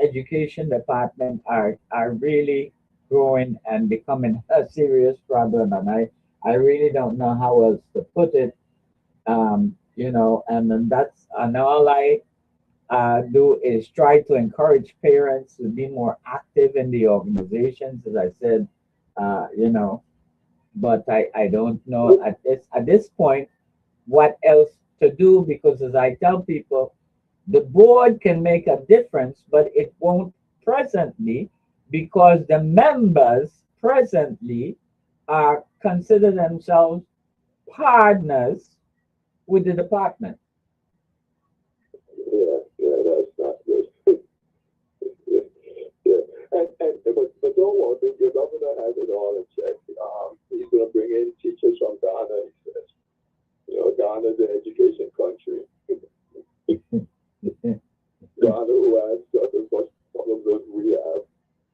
Speaker 1: education department are really growing and becoming a serious problem. And I really don't know how else to put it. You know, and then that's and all I do is try to encourage parents to be more active in the organizations, as I said, you know, but I don't know at this point what else to do because as I tell people, the board can make a difference, but it won't presently because the members presently are consider themselves partners with the department.
Speaker 4: Yeah, yeah, that's not good. Yeah, but don't worry, your governor has it all in check. He's going to bring in teachers from Ghana. He says, you know, Ghana's an education country. Ghana, who has just as much problems as we have,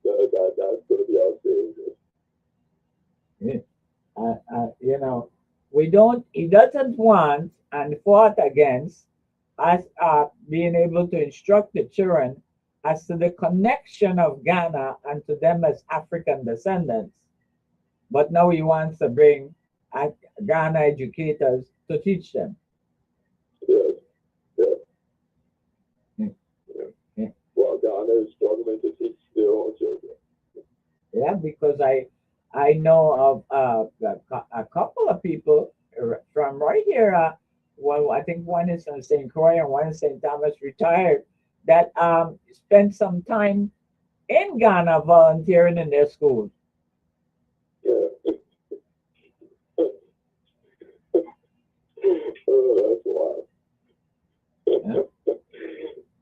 Speaker 4: that's going to be our savior.
Speaker 1: You know, we don't. He doesn't want and fought against us being able to instruct the children as to the connection of Ghana and to them as African descendants. But now he wants to bring uh, Ghana educators to teach them.
Speaker 4: Yes, yes.
Speaker 1: Mm,
Speaker 4: Yeah.
Speaker 1: mm.
Speaker 4: Well, Ghana is struggling to teach their own children.
Speaker 1: Yeah, because I know of a couple of people from right here. Well, I think one is in St. Croix and one in St. Thomas, retired, that spent some time in Ghana volunteering in their schools.
Speaker 4: Yeah. Oh, that's wild.
Speaker 1: Yeah.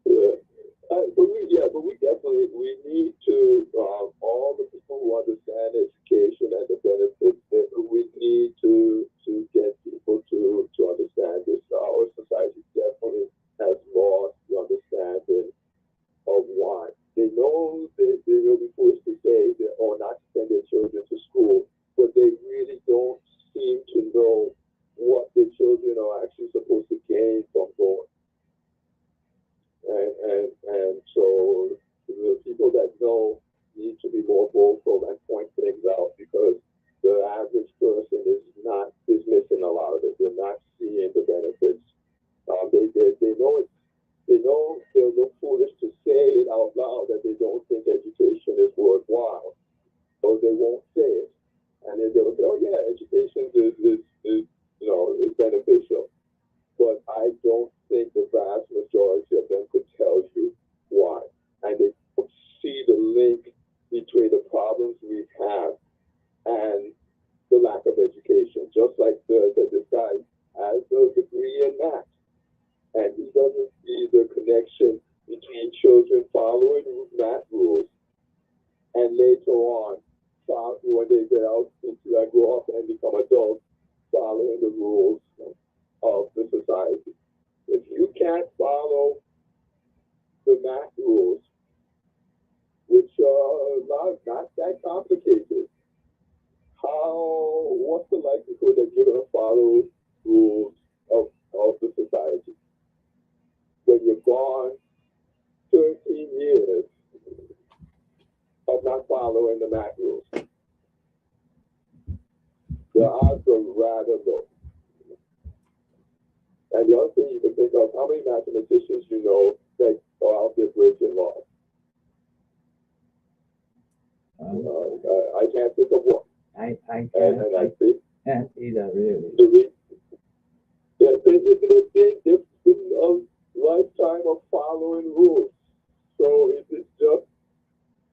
Speaker 4: Yeah. But we definitely we need to all the people who understand education and the benefits. We need to get people to understand this. Our society definitely has lost the understanding of why they will be forced to say that or not to send their children to school, but they really don't seem to know what their children are actually supposed to gain from going. And so the people that know need to be more vocal and point things out because the average person is missing a lot of it. They're not seeing the benefits. They know it. They know they'll look foolish to say it out loud that they don't think education is worthwhile, so they won't say it. And then they'll say, "Oh yeah, education is you know is beneficial." But I don't think the vast majority of them could tell you why. And they don't see the link between the problems we have and the lack of education. Just like this guy has a degree in math, and he doesn't see the connection between children following math rules and later on, when they get out into grow up and become adults, following the rules of the society. If you can't follow the math rules, which are not that complicated, what's the likelihood that you're going to follow rules of the society? When you're gone 13 years of not following the math rules, the odds are rather low. And the other thing you can think of, how many mathematicians you know that are out there breaking laws? I can't think of one. And I think
Speaker 1: can't either really.
Speaker 4: There's been a lifetime of following rules. So it's just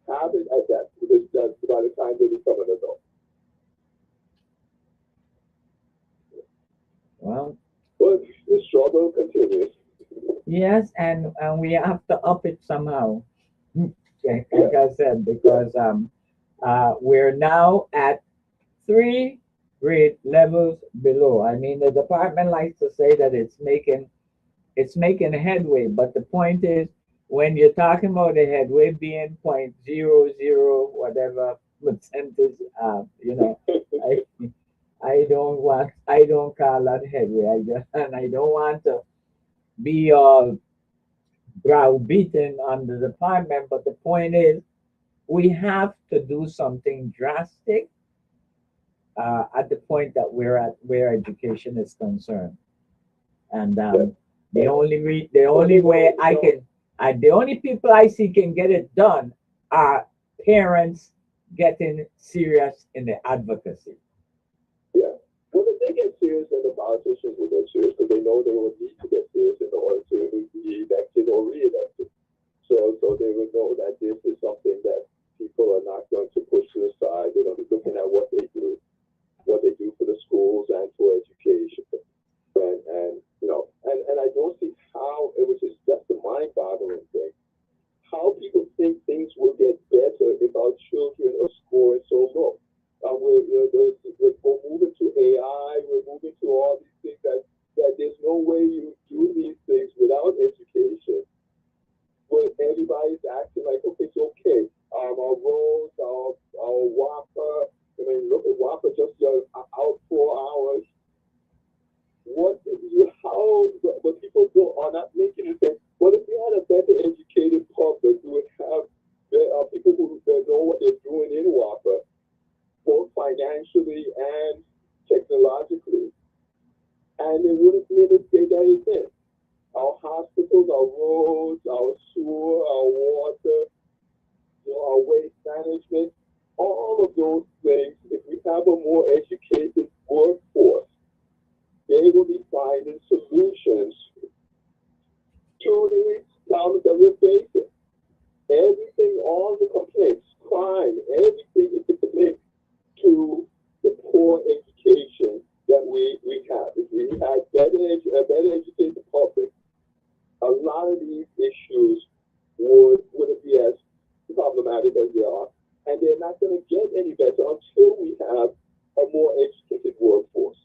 Speaker 4: habit at that. That's by the time they become an adult.
Speaker 1: Well,
Speaker 4: But the struggle continues.
Speaker 1: yes, and we have to up it somehow. Like I said, because we're now at 3 grade levels below. I mean, the department likes to say that it's making it's making headway. But the point is, when you're talking about the headway being 0.00 whatever percentage, I I don't call that headway. And I don't want to be all browbeaten on the department. But the point is, we have to do something drastic at the point that we're at where education is concerned. And the only way I can, the only people I see can get it done are parents getting serious in the advocacy.
Speaker 4: Yeah. Well, if they get serious, then the politicians will get serious because they know they will need to get serious in order to be elected or re-elected. So they would know that this is something that people are not going to push to the side. They're going to be looking at what they do for the schools and for education. And I don't see how it was just a mind-boggling thing. How people think things will get better if our children are scoring so low. We're moving to AI. We're moving to all these things that there's no way you do these things without education. Where everybody's acting like, okay, it's okay. Our roads, our WAPA. I mean, look at WAPA just out 4 hours. But people are not making it say, what if we had a better educated public who would have people who know what they're doing in WAPA, both financially and technologically, and they wouldn't be able to say that again. Our hospitals, our roads, our sewer, our water, our waste management, all of those things, if we have a more educated workforce, they will be finding solutions to the problems that we're facing. Everything, all the complaints, crime, everything is linked to the poor education that we have. If we had a better educated public, a lot of these issues wouldn't be as problematic as they are. And they're not going to get any better until we have a more educated workforce.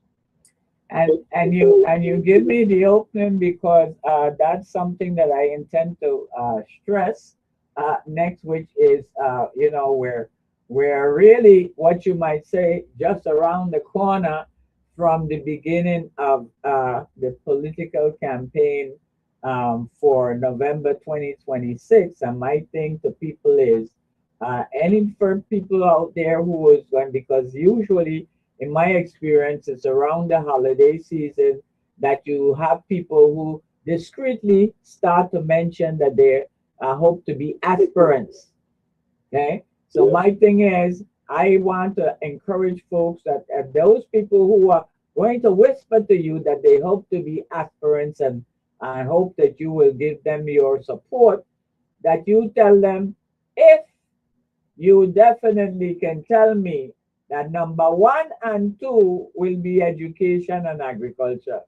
Speaker 1: And you give me the opening because that's something that I intend to stress next, which is we're really, what you might say, just around the corner from the beginning of the political campaign for November 2026. And my thing to people is, any for people out there who is going, because usually in my experience, it's around the holiday season that you have people who discreetly start to mention that they hope to be aspirants. Okay, so my thing is, I want to encourage folks that those people who are going to whisper to you that they hope to be aspirants, and I hope that you will give them your support, that you tell them, if you definitely can tell me that number 1 and 2 will be education and agriculture.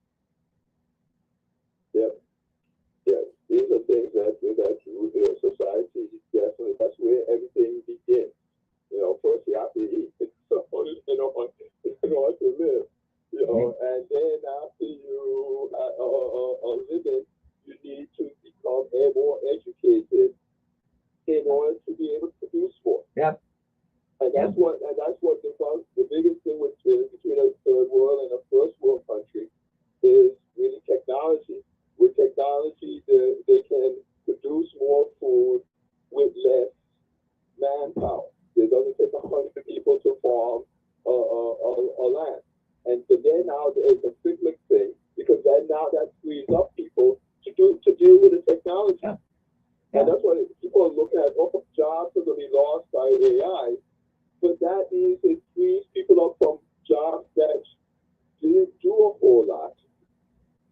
Speaker 4: Yeah. These are things that you do in society. Definitely, that's where everything begins. First you have to eat in order to live. And then after you are living, you need to become more educated in order to be able to produce more.
Speaker 1: Yep.
Speaker 4: And that's what the biggest thing between a third world and a first world country is really technology. With technology, they can produce more food with less manpower. It doesn't take 100 people to farm a land. And so then now there's a cyclic thing, because then now that frees up people to deal with the technology.
Speaker 1: Yeah.
Speaker 4: And that's what people are looking at. Oh, jobs are going to be lost by AI. But that means it frees people up from jobs that didn't do a whole lot.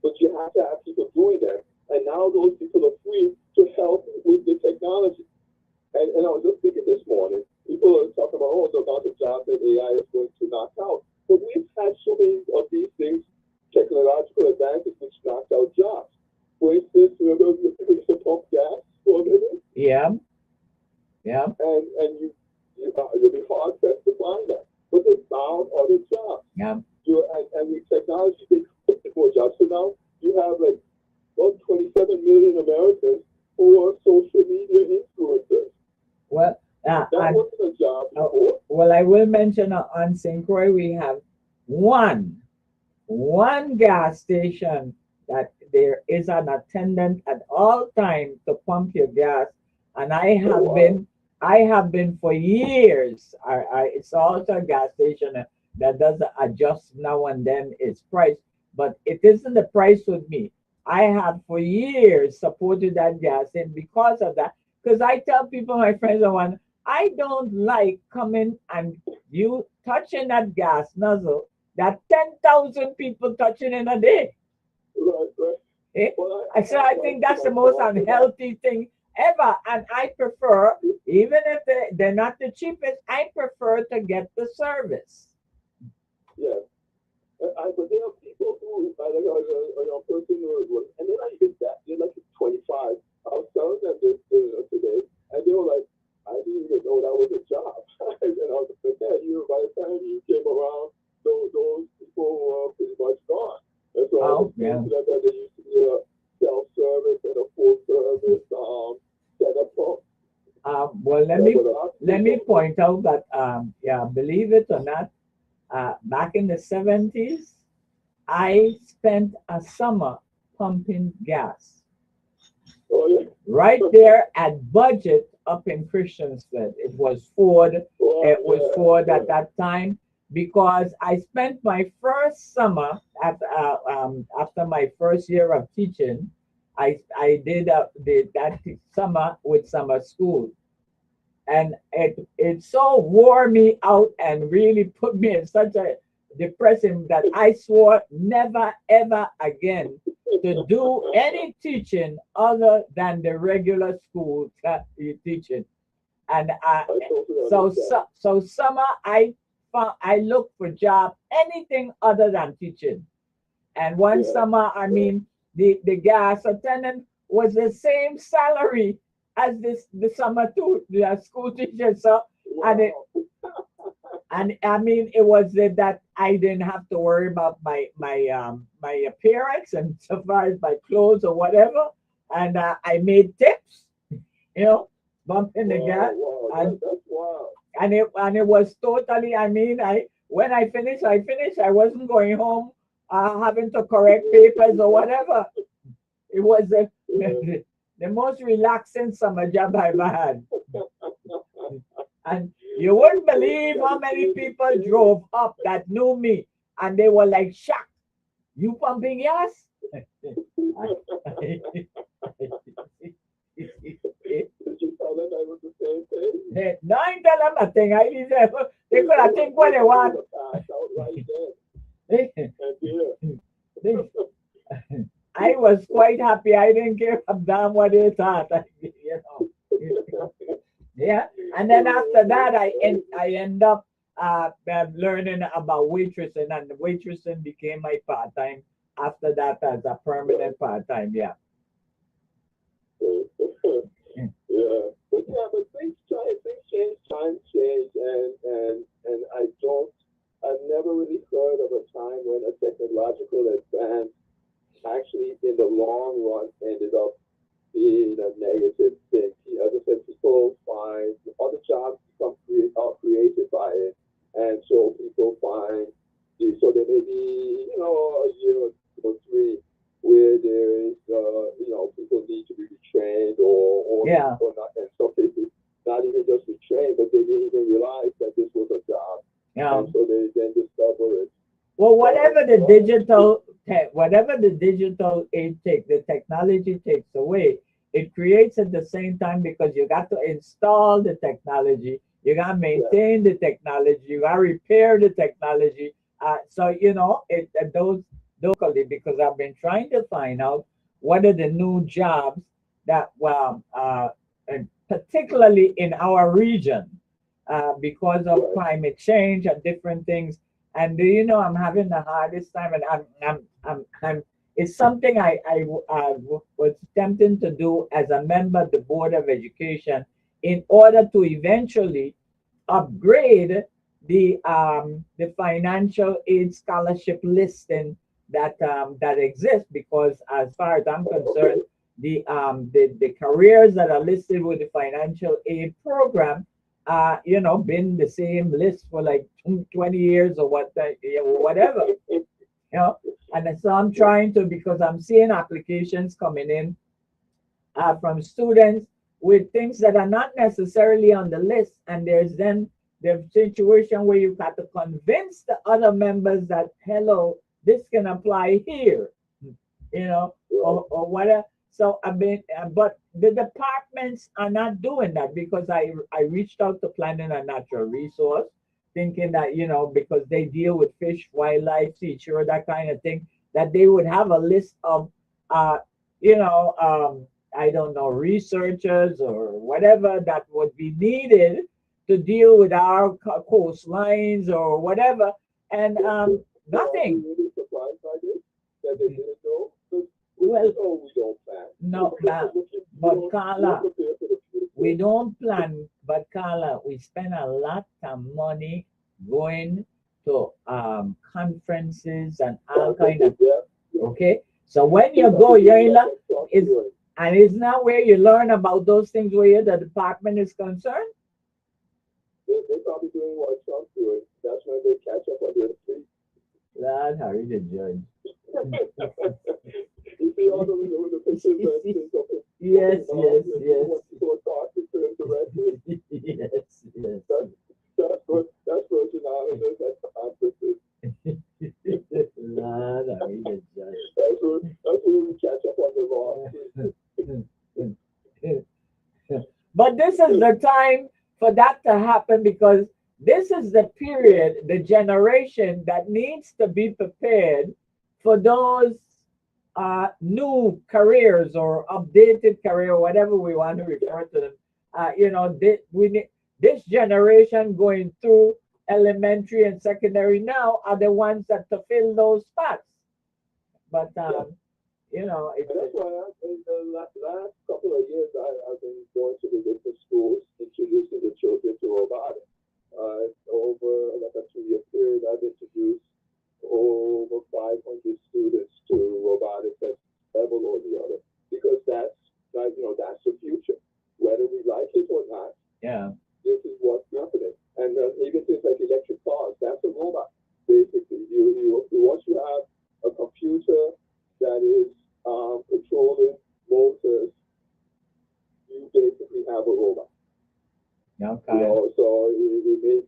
Speaker 4: But you have to have people doing that. And now those people are free to help with the technology. And I was just thinking this morning, people are talking about, the amount of jobs that AI is going to knock out. But we've had so many of these things, technological advances, which knocked out jobs. For instance, remember the people used to pump gas for a living?
Speaker 1: Yeah.
Speaker 4: And you'll be hard pressed to find that. But they found other jobs.
Speaker 1: Yeah.
Speaker 4: And with technology, they create more jobs. So now you have like
Speaker 1: Well, I will mention on St. Croix we have one gas station that there is an attendant at all times to pump your gas, and I have been for years. It's also a gas station that does adjust now and then its price, but it isn't the price with me. I have for years supported that gas, and because of that, because I tell people, my friends, I don't like coming and you touching that gas nozzle that 10,000 people touching in a day.
Speaker 4: Right, right.
Speaker 1: Eh?
Speaker 4: Well,
Speaker 1: So I think that's the most unhealthy thing ever. And I prefer, even if they're not the cheapest, I prefer to get the service.
Speaker 4: yeah. But there are people who, like a person who, and they're not even that, they're like 25. I was telling them this today, and they were like, I didn't even know that was a job. And I was like, yeah, by the time you came around, those people were pretty much gone. And so I explained to them that there used to be a self-service and a full-service setup pump.
Speaker 1: Well, let me point out that, believe it or not, back in the 70s, I spent a summer pumping gas.
Speaker 4: Oh, yeah.
Speaker 1: Right there at Budget up in Christiansted. It was Ford. It was Ford at that time, because I spent my first summer after my first year of teaching. I did that summer with summer school, and it so wore me out and really put me in such a depression that I swore never ever again to do any teaching other than the regular school teaching. And so summer I looked for job anything other than teaching. And one summer, I mean, the gas attendant was the same salary as the summer two, the school teacher. So and I mean, it was that I didn't have to worry about my appearance and so far as my clothes or whatever. And I made tips, bumping the gas. And it was totally, I mean, when I finished. I wasn't going home having to correct papers or whatever. It was the most relaxing summer job I ever had. And you wouldn't believe how many people drove up that knew me, and they were like shocked. You pumping gas?
Speaker 4: Did you tell them I was the same thing?
Speaker 1: No, I ain't tell them a thing. They could have think what they want. I was quite happy. I didn't care a damn what they thought. Yeah, and then after that, I end up learning about waitressing, and the waitressing became my part-time after that as a permanent part-time. Yeah.
Speaker 4: Yeah, but things change, times change, and I've never really heard of a time when a technological advance actually in the long run ended up being a negative thing. As I said, people find other jobs become created by it, and so people find, so there may be, a year or three where there is, people need to be retrained or not, and some people not even just retrained, but they didn't even realize that this was a job.
Speaker 1: Yeah.
Speaker 4: And so they then discover it.
Speaker 1: Well, whatever the digital age takes, the technology takes away, it creates at the same time, because you got to install the technology, you got to maintain the technology, you got to repair the technology. So those locally, because I've been trying to find out what are the new jobs that and particularly in our region, because of climate change and different things. And I'm having the hardest time, and I'm it's something I was attempting to do as a member of the Board of Education in order to eventually upgrade the financial aid scholarship listing that exists, because as far as I'm concerned, the careers that are listed with the financial aid program you know, been the same list for like 20 years or whatever, you know. And so I'm trying to, because I'm seeing applications coming in from students with things that are not necessarily on the list. And there's then the situation where you've got to convince the other members that, hello, this can apply here, you know, or whatever. So I mean, but the departments are not doing that, because I reached out to Planning and Natural Resource, thinking that, you know, because they deal with fish, wildlife, seashore, that kind of thing, that they would have a list of, you know, I don't know, researchers or whatever that would be needed to deal with our coastlines or whatever, and nothing.
Speaker 4: Really surprised by this, that they didn't know.
Speaker 1: Well,
Speaker 4: We don't plan.
Speaker 1: no, but Carla, we don't plan, but Carla, we spend a lot of money going to conferences and all kind of, okay. So when you go, and it's not where you learn about those things where the department is concerned.
Speaker 4: They're probably doing what Trump's doing. That's when they catch up on their feet.
Speaker 1: Lord, how is the judge?
Speaker 4: You see all the pictures that
Speaker 1: Yes.
Speaker 4: That's Virgin Islanders, that's the opposite.
Speaker 1: Lord, how is the judge?
Speaker 4: That's where we catch up on the law.
Speaker 1: But this is the time for that to happen, because this is the period, the generation that needs to be prepared for those new careers or updated career, whatever we want to refer to them. You know, this generation going through elementary and secondary now are the ones that to fill those spots. But you know,
Speaker 4: and that's why in the last couple of years, I've been going to the different schools, introducing the children to robotics. Over like a 2-year period, I've introduced over 500 students to robotics at level or the other, because that's that's the future, whether we like it or not.
Speaker 1: Yeah.
Speaker 4: This is what's happening, and even things like electric cars, that's a robot. Basically, once you have a computer that is controlling motors, you basically have a robot.
Speaker 1: Okay.
Speaker 4: So it may it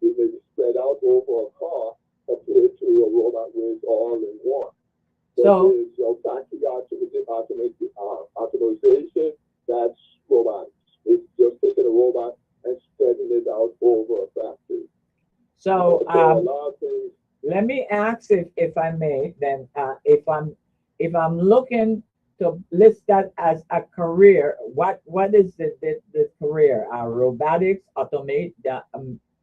Speaker 4: may be spread out over a car compared to a robot where it's all in one.
Speaker 1: So
Speaker 4: factory optimization, that's robotics. It's just taking a robot and spreading it out over a factory.
Speaker 1: So
Speaker 4: a lot of things.
Speaker 1: let me ask, if I may, then if I'm looking to list that as a career, what is the career? Robotics, automate,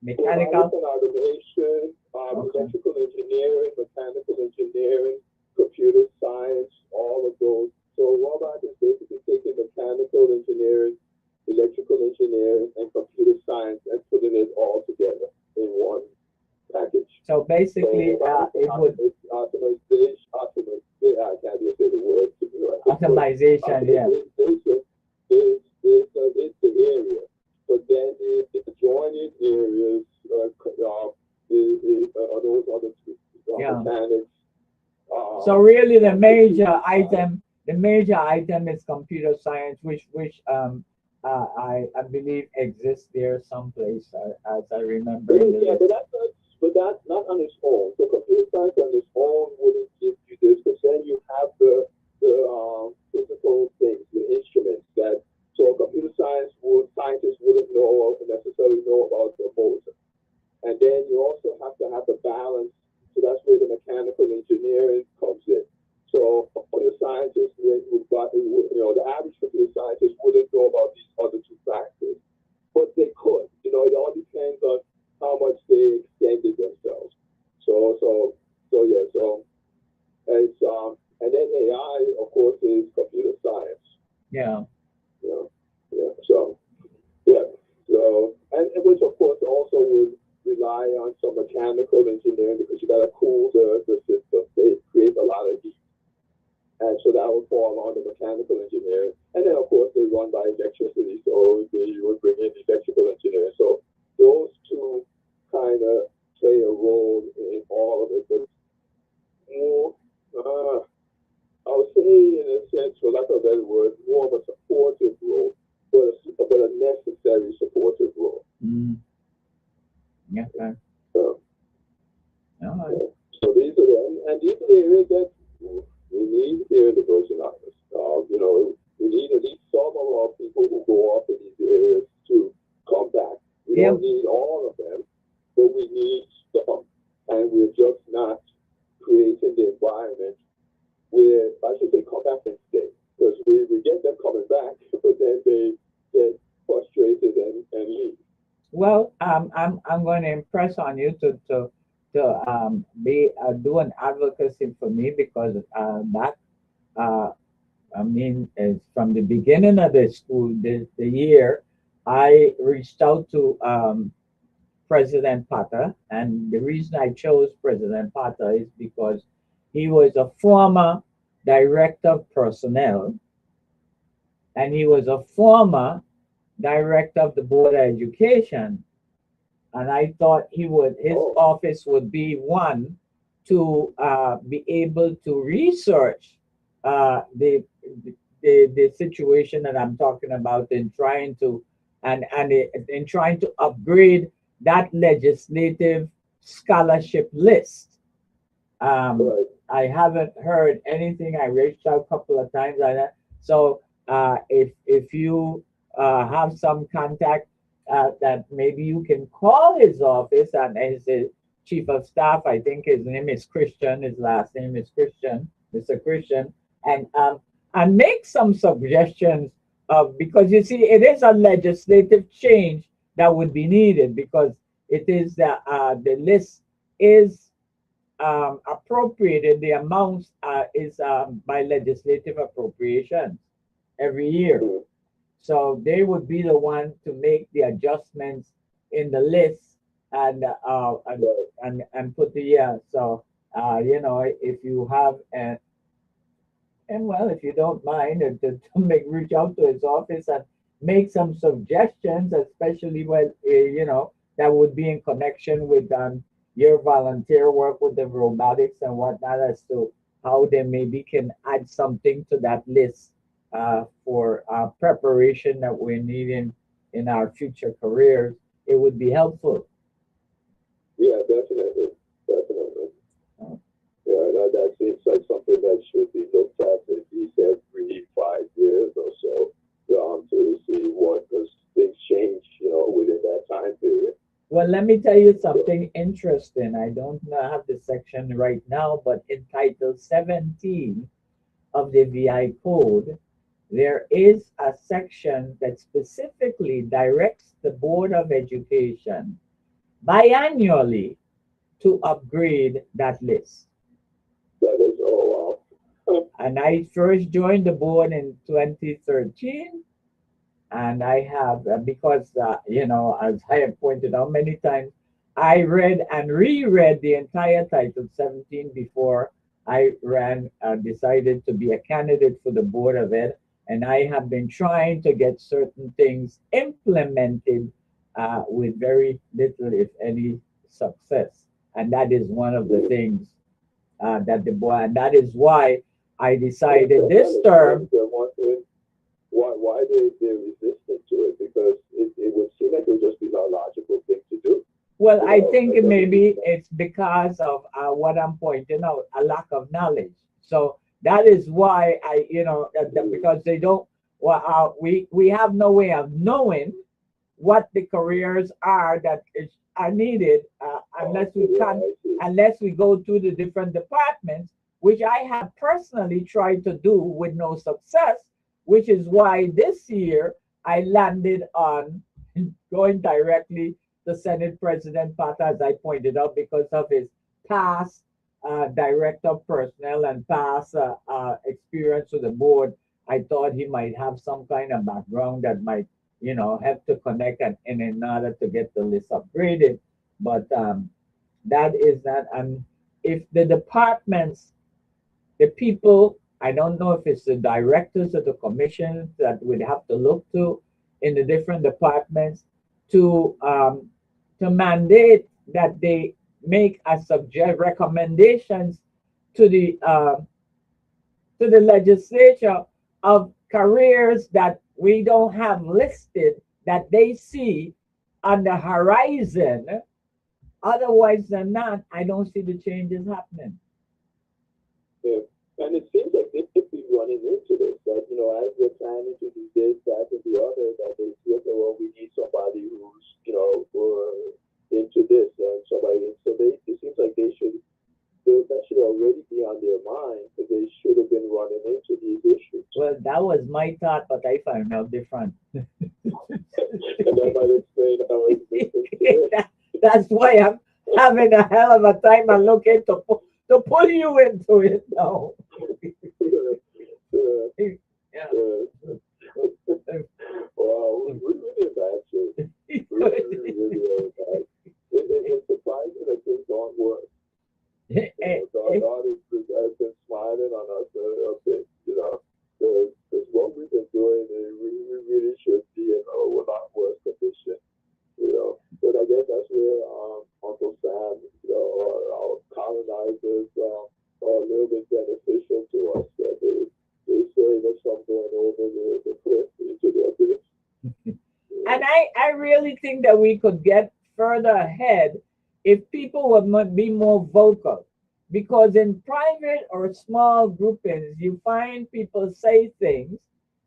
Speaker 1: mechanical.
Speaker 4: Automation, electrical engineering, mechanical engineering, computer science, all of those. So robot is basically taking mechanical engineering, electrical engineering, and computer science and putting it all together in one package.
Speaker 1: So basically, it would
Speaker 4: I can't even say the word.
Speaker 1: optimization, yeah.
Speaker 4: It's the area, but then the adjoining areas are those other two.
Speaker 1: Yeah.
Speaker 4: Mechanics.
Speaker 1: So really, the major item is computer science, which I believe exists there someplace, as I remember.
Speaker 4: Yeah, but that's not on its own. So computer science on its own wouldn't give you this, because then you have the physical things, the instruments that. So computer scientists wouldn't necessarily know about the motor. And then you also have to have the balance. So that's where the mechanical engineering comes in. So computer scientists, the average computer scientist wouldn't know about these other two factors, but they could. It all depends on how much they extended themselves. So it's and then AI, of course, is computer science.
Speaker 1: Yeah.
Speaker 4: So which of course also would rely on some mechanical engineering, because you got to cool the system. They create a lot of heat, and so that would fall on the mechanical engineering. And then, of course, they run by electricity, so you would bring in electrical engineers. So those two kind of play a role in all of it. But more, I would say, in a sense, for lack of a better word, more of a supportive role, but a necessary supportive role.
Speaker 1: Mm. Yeah.
Speaker 4: So,
Speaker 1: All right.
Speaker 4: so these are and these are the areas that we need here in the Virgin Islands. We need at least some of our people who go off in these areas to come back. We don't need all of them, but we need some. And we're just not creating the environment where, I should say, come back and stay. Because we get them coming back, but then they get frustrated and leave.
Speaker 1: Well, I'm going to impress on you to be do an advocacy for me, because that I mean, is from the beginning of the school, the year, I reached out to President Potter, and the reason I chose President Potter is because he was a former director of personnel, and he was a former director of the Board of Education, and I thought his office would be one to be able to research the situation that I'm talking about, in trying to in trying to upgrade that legislative scholarship list.
Speaker 4: Right.
Speaker 1: I haven't heard anything. I reached out a couple of times like that. So if you have some contact, that maybe you can call his office, and his chief of staff, I think his name is Christian, his last name is Christian, Mr. Christian, and make some suggestions of, because you see, it is a legislative change that would be needed, because it is the list is appropriated, the amounts is by legislative appropriations every year. So they would be the one to make the adjustments in the list, and put the so if you have and well, if you don't mind, to reach out to his office and make some suggestions, especially when that would be in connection with your volunteer work with the robotics and whatnot, as to how they maybe can add something to that list for preparation that we're needing in our future careers. It would be helpful.
Speaker 4: Yeah, definitely. Yeah, that seems like something that should be looked at at least every 5 years or so, to see what does things change, within that time period.
Speaker 1: Well, let me tell you something interesting. I don't have the section right now, but in Title 17 of the VI Code, there is a section that specifically directs the Board of Education biannually to upgrade that list.
Speaker 4: That is, oh wow.
Speaker 1: And I first joined the board in 2013, and I have, because as I have pointed out many times, I read and reread the entire Title 17 before I decided to be a candidate for the Board of Ed, and I have been trying to get certain things implemented with very little, if any, success. And that is one of the things that the board, and that is why I decided this term.
Speaker 4: Why they're resistant to it? Because it would seem like it would just be a logical thing to do.
Speaker 1: Well, I think maybe it's because of what I'm pointing out, a lack of knowledge. So that is why because they don't, we have no way of knowing what the careers are that are needed unless we go to the different departments, which I have personally tried to do with no success, which is why this year I landed on going directly to Senate President Potter, as I pointed out, because of his past director of personnel and past experience with the board. I thought he might have some kind of background that might help to connect and in order to get the list upgraded. But that is that. And if the departments, the people I don't know if it's the directors of the commissions that we'd have to look to in the different departments to mandate that they make a subject recommendations to the legislature of careers that we don't have listed that they see on the horizon. Otherwise than not, I don't see the changes happening.
Speaker 4: Yeah. And it seems like they could be running into this, that, as they're planning to do this, that, and the other, that they see, okay, well, we need somebody who's, into this, and somebody, so it seems like that should already be on their mind, because they should have been running into these issues.
Speaker 1: Well, that was my thought, but I found out different.
Speaker 4: And that might explain how it's different.
Speaker 1: That's why I'm having a hell of a time and looking to pull you into it now. Yeah.
Speaker 4: Wow, we're really in bad shape. Really bad. It's surprising that things don't work. God has been smiling on us a bit, because what we've been doing, we really should be in a lot worse condition, But I guess that's where Uncle Sam, our colonizers, are a little bit beneficial to us. That they save us from going over the cliff into the abyss.
Speaker 1: And I really think that we could get further ahead if people would be more vocal. Because in private or small groupings, you find people say things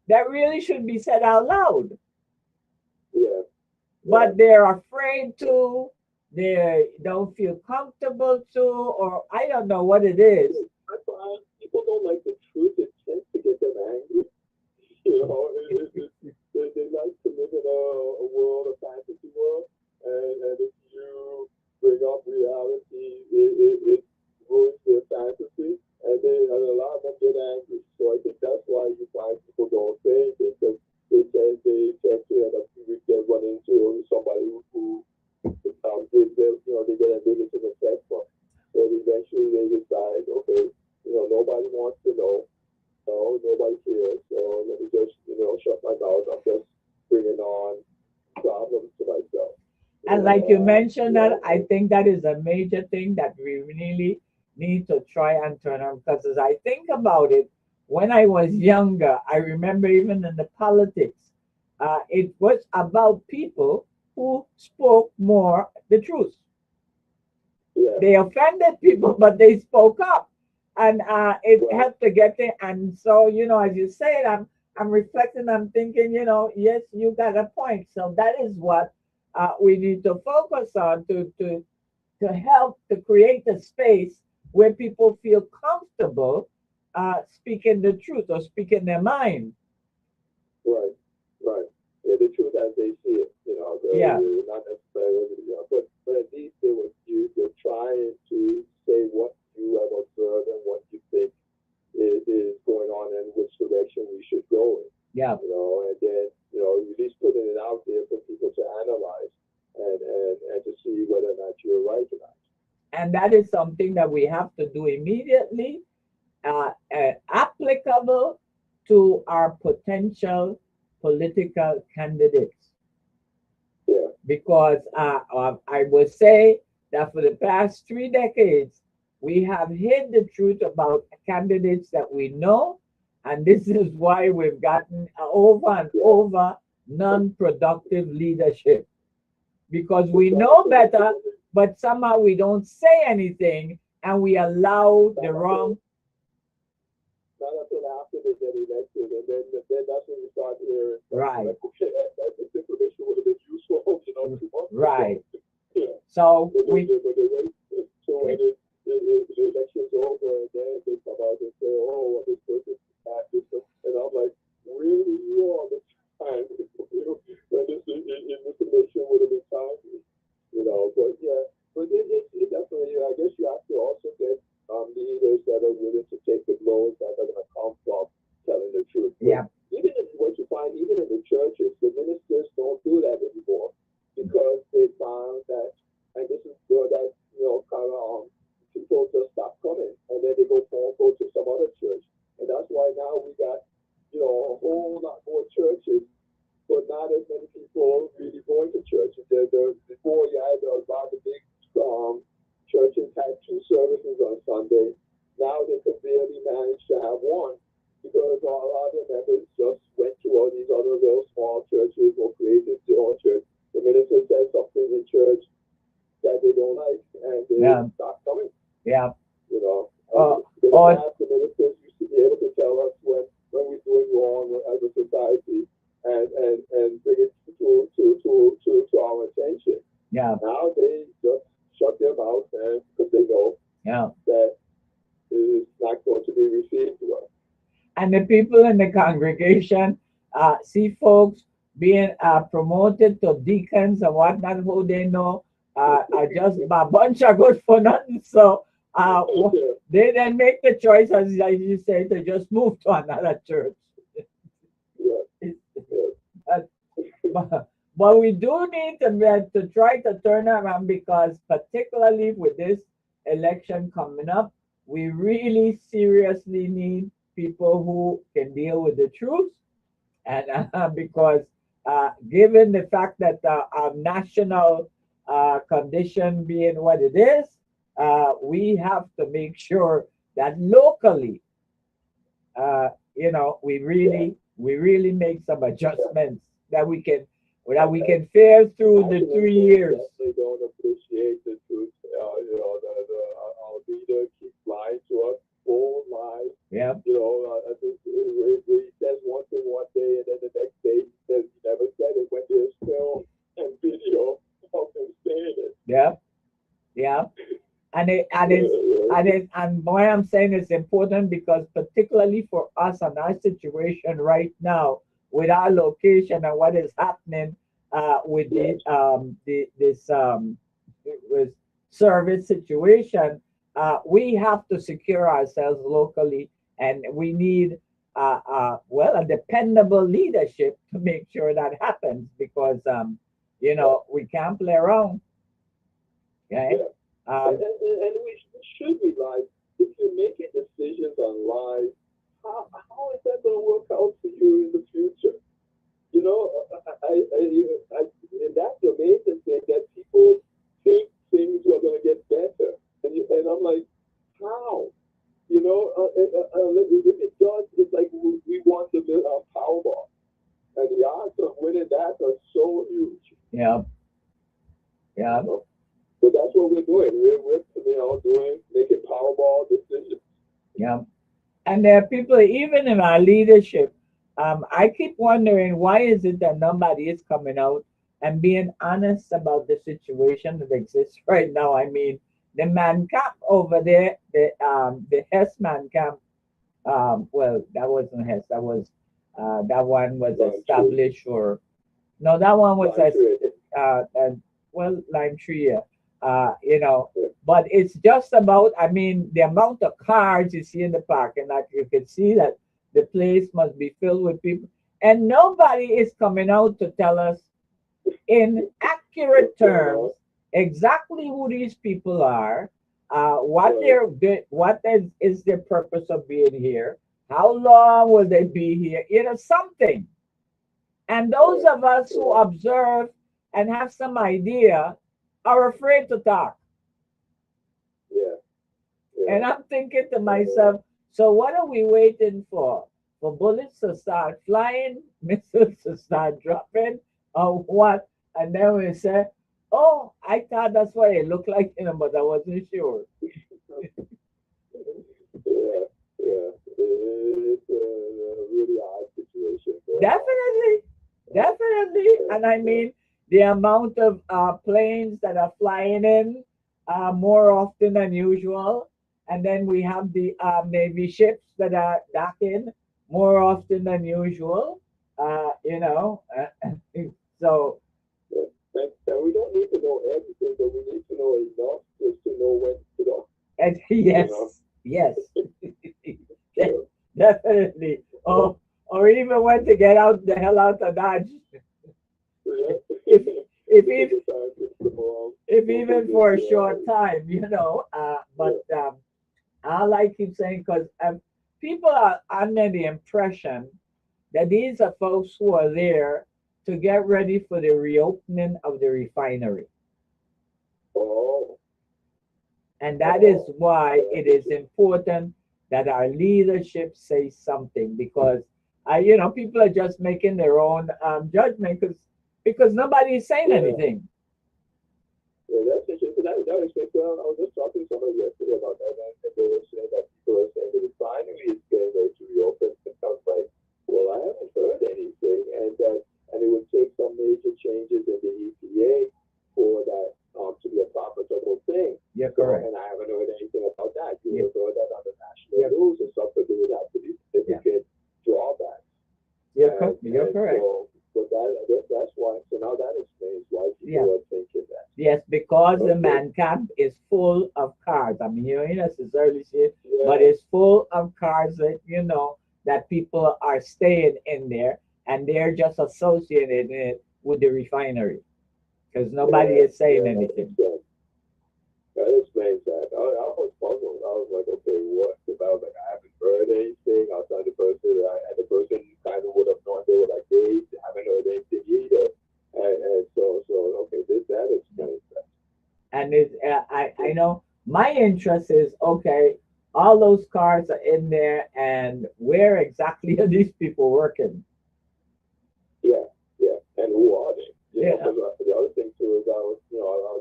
Speaker 1: that really should be said out loud.
Speaker 4: Yeah.
Speaker 1: But they're afraid to, they don't feel comfortable to, or I don't know what it is.
Speaker 4: I find people don't like the truth. It tends to get them angry. They like to live in a world, a fantasy world, and if you bring up reality, it ruins their fantasy, and a lot of them get angry. So I think that's why you find people don't say anything, because they tend to end up, we get run into somebody who gives them, they get a negative effect from. So eventually they decide, okay, nobody wants to know. No, nobody cares. So let me just, shut my mouth. I'm just bringing on problems to myself.
Speaker 1: And like you mentioned that, I think that is a major thing that we really need to try and turn on. Because as I think about it, when I was younger, I remember even in the politics, it was about people who spoke more the truth.
Speaker 4: Yeah.
Speaker 1: They offended people, but they spoke up, and it helped to get it. And so, as you say, I'm reflecting. I'm thinking, yes, you got a point. So that is what we need to focus on to help to create a space where people feel comfortable speaking the truth or speaking their mind.
Speaker 4: Right. Yeah, the truth as they see it,
Speaker 1: Yeah.
Speaker 4: not necessarily, but at least you're trying to say what you have observed and what you think is going on and which direction we should go in.
Speaker 1: Yeah.
Speaker 4: And then, at least putting it out there for people to analyze and to see whether or not you're right or not.
Speaker 1: And that is something that we have to do immediately, applicable to our potential political candidates.
Speaker 4: Yeah.
Speaker 1: Because I would say that for the past 3 decades, we have hid the truth about candidates that we know, and this is why we've gotten over and over non-productive leadership. Because we know better, but somehow we don't say anything, and we allow the wrong.
Speaker 4: Not until after they get elected, and then that's when you start hearing.
Speaker 1: Right.
Speaker 4: Like, okay, that information would have been useful, 2 months ago.
Speaker 1: Right.
Speaker 4: Yeah.
Speaker 1: So
Speaker 4: But when the election's over, and then they come out and say, oh, well, this person this, and I'm like, really, you all the time? When this information would have been timely, but yeah, but it definitely, I guess you have to also get leaders that are willing to take the blows that are going to come from telling the truth.
Speaker 1: Yeah.
Speaker 4: Even if what you find, even in the churches, the ministers don't do that anymore because they found that, and this is where that, kind of people just stop coming, and then they go to some other church, and that's services on Sunday. Now they could barely manage to have one because a lot of the members just went to all these other little small churches or created their own church. The minister says something in church that they don't like, and they stop coming.
Speaker 1: Yeah.
Speaker 4: You know,
Speaker 1: Oh,
Speaker 4: the
Speaker 1: oh.
Speaker 4: past, the ministers used to be able to tell us when we're doing wrong as a society and bring it to our attention.
Speaker 1: Yeah.
Speaker 4: Now they just shut their mouth and because they know that it is not going to be received well.
Speaker 1: And the people in the congregation see folks being promoted to deacons and whatnot, who they know are just a bunch of good for nothing. So they then make the choice, as you say, to just move to another church. But we do need to try to turn around, because particularly with this election coming up, we really seriously need people who can deal with the truth. And because given the fact that our national condition being what it is, we have to make sure that locally, we really make some adjustments that we can fare through the 3 years.
Speaker 4: They don't appreciate the truth. Our leader keeps lying to us, full lies.
Speaker 1: Yeah.
Speaker 4: I think he says one thing one day, and then the next day he says he never said it when there's film and video of him saying it.
Speaker 1: Yeah. Yeah. And why I'm saying it's important, because particularly for us and our situation right now, with our location and what is happening with this service situation, we have to secure ourselves locally, and we need a dependable leadership to make sure that happens, because we can't play around. Okay.
Speaker 4: And we should be like, if you're making decisions on lies, how is that going to work out for you in the future? And that's the amazing thing, that people think things are going to get better. And I'm like, how? If it does, it's like we want the Powerball. And the odds of winning that are so huge.
Speaker 1: Yeah. Yeah.
Speaker 4: But that's what we're doing. We're making Powerball decisions.
Speaker 1: Yeah. And there are people, even in our leadership, I keep wondering, why is it that nobody is coming out and being honest about the situation that exists right now? I mean, the man camp over there, the Hess man camp, that wasn't Hess, that one was established, or no, that one was Lime Tree, but it's just about, the amount of cars you see in the parking lot, you can see that the place must be filled with people, and nobody is coming out to tell us in accurate terms exactly who these people are, what is their purpose of being here, how long will they be here, something. And those of us who observe and have some idea are afraid to talk. Yeah. And I'm thinking to myself, so what are we waiting for? For bullets to start flying, missiles to start dropping, or what? And then we say, oh, I thought that's what it looked like, but I wasn't sure.
Speaker 4: Yeah. It's a really odd situation.
Speaker 1: Definitely. And the amount of planes that are flying in more often than usual. And then we have the Navy ships that are docking more often than usual. So.
Speaker 4: And we don't need to know everything, but we need to know enough just to know when to go.
Speaker 1: And yes. Definitely. Or even when to get the hell out of Dodge. If even for a short time, but all I keep saying, because people are under the impression that these are folks who are there to get ready for the reopening of the refinery.
Speaker 4: Oh.
Speaker 1: And that is why it is important that our leadership say something, because people are just making their own judgment because nobody is saying anything.
Speaker 4: Yeah, that's interesting. That was I was just talking to somebody yesterday about that, and they were saying that people are saying that the refinery is getting ready to reopen. And I was like, well, I haven't heard anything, and it would take some major changes in the EPA for that to be a profitable thing.
Speaker 1: You're
Speaker 4: So,
Speaker 1: correct.
Speaker 4: and I haven't heard anything about that. You
Speaker 1: Yeah.
Speaker 4: would heard that on the national news and stuff, but there would have to be significant drawbacks.
Speaker 1: You're correct.
Speaker 4: So, but that's why. So now that explains why people are thinking that.
Speaker 1: Yes, because the
Speaker 4: Okay.
Speaker 1: man camp is full of cars. I mean, you don't necessarily see it,
Speaker 4: Yeah.
Speaker 1: but it's full of cars that that people are staying in there, and they're just associated it with the refinery because nobody is saying anything.
Speaker 4: That explains that. I was puzzled. I was like, okay, what? Because I was like, I haven't heard anything outside the person, and the person kind of would have known. They were like, they haven't heard anything either. And so okay, that explains that.
Speaker 1: And I know my interest is okay. All those cars are in there, and where exactly are these people working?
Speaker 4: Yeah, and who are they?
Speaker 1: Yeah.
Speaker 4: Because the other thing too is I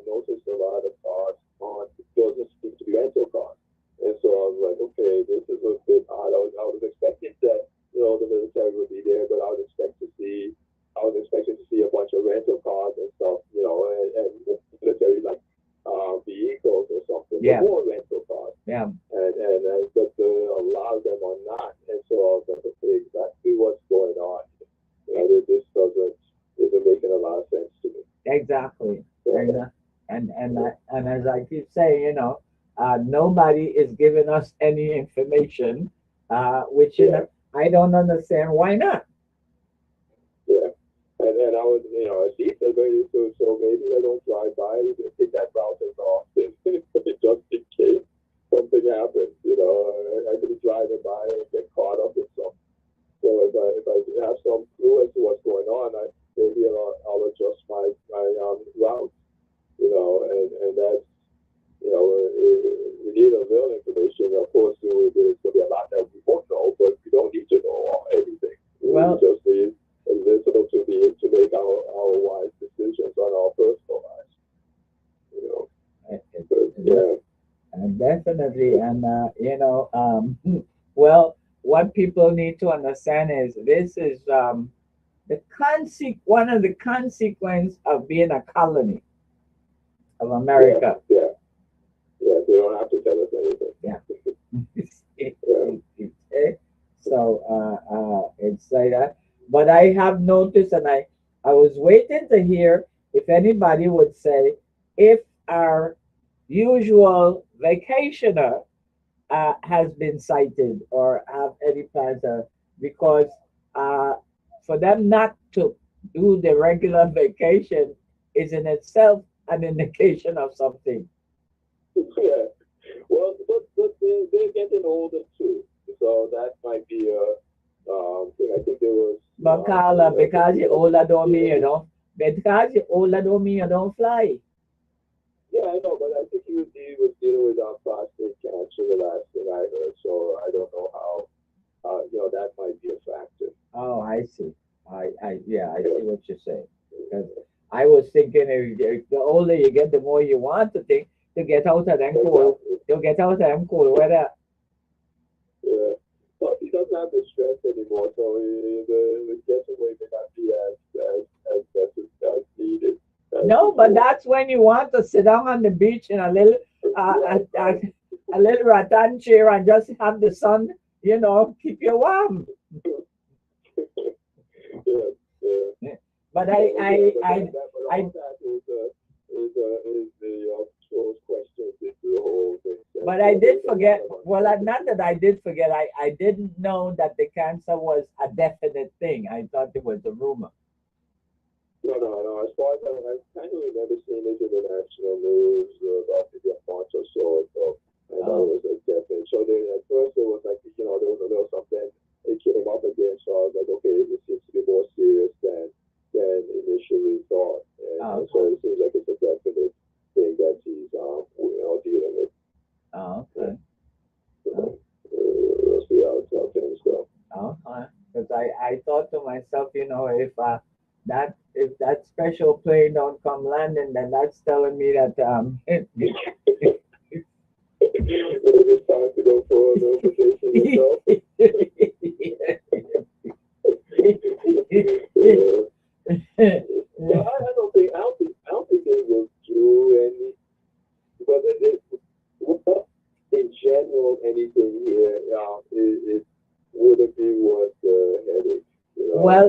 Speaker 4: noticed a lot of cars on those seem to be rental cars, and so I was like, okay, this is a bit odd. I was expecting that the military would be there, but I was expecting to see a bunch of rental cars and stuff, and military vehicles or something.
Speaker 1: Yeah.
Speaker 4: More rental cars.
Speaker 1: Yeah.
Speaker 4: And but a lot of them are not, and so I was like, okay, exactly what's going on. This isn't making a lot of sense to me.
Speaker 1: Exactly.
Speaker 4: Yeah.
Speaker 1: And as I keep saying, nobody is giving us any information, which I don't understand why not.
Speaker 4: Yeah. And I was, I see so maybe I don't drive by, take that route as often, just in case something happens. I could be driving by and get caught up in something. So if I have some clue as to what's going on, maybe I'll adjust my route. And that's we need a real information. Of course, there's going to be a lot that we won't know, but we don't need to know everything.
Speaker 1: Well,
Speaker 4: we just need listeners to be able to make our wise decisions on our personal lives. Yeah.
Speaker 1: And definitely, and well, what people need to understand is this is one of the consequence of being a colony of America.
Speaker 4: Yeah. They don't have to tell us anything.
Speaker 1: Yeah. So it's like that. But I have noticed, and I was waiting to hear if anybody would say if our usual vacationer has been cited or have any plans, because for them not to do the regular vacation is in itself an indication of something.
Speaker 4: Yeah. Well, but they're getting older too, so that might be a thing. I think there was.
Speaker 1: But Carla, because you're older don't mean you don't. Because you're older don't mean you don't fly.
Speaker 4: Yeah, I know, but I think he was dealing with prostate cancer the last thing I heard, so I don't know how. That might be a factor.
Speaker 1: Oh, I see. I see what you're saying. Because I was thinking if the older you get, the more you want to think to get out of them cold. You'll get out of them cold weather.
Speaker 4: Yeah. Well, he doesn't have the stress anymore, so the getaway may not be as needed.
Speaker 1: No, but that's when you want to sit down on the beach in a little a little rattan chair and just have the sun, keep you warm.
Speaker 4: Yeah.
Speaker 1: But
Speaker 4: But all that is the those questions into the whole thing.
Speaker 1: But I did forget. Well, not that I did forget. I didn't know that the cancer was a definite thing. I thought it was a rumor.
Speaker 4: No. As far as I kind of remember seeing this in the national news about maybe a month or so ago. And that was a definite. So then at first it was like, there was a little something. It came up again. So I was like, okay, this seems to be more serious than initially thought. And so it seems like it's a definite thing that he's dealing with.
Speaker 1: I thought to myself, if that special plane don't come landing, then that's telling me that
Speaker 4: It's time to go for a little vacation yourself. Well, I don't think they will do any, whether they, well, in general, anything here, it wouldn't be worth the headache.
Speaker 1: Well,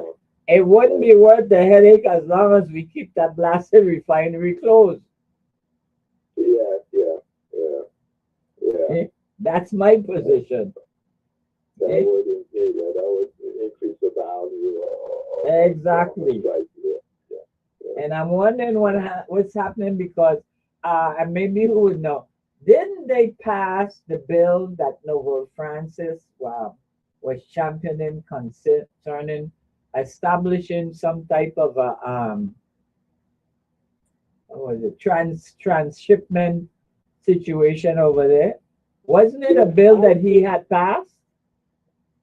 Speaker 1: it wouldn't be worth the headache as long as we keep that blasted refinery closed.
Speaker 4: Yeah.
Speaker 1: That's my position.
Speaker 4: That would increase the value.
Speaker 1: Exactly.
Speaker 4: Right.
Speaker 1: And I'm wondering what's happening because, and maybe who would know, didn't they pass the bill that Noble Francis was championing concerning establishing some type of what was it, transshipment situation over there? Wasn't it a bill that he had passed?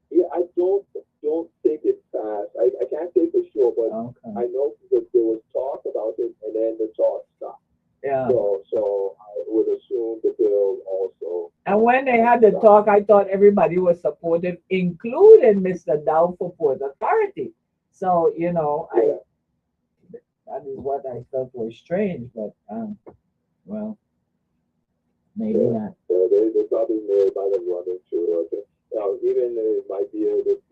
Speaker 4: Yeah, I don't think it passed. I can't say for sure, but
Speaker 1: Okay.
Speaker 4: I know that there was talk about it, and then the talk stopped.
Speaker 1: Yeah.
Speaker 4: So I would assume the bill also.
Speaker 1: And when they had the talk, I thought everybody was supportive, including Mr. Dow for Port Authority. So, that is what I felt was strange, but well, maybe not.
Speaker 4: Yeah, they probably might have run into it. Even it might be this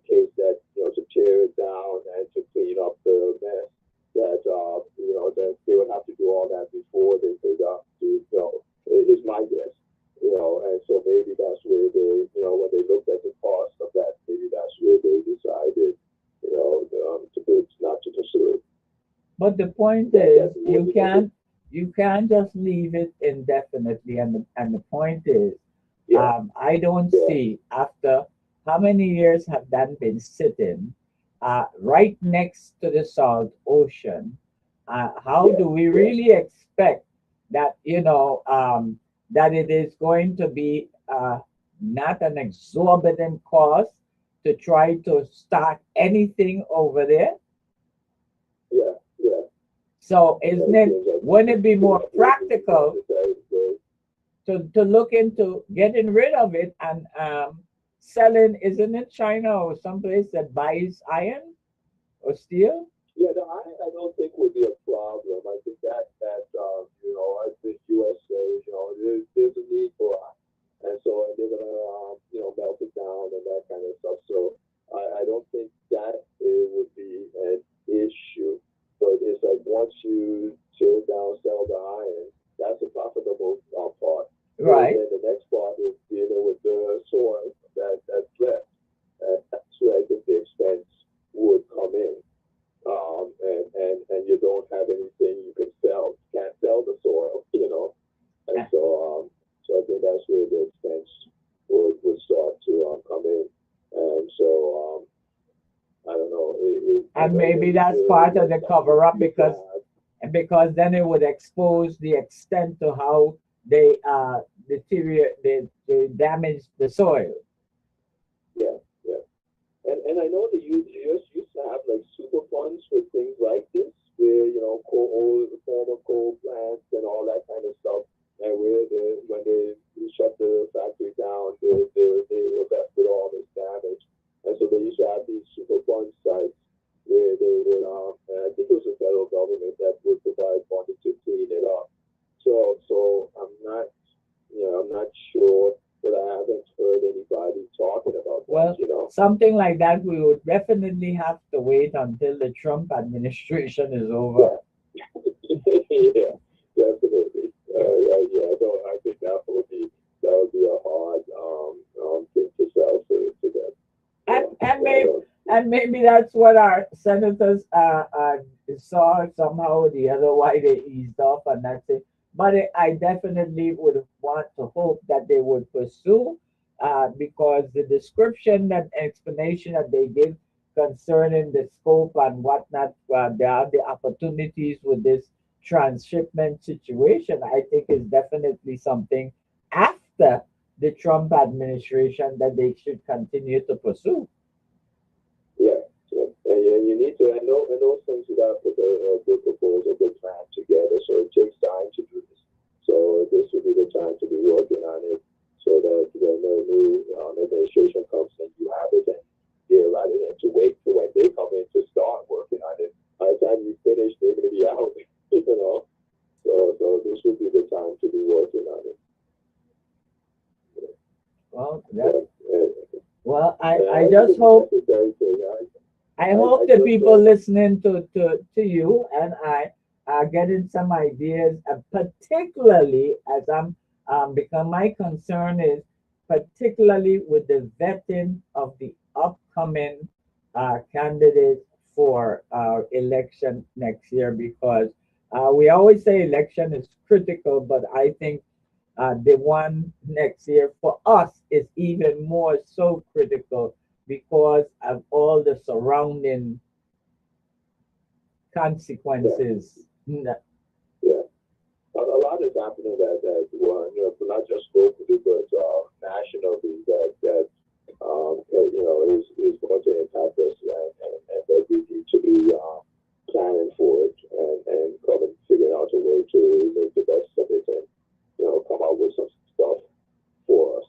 Speaker 4: case that to tear it down and to clean up the mess that that they would have to do all that before they could is my guess. And so maybe that's where they when they looked at the cost of that, maybe that's where they decided not to pursue it.
Speaker 1: But the point is, you can't just leave it indefinitely. And the point is, I don't see after how many years have that been sitting right next to the Salt Ocean. How do we really expect that that it is going to be not an exorbitant cost to try to start anything over there?
Speaker 4: Yeah.
Speaker 1: So wouldn't it be more practical to look into getting rid of it and selling? Isn't it China or someplace that buys iron or steel?
Speaker 4: Yeah, no, I don't think would be a problem. I think that I think USA, there's a need for it, and so they're gonna melt it down and that kind of stuff. So I don't think that it would be an issue. But it's like once you tear down, sell the iron, that's a profitable part.
Speaker 1: Right.
Speaker 4: And then the next part is dealing with the soil that's left. That's where I think the expense would come in. And you don't have anything you can sell. You can't sell the soil, And so I think that's where the expense would start to come in. And so I don't know.
Speaker 1: And maybe that's part of the cover up because then it would expose the extent to how they they damage the soil.
Speaker 4: Yeah. And I know the US used to have like super funds for things like this, where former coal plants and all that kind of stuff, and when they shut the factory down, they were left with all this damage, and so they used to have these super fund sites where they would, and I think it was the federal government that would provide funding to clean it up. So I'm not sure, but I haven't heard anybody talking about that.
Speaker 1: Well, something like that, we would definitely have to wait until the Trump administration is over.
Speaker 4: Yeah, definitely. I think that would be a hard thing to sell to them.
Speaker 1: And maybe that's what our senators saw somehow or the other, why they eased off, and that's it. But I definitely would want to hope that they would pursue, because the description and explanation that they give concerning the scope and whatnot, there are the opportunities with this transshipment situation, I think is definitely something after the Trump administration that they should continue to pursue.
Speaker 4: Yeah. And you need to, and those things you got to put a good proposal, a good plan together. So it takes time to do this. So this would be the time to be working on it, so that when the new administration comes in, you have it, and yeah, rather than to wait for when they come in to start working on it. By the time you finish, they're going to be out. You know. So this would be the time to be working on it.
Speaker 1: Well,
Speaker 4: Yeah.
Speaker 1: well, I
Speaker 4: think
Speaker 1: just
Speaker 4: it's a
Speaker 1: hope
Speaker 4: necessary thing.
Speaker 1: I
Speaker 4: I
Speaker 1: hope the
Speaker 4: just
Speaker 1: people listening to you and I are getting some ideas, particularly as because my concern is particularly with the vetting of the upcoming candidates for election next year, because we always say election is critical, but I think the one next year for us is even more so critical because of all the surrounding consequences.
Speaker 4: Yeah. A lot is happening that not just locally, but nationally, is going to impact us, and that we need to be planning for it, and coming, figuring out a way to make the best of it, and come out with some stuff for us.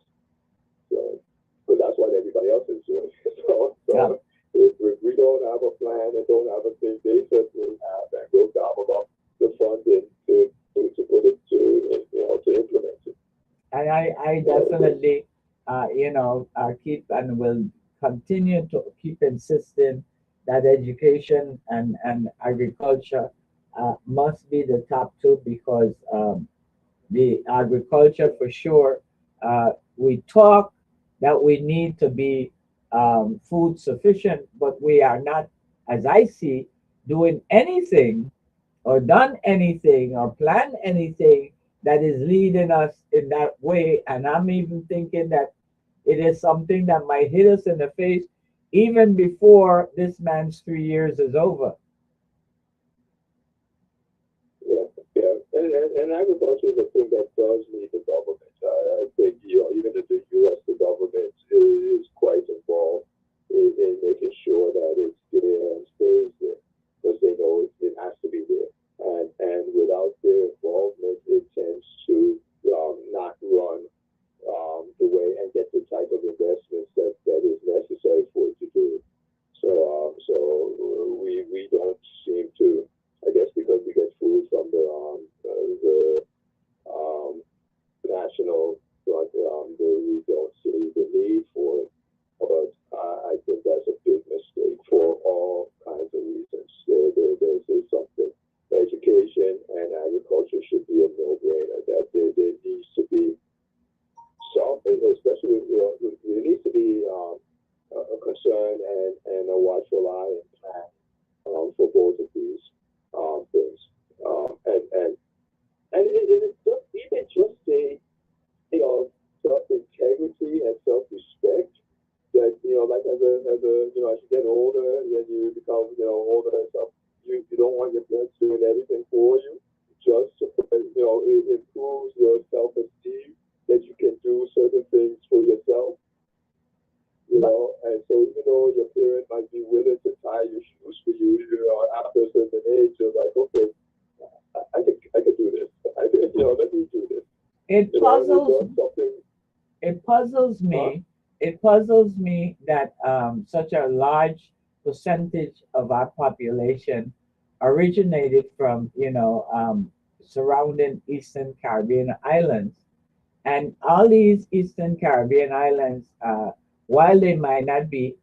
Speaker 4: So, but that's what everybody else is doing.
Speaker 1: Yeah.
Speaker 4: If we don't have a plan and don't have a thing, they certainly have, and we'll talk about the funding to put it to implement it.
Speaker 1: And I definitely, keep and will continue to keep insisting that education and agriculture must be the top two, because the agriculture for sure, we talk that we need to be food sufficient, but we are not, as I see, doing anything or done anything or planned anything that is leading us in that way. And I'm even thinking that it is something that might hit us in the face even before this man's 3 years is over.
Speaker 4: Yeah, yeah, and agriculture is a thing that does need the government. I think even the U.S. the government is quite involved in making sure that it's there and stays there, because they know it has to be there. And without their involvement, it tends to not run the way and get the type of investments that is necessary for it to do it. So we don't seem to, I guess, because we get food from the national front, we don't see the need for it. But I think that's a big mistake for all kinds of reasons. There's something. Education and agriculture should be a no-brainer. That there needs to be some, especially there needs to be a concern and a watchful eye and plan for both of these things. And it's just even just a self-integrity and self-respect that like as you get older and you become older and stuff, you don't want your parents doing everything for you. Just it improves your self-esteem that you can do certain things for yourself. And so even though your parent might be willing to tie your shoes for you, after a certain age, you're like, okay, I could do this. Let me do this.
Speaker 1: It
Speaker 4: It
Speaker 1: puzzles
Speaker 4: does something.
Speaker 1: it puzzles me. It puzzles me that such a large percentage of our population originated from surrounding Eastern Caribbean islands, and all these Eastern Caribbean islands, while they might not be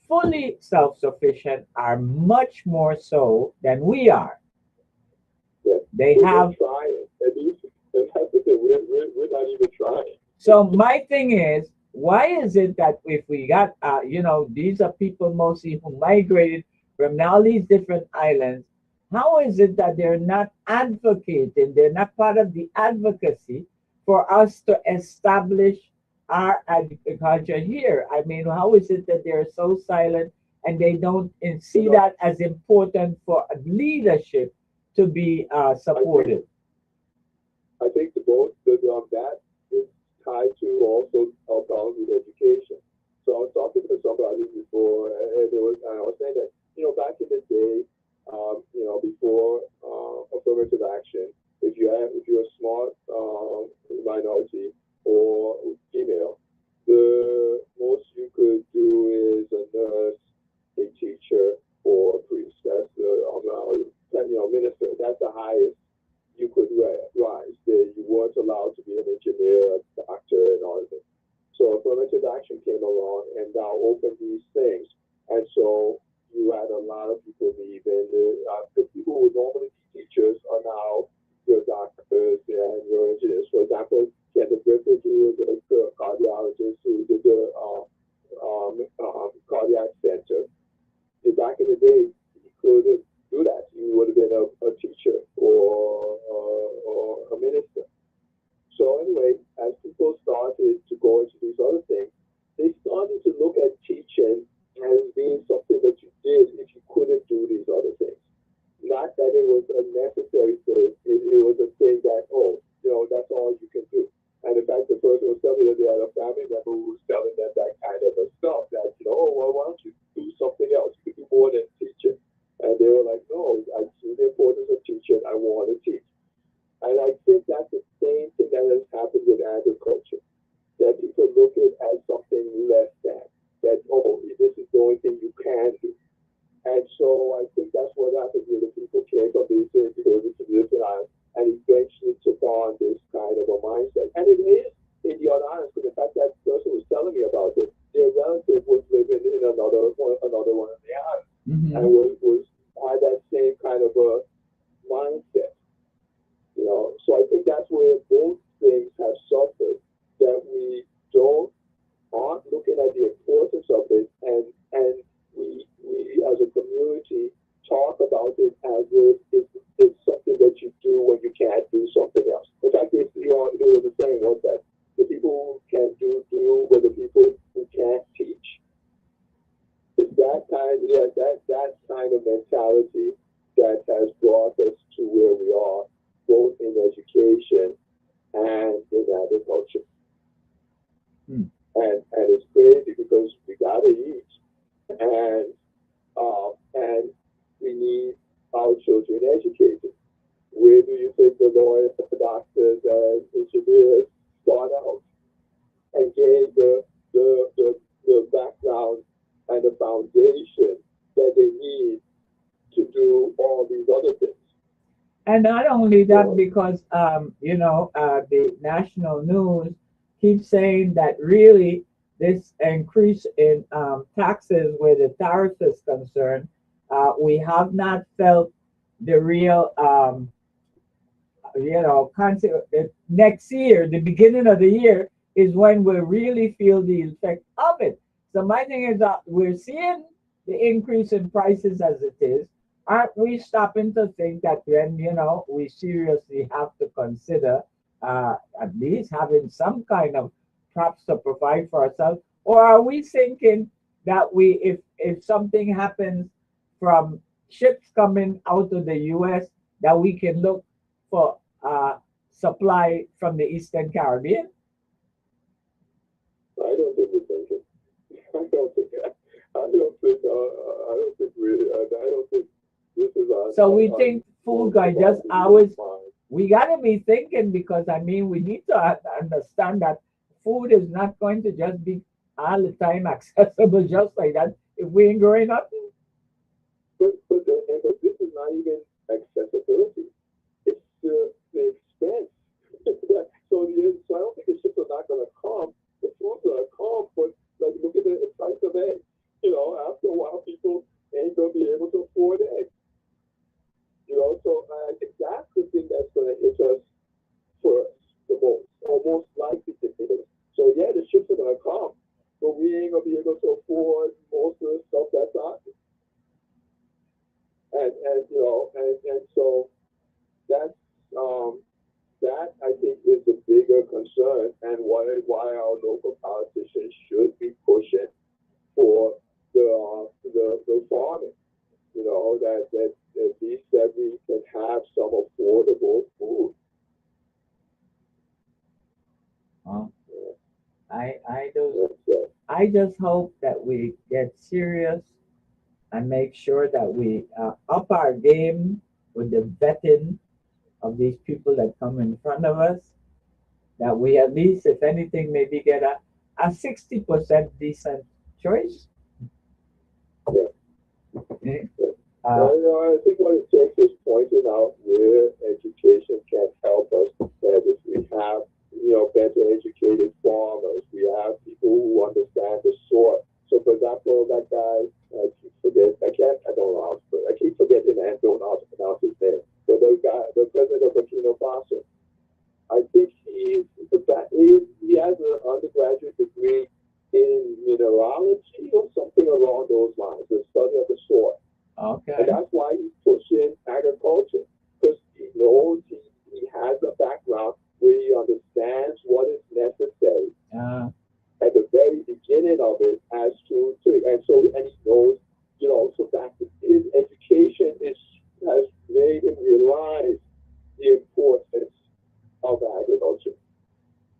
Speaker 1: fully self-sufficient, are much more so than we are.
Speaker 4: Yeah.
Speaker 1: They
Speaker 4: We're
Speaker 1: have.
Speaker 4: trying. At least that's the thing. We're not even trying.
Speaker 1: So my thing is, why is it that if we got, these are people mostly who migrated from all these different islands, how is it that they're not advocating, they're not part of the advocacy for us to establish our agriculture here? I mean, how is it that they're so silent and they don't see that as important for leadership to be supported?
Speaker 4: I think that is tied to also our boundary education. So I was talking to somebody before, and there was, minority or female, the most you could do is a nurse, a teacher, or a priest. That's minister. That's the highest you could rise. You weren't allowed to be an engineer, a doctor, and all of it. So affirmative action came along and now opened these things. And so you had a lot of people leaving. The people who would normally be teachers are now your doctors and your engineers. For example, Kenneth Griffith, who was a cardiologist who did the cardiac center. Back in the day, he couldn't do that. He would have been a teacher or a minister. So anyway, as people started to go into these other things, they started to look at teaching as being something that you did if you couldn't do these other things. Not that it was a necessary thing. It was a thing that, that's all you can do. And in fact, the person was telling me that they had a family member who was telling them that kind of a stuff, that, why don't you do something else? You could do more than teaching. And they were like, no, I see the importance of teaching. I want to teach. And I think that's the same thing that has happened with agriculture, that people look at it as something less than, that, this is the only thing you can do. And so I think that's what happened with the people came from these things to go to different islands and eventually took on this kind of a mindset. And it is in the other islands, because in fact that person was telling me about it. Their relative was living in another one of the islands, and had that same kind of a mindset. So I think that's where both things have suffered, that we aren't looking at the importance of it, and we as a community talk about it as if it's something that you do when you can't do something else. In fact, there was a saying once that the people who can do what the people who can't teach. It's that kind of mentality that has brought us to where we are, both in education and in agriculture. And it's crazy because we gotta eat, and we need our children educated. Where do you think the lawyers, the doctors, and engineers start out and gain the background and the foundation that they need to do all these other things?
Speaker 1: And not only that, because the national news keeps saying that really this increase in taxes where the tariff is concerned, we have not felt the real, next year, the beginning of the year is when we really feel the effect of it. So my thing is that we're seeing the increase in prices as it is. Aren't we stopping to think that when, we seriously have to consider at least having some kind of crops to provide for ourselves? Or are we thinking that if something happens from ships coming out of the U.S., that we can look for supply from the Eastern Caribbean?
Speaker 4: I don't think we're thinking. I don't think really. I don't think this is
Speaker 1: so we think food guy just always. We gotta be thinking, because we need to understand that food is not going to just be all the time accessible just like that if we ain't growing up.
Speaker 4: But this is not even accessibility. It's the expense. So I don't think the ships are not going to come. The food's going to come, but look at the price of eggs. After a while, people ain't going to be able to afford eggs. So I think that's the thing that's going to hit us first, the most likely to hit us. So yeah, the ships are going to come, but we ain't going to be able to afford most of the stuff that's out there. And so that's that I think is the bigger concern, and why our local politicians should be pushing for the farming. That at least that we can have some affordable food.
Speaker 1: I just hope that we get serious and make sure that we up our game with the vetting of these people that come in front of us, that we at least, if anything, maybe get a 60% decent choice.
Speaker 4: Yeah.
Speaker 1: Eh,
Speaker 4: Well, I think what it takes is pointing out where education can help us. That if we have, better educated farmers, we have people who understand the soil. So, for example, that guy, I keep forgetting and don't know how to pronounce his name. But the guy, the president of Burkina Faso, I think he has an undergraduate degree in mineralogy or something along those lines, the study of the soil. And
Speaker 1: okay.
Speaker 4: that's why he's pushing agriculture, because he knows he has a background where he understands what is necessary
Speaker 1: Uh,
Speaker 4: at the very beginning of it as and he knows, so that his education has made him realize the importance of agriculture,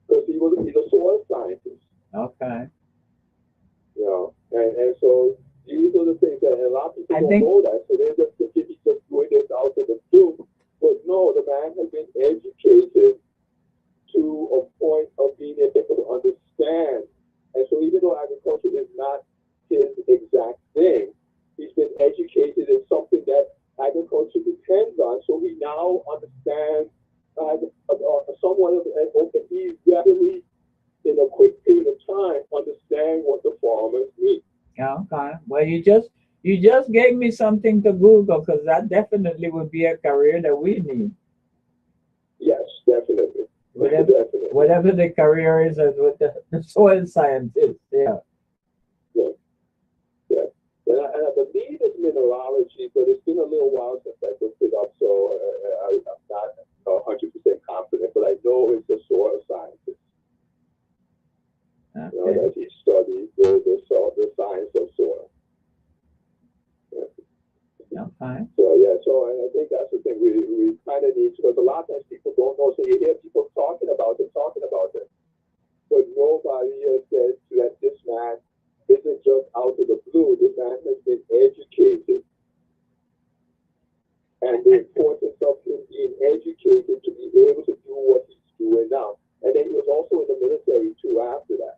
Speaker 4: because he's a soil scientist.
Speaker 1: okay.
Speaker 4: And so these are the things that a lot of people
Speaker 1: I
Speaker 4: don't
Speaker 1: think
Speaker 4: know that, so they're just thinking he's just doing this out of the blue. But no, the man has been educated to a point of being able to understand. And so even though agriculture is not his exact thing, he's been educated in something that agriculture depends on. So he now understands somewhat of he readily, in a quick period of time, understand what the farmers need.
Speaker 1: yeah, okay. Well, you just gave me something to Google because that definitely would be a career that we need.
Speaker 4: Yes, definitely.
Speaker 1: Whatever
Speaker 4: Definitely.
Speaker 1: whatever the career is as with the soil scientist. Yeah.
Speaker 4: Yeah. Yeah. And I believe it's mineralogy, but it's been a little while since I looked it up, so I'm not 100% confident, but I know it's a soil scientist.
Speaker 1: Okay.
Speaker 4: That he studies the science of soil. Yeah.
Speaker 1: Okay.
Speaker 4: So I think that's the thing we kind of need to, because a lot of times people don't know. So you hear people talking about it, but nobody has said that this man isn't just out of the blue. This man has been educated, and the importance of him being educated to be able to do what he's doing now. And then he was also in the military too after that.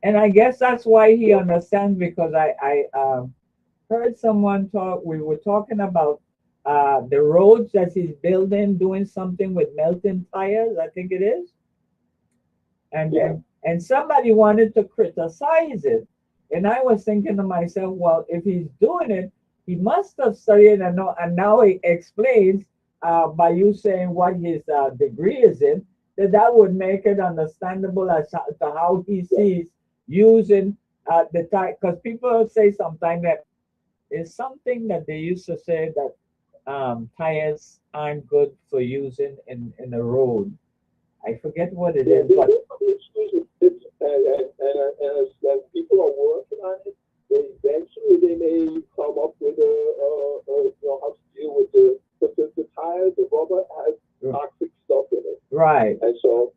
Speaker 1: And I guess that's why he
Speaker 4: Yeah.
Speaker 1: understands because I heard someone talk. We were talking about the roads that he's building, doing something with melting tires. I think it is, and
Speaker 4: Yeah.
Speaker 1: and and somebody wanted to criticize it, and I was thinking to myself, well, if he's doing it, he must have studied and know. And now he explains by you saying what his degree is in, that would make it understandable as to how he sees using the tire. Because people say sometimes that it's something that they used to say that tires aren't good for using in the road. I forget what it
Speaker 4: Yeah,
Speaker 1: is, but
Speaker 4: there's some issues with it, as people are working on it, eventually they may come up with how to deal with the tires, the rubber has toxic stuff in it.
Speaker 1: right,
Speaker 4: And so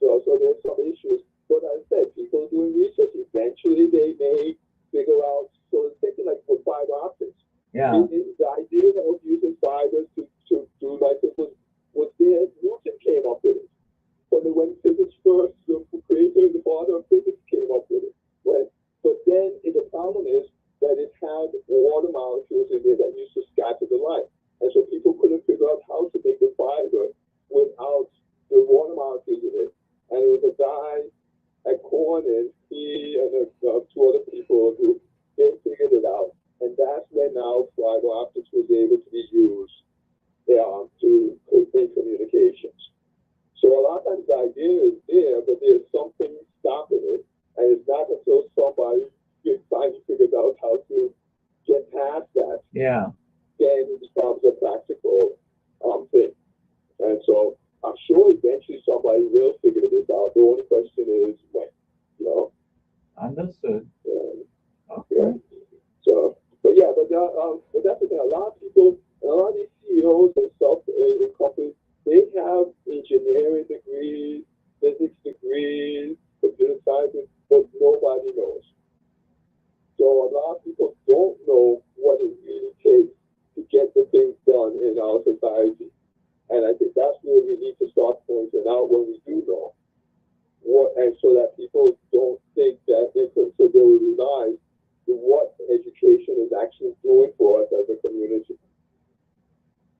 Speaker 4: there's some issues. But as I said, people are doing research. Eventually, they may figure out. So it's thinking like with fiber optics.
Speaker 1: yeah,
Speaker 4: The idea of using fibers to do like this was there. Newton came up with it. So when physics first, the creator, the father of physics, came up with it. Right? But then the problem is that it had water molecules in there that used to scatter the light, and so people couldn't figure out how to make the fiber without the water molecules in it. And it was a guy at Cornell, he and two other people who they figured it out, and that's when now fiber optics was able to be used to in communications. So a lot of times the idea is there, but there's something stopping it, and it's not until somebody finally figures out how to get past that,
Speaker 1: yeah.
Speaker 4: then it becomes a practical thing. And so I'm sure eventually somebody will figure this out. The only question is when, you know.
Speaker 1: Understood.
Speaker 4: Yeah.
Speaker 1: Okay.
Speaker 4: So, but that's the thing. A lot of people, a lot of these CEOs and stuff in companies, they have engineering degrees, physics degrees, computer science, but nobody knows. So a lot of people don't know what it really takes and so that people don't think that so they will realize what education is actually doing for us as a community.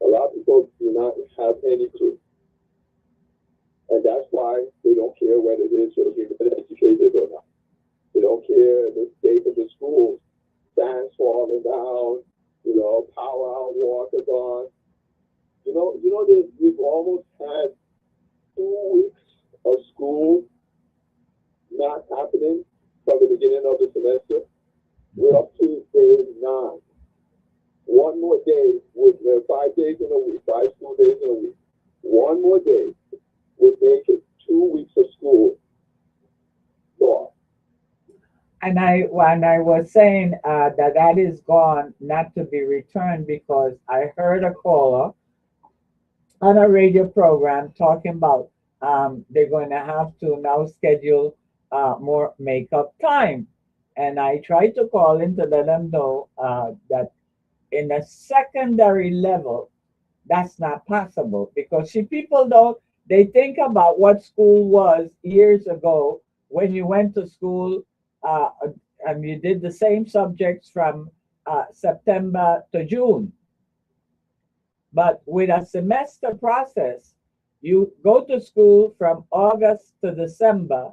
Speaker 4: A lot of people do not have any clue. And that's why they don't care whether their children get educated or not. They don't care the state of the schools, fans falling down, power out, water gone. We've almost had 2 weeks of school not happening from the beginning of the semester. We're up to day 9. One more day with 5 days in a week, 5 school days in a week. One more day would make it 2 weeks of school gone.
Speaker 1: And when I was saying that is gone, not to be returned, because I heard a caller on a radio program talking about they're going to have to now schedule more makeup time. And I tried to call in to let them know that in a secondary level, that's not possible, because people they think about what school was years ago when you went to school and you did the same subjects from September to June. But with a semester process, you go to school from August to December,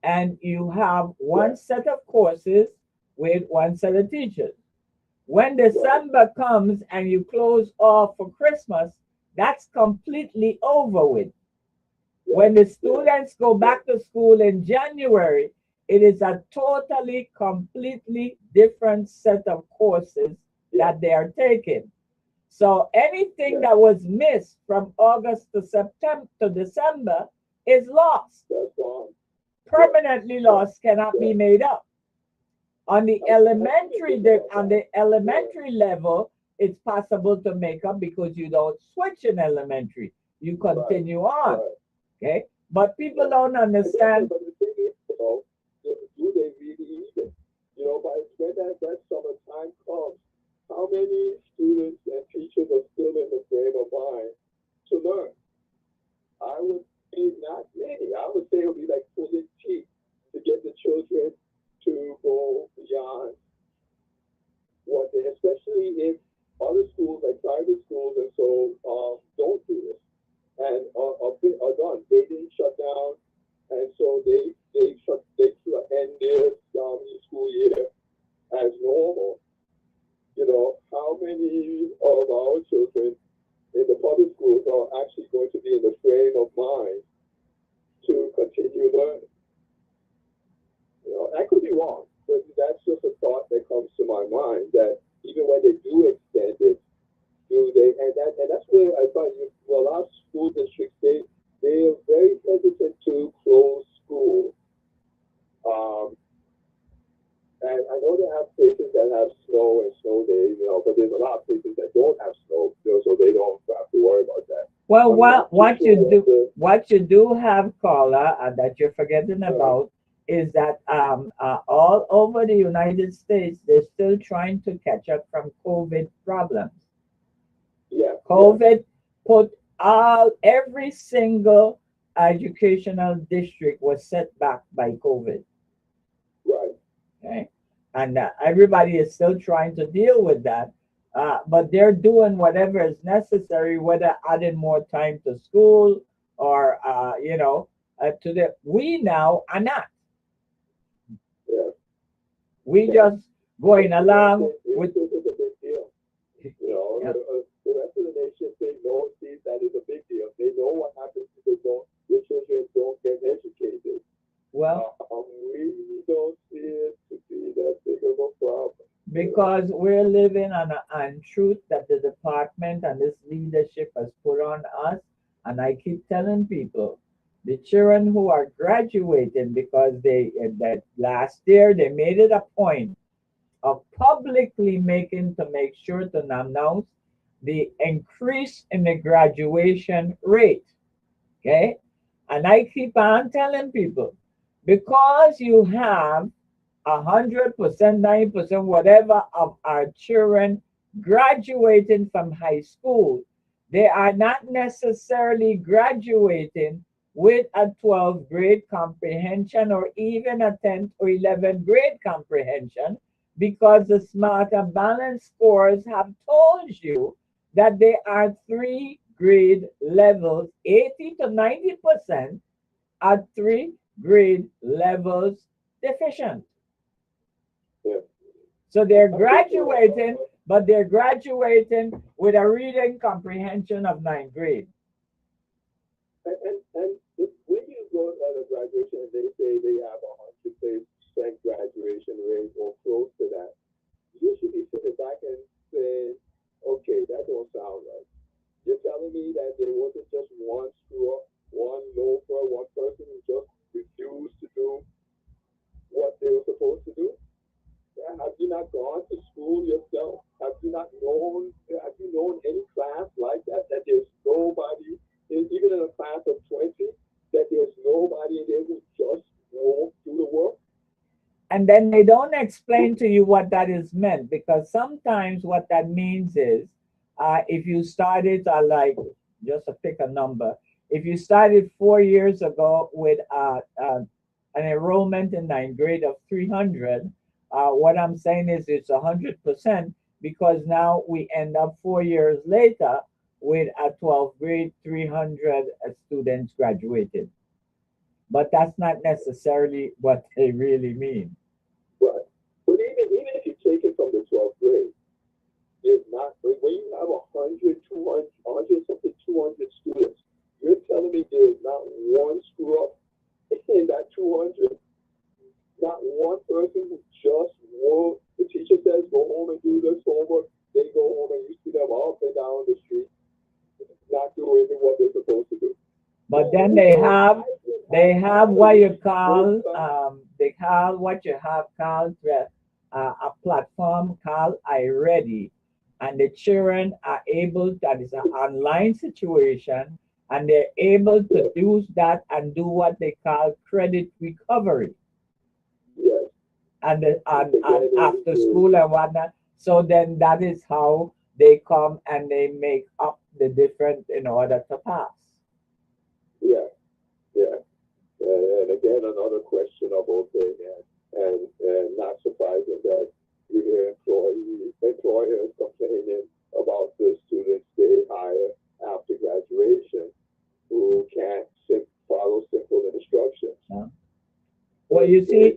Speaker 1: and you have one set of courses with one set of teachers. When December comes and you close off for Christmas, that's completely over with. When the students go back to school in January, it is a totally, completely different set of courses that they are taking. So anything that was missed from August to September to December is lost. Permanently lost, cannot be made up. On the elementary level, it's possible to make up because you don't switch in elementary. You continue on. Okay? But people don't understand.
Speaker 4: But the thing is, do they really even? By when that summertime comes, how many students and teachers are still in the frame of mind to learn? I would say not many. I would say it would be like pulling teeth to get the children to go beyond what they, especially if other schools, like private schools and so, don't do this and are done. They didn't shut down, and so they end their school year as normal. How many of our children in the public schools are actually going to be in the frame of mind to continue learning? I could be wrong, but that's just a thought that comes to my mind, that even when they do extend it, do they, and that's where I find a lot of school districts, they are very hesitant to close schools. And I know they have places that have snow and snow days, but there's a lot of places that don't have snow, so they don't have to worry about that.
Speaker 1: Well, what you do have, caller, that you're forgetting about, is that all over the United States, they're still trying to catch up from COVID problems. COVID put every single educational district was set back by COVID.
Speaker 4: Right.
Speaker 1: Okay. And everybody is still trying to deal with that. But they're doing whatever is necessary, whether adding more time to school or, we now are not.
Speaker 4: Yeah.
Speaker 1: We just going along with.
Speaker 4: It's a big deal. The rest of the nation, they know that is a big deal. They know what happens if your children don't get educated.
Speaker 1: Well,
Speaker 4: we don't see it to be that big of a problem.
Speaker 1: Because we're living on an untruth that the department and this leadership has put on us. And I keep telling people, the children who are graduating, because that last year they made it a point of publicly make sure to announce the increase in the graduation rate. Okay? And I keep on telling people, because you have 100%, 90%, whatever of our children graduating from high school, they are not necessarily graduating with a 12th grade comprehension or even a 10th or 11th grade comprehension, because the Smarter Balance scores have told you that there are 3 grade levels, 80 to 90% are 3 grade levels deficient.
Speaker 4: Yeah.
Speaker 1: So they're graduating, but they're graduating with a reading comprehension of 9th grade.
Speaker 4: And when you go at a graduation and they say they have 100% graduation rate or close to that, you should be sitting back and saying, okay, that don't sound right. You're telling me that there wasn't just one screw up, one loafer, one person who just refused to do what they were supposed to do? Have you not gone to school yourself? Have you known any class like that? That there's nobody, even in a class of 20, that there's nobody in there who just won't do the work?
Speaker 1: And then they don't explain to you what that is meant, because sometimes what that means is, if you started like, just to pick a number, if you started 4 years ago with an enrollment in 9th grade of 300, what I'm saying is it's 100%, because now we end up 4 years later with a 12th grade 300 students graduated. But that's not necessarily what they really mean.
Speaker 4: Right. But even if you take it from the 12th grade, it's not, when you have 100, 200, 100 something, 200 students, you're telling me there's not one screw up in that 200? Not one person who just won't. The teacher says, go home and do this homework. They go home and you see them up and down the street, not doing what they're supposed to do.
Speaker 1: But then they have what you call a platform called iReady, and the children are able, that is an online situation, and they're able to use that and do what they call credit recovery.
Speaker 4: Yes.
Speaker 1: And after school and whatnot. So then that is how they come and they make up the difference in order to pass.
Speaker 4: Yeah, yeah. And again, another questionable thing, and not surprising that you hear employers complaining about the students they hire after graduation who can't follow simple instructions.
Speaker 1: Yeah. Well, you see,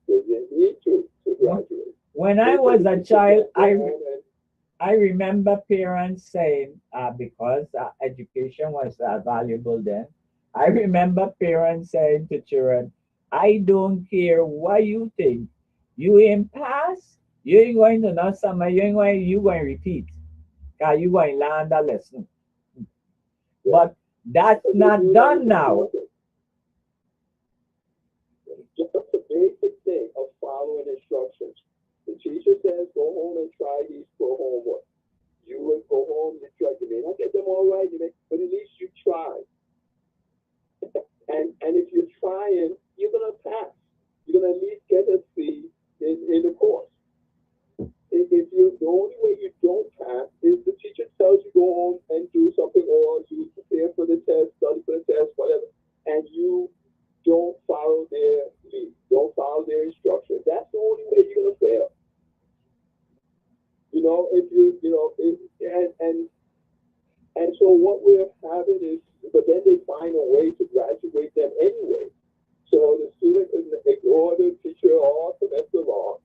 Speaker 4: they need to graduate.
Speaker 1: When I was a child, I remember parents saying, because education was valuable then, I remember parents saying to children, I don't care what you think. You ain't pass, you ain't going to know something, you going to repeat. Because you going to learn that lesson. But that's not done now.
Speaker 4: Just the basic thing of following instructions. The teacher says, go home and try these for homework. You will go home and try. You may not get them all right, but at least you tried. And if you're trying, you're going to pass. You're going to at least get a C in the course. If you, the only way you don't pass is the teacher tells you go home and do something, or you prepare for the test, study for the test, whatever, and you don't follow their lead, don't follow their instructions. That's the only way you're going to fail. And so what we're having is, but then they find a way to graduate them anyway. So the student can ignore the teacher all semester long,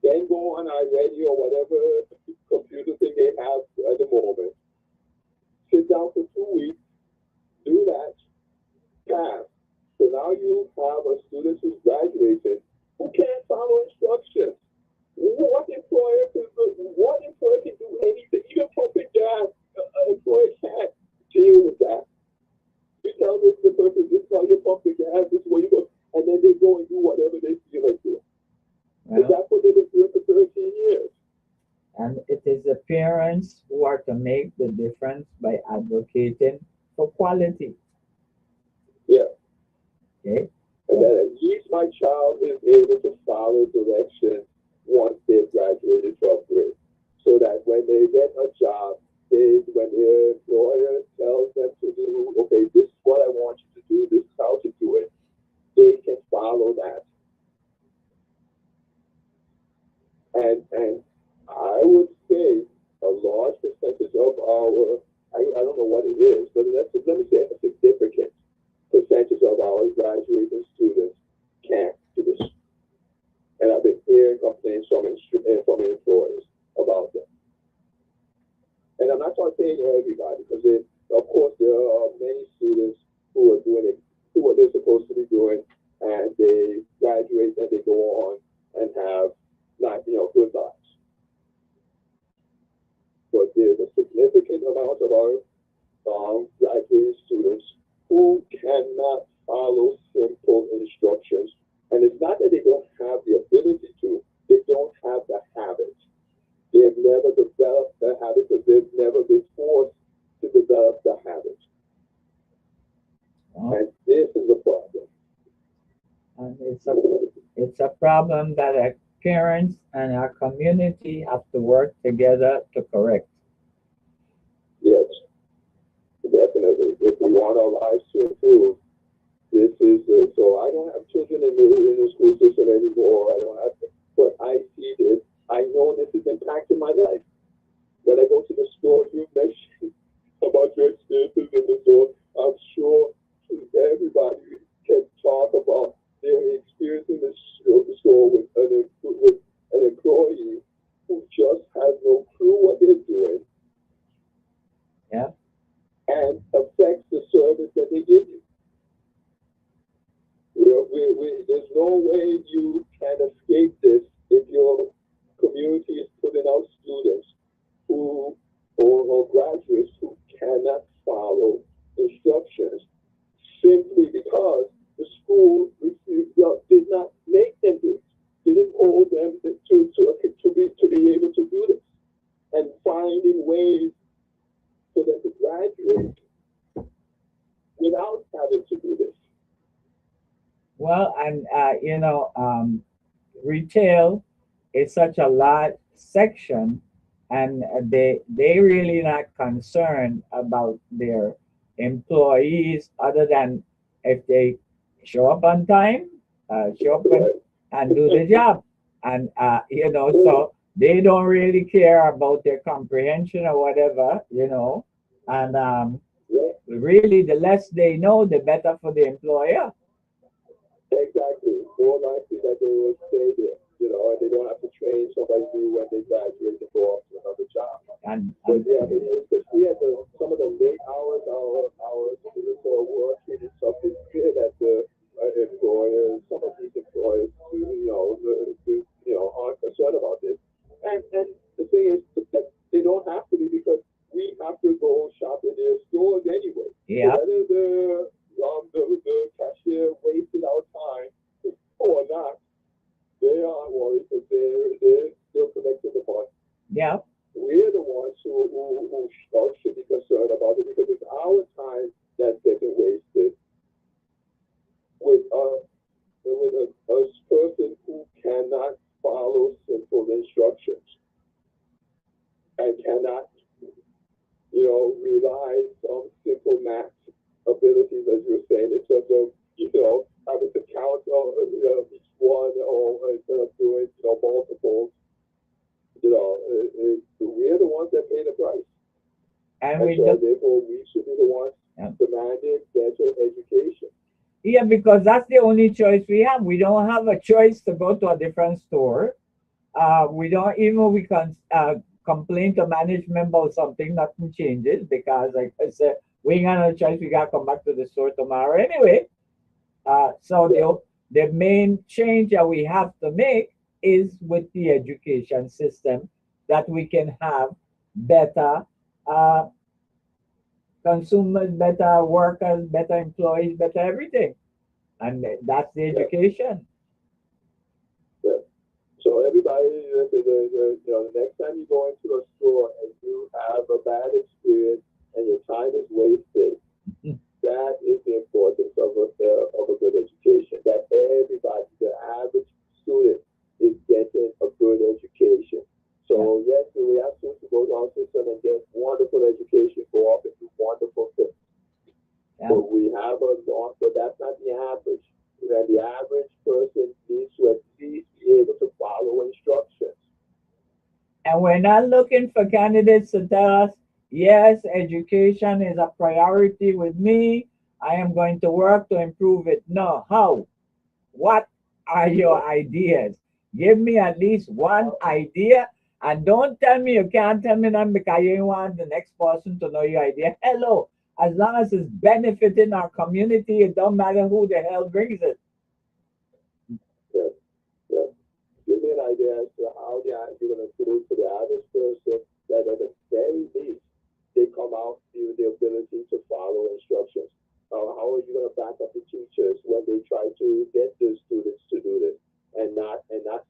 Speaker 4: then go on iReady or whatever computer thing they have at the moment, sit down for 2 weeks, do that, pass. So now you have a student who's graduated who can't follow instructions. What employer can do anything? Even pumping gas, an employer can't deal with that. You tell the person, this is how you pump the gas, this is where you go, and then they go and do whatever they feel like doing. Well, that's what they've been doing for 13 years.
Speaker 1: And it is the parents who are to make the difference by advocating for quality.
Speaker 4: Yeah.
Speaker 1: Okay.
Speaker 4: And then at least my child is able to follow directions once they've graduated 12th grade, so that when they get a job, when their employer tells them to do, okay, this is what I want you to do, this is how to do it, they can follow that. And I would say a large percentage of our, I don't know what it is, but let me say a significant percentage of our graduating students can't do this. And I've been hearing complaints from employers about them. And I'm not saying everybody, because of course there are many students who are doing it, who what they're supposed to be doing, and they graduate and they go on and have good lives. But there's a significant amount of our graduating students who cannot follow simple instructions. And it's not that they don't have the ability to, they don't have the habit. They've never developed the habit because they've never been forced to develop the habit.
Speaker 1: Oh.
Speaker 4: And this is a problem.
Speaker 1: And it's a problem that our parents and our community have to work together to correct.
Speaker 4: Yes, definitely. If we want our lives to improve, this is so I don't have children in the school system anymore. I don't have to, but I see this. I know this is impacting my life. When I go to the store, you mentioned about your experiences in the store. I'm sure everybody can talk about their experience in the store with an employee who just has no clue what they're doing.
Speaker 1: Yeah.
Speaker 4: And affects the service that they give you. There's no way you can escape this if your community is putting out students who or graduates who cannot follow instructions simply because the school did not make them do it. Didn't hold them to be able to do this. And finding ways for them to graduate without having to do this.
Speaker 1: Well, and retail is such a large section, and they really not concerned about their employees other than if they show up on time, show up and do the job, and so they don't really care about their comprehension or whatever, and really the less they know, the better for the employer.
Speaker 4: Exactly. More likely that they will stay there, and they don't have to train somebody new when they graduate and go off to another job. But yeah, especially at some of the late hours, our students are working in something clear that the employers, some of these employers, aren't concerned about this. And the thing is that they don't have to be because we have to go shop in their stores anyway.
Speaker 1: Yeah.
Speaker 4: So the cashier wasted our time or not, they aren't worried because they're still collecting the money.
Speaker 1: Yeah.
Speaker 4: We're the ones who should be concerned about it because it's our time that's getting wasted with a person who cannot follow simple instructions and cannot, realize some simple math abilities, as you were saying, in terms of, having to count each one or instead of doing, multiples. We're the ones that pay the price. And so therefore we should be the ones demanding better education.
Speaker 1: Yeah, because that's the only choice we have. We don't have a choice to go to a different store. We don't, even we can complain to management about something, nothing changes because, like I said, we ain't got no choice. We got to come back to the store tomorrow anyway. So the main change that we have to make is with the education system, that we can have better consumers, better workers, better employees, better everything. And that's the education.
Speaker 4: Yeah. So everybody, the next time you go into a store and you have a bad experience and your time is wasted, that is the importance of a good education. That everybody, the average student, is getting a good education. So yes, we have to go to our system and get wonderful average person needs to at least be able to follow instructions.
Speaker 1: And we're not looking for candidates to tell us, yes, education is a priority with me. I am going to work to improve it. No, how? What are your ideas? Give me at least one idea. And don't tell me you can't tell me that because you want the next person to know your idea. Hello. As long as it's benefiting our community, it don't matter who the hell brings it.
Speaker 4: Yes, yes. Give me an idea as to how you're going to do it for the average person that at the very least, they come out with the ability to follow instructions. How are you going to back up the teachers when they try to get the students to do this and not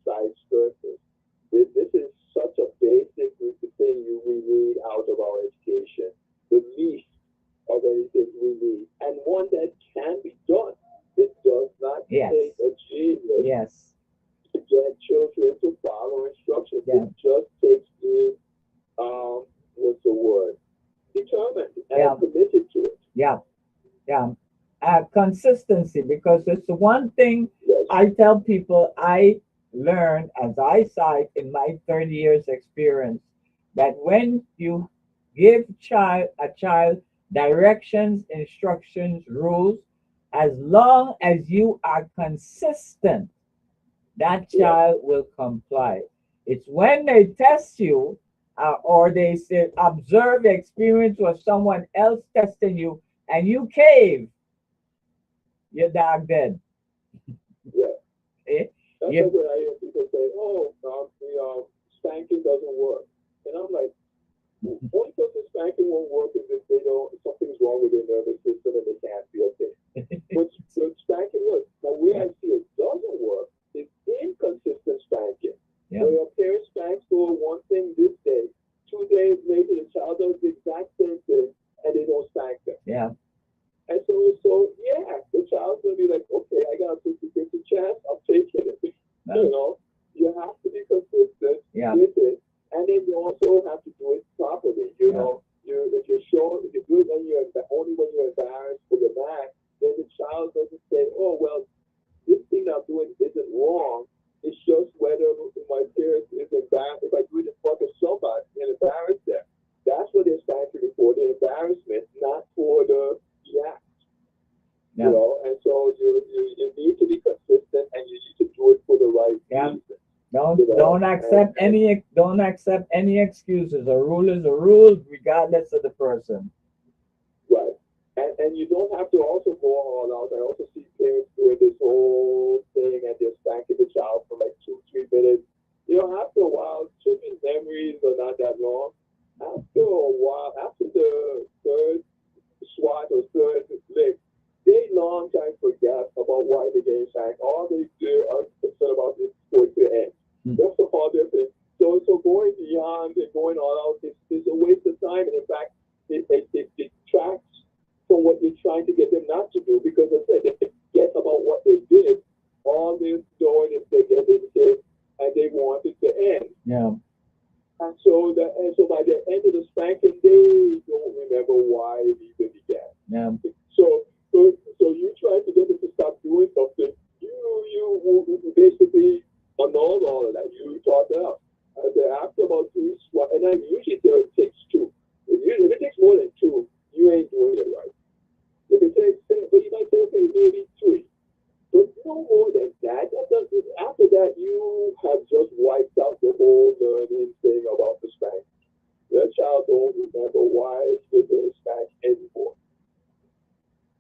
Speaker 4: side skirt this? This is such a basic thing we need out of our education. The least of anything we need, and one that can be done. It does not
Speaker 1: Yes.
Speaker 4: take a genius
Speaker 1: Yes.
Speaker 4: to get children to follow instructions.
Speaker 1: Yeah.
Speaker 4: It just takes being, what's the word? Determined and
Speaker 1: Yeah.
Speaker 4: committed to it.
Speaker 1: Yeah. Yeah. Consistency, because it's the one thing
Speaker 4: Yes.
Speaker 1: I tell people I learned as I cite in my 30 years experience that when you give a child directions, instructions, rules, as long as you are consistent, that
Speaker 4: Yeah.
Speaker 1: child will comply. It's when they test you or they say, observe the experience of someone else testing you and you cave, your dog dead.
Speaker 4: Yeah.
Speaker 1: Eh?
Speaker 4: That's
Speaker 1: Yeah.
Speaker 4: like when I hear people say, "Oh, the spanking doesn't work," and I'm like, "One person spanking won't work is if they don't something's wrong with their nervous system and they can't feel pain." But spanking works. Now, where I see it doesn't work is inconsistent spanking.
Speaker 1: Yeah.
Speaker 4: Where a parent spanks for one thing this day, 2 days later the child does the exact same thing and they don't spank them.
Speaker 1: Yeah.
Speaker 4: And so yeah, the child's gonna be like, okay, I got a 50-50 chance, I'm taking it. You know, you have to be consistent
Speaker 1: Yeah.
Speaker 4: with it, and then you also have to do it properly. You
Speaker 1: Yeah.
Speaker 4: know, if you do it when only when you're embarrassed for your back, then the child doesn't say, oh well, this thing I'm doing isn't wrong. It's just whether my parents is embarrassed if I do it in front of somebody and embarrass them. That's what they're spanking for, the embarrassment, not for the act.
Speaker 1: Yeah.
Speaker 4: You know, and so you need to be consistent and you need to do it for the right
Speaker 1: Yeah.
Speaker 4: reason.
Speaker 1: Don't accept any excuses. A rule is a rule, regardless of the person.
Speaker 4: Right. And you don't have to also go all out. I also see parents doing this whole thing and they're spanking the child for like 2-3 minutes. You know, after a while, children's memories are not that long. After a while, after the third swat or third lick, they long time forget about why they getting spanked. All they do are concerned about is for it to end. That's all they're saying. So going beyond and going all out is a waste of time. And in fact, it detracts from what you're trying to get them not to do, because as I said, they forget about what they did. All they're doing is they get this kid and they want it to end.
Speaker 1: Yeah.
Speaker 4: And so by the end of the spanking, they don't remember why it even began.
Speaker 1: Yeah.
Speaker 4: So you try to get them to stop doing something. You basically annulled all of that. You taught them out. And then after about 2 swats, and then usually it takes 2. If it takes more than 2, you ain't doing it right. If it takes, but you might say, okay, maybe 3. But no more than that. After that, you have just wiped out the whole learning thing about the spank. That child don't remember why they're being spanked anymore.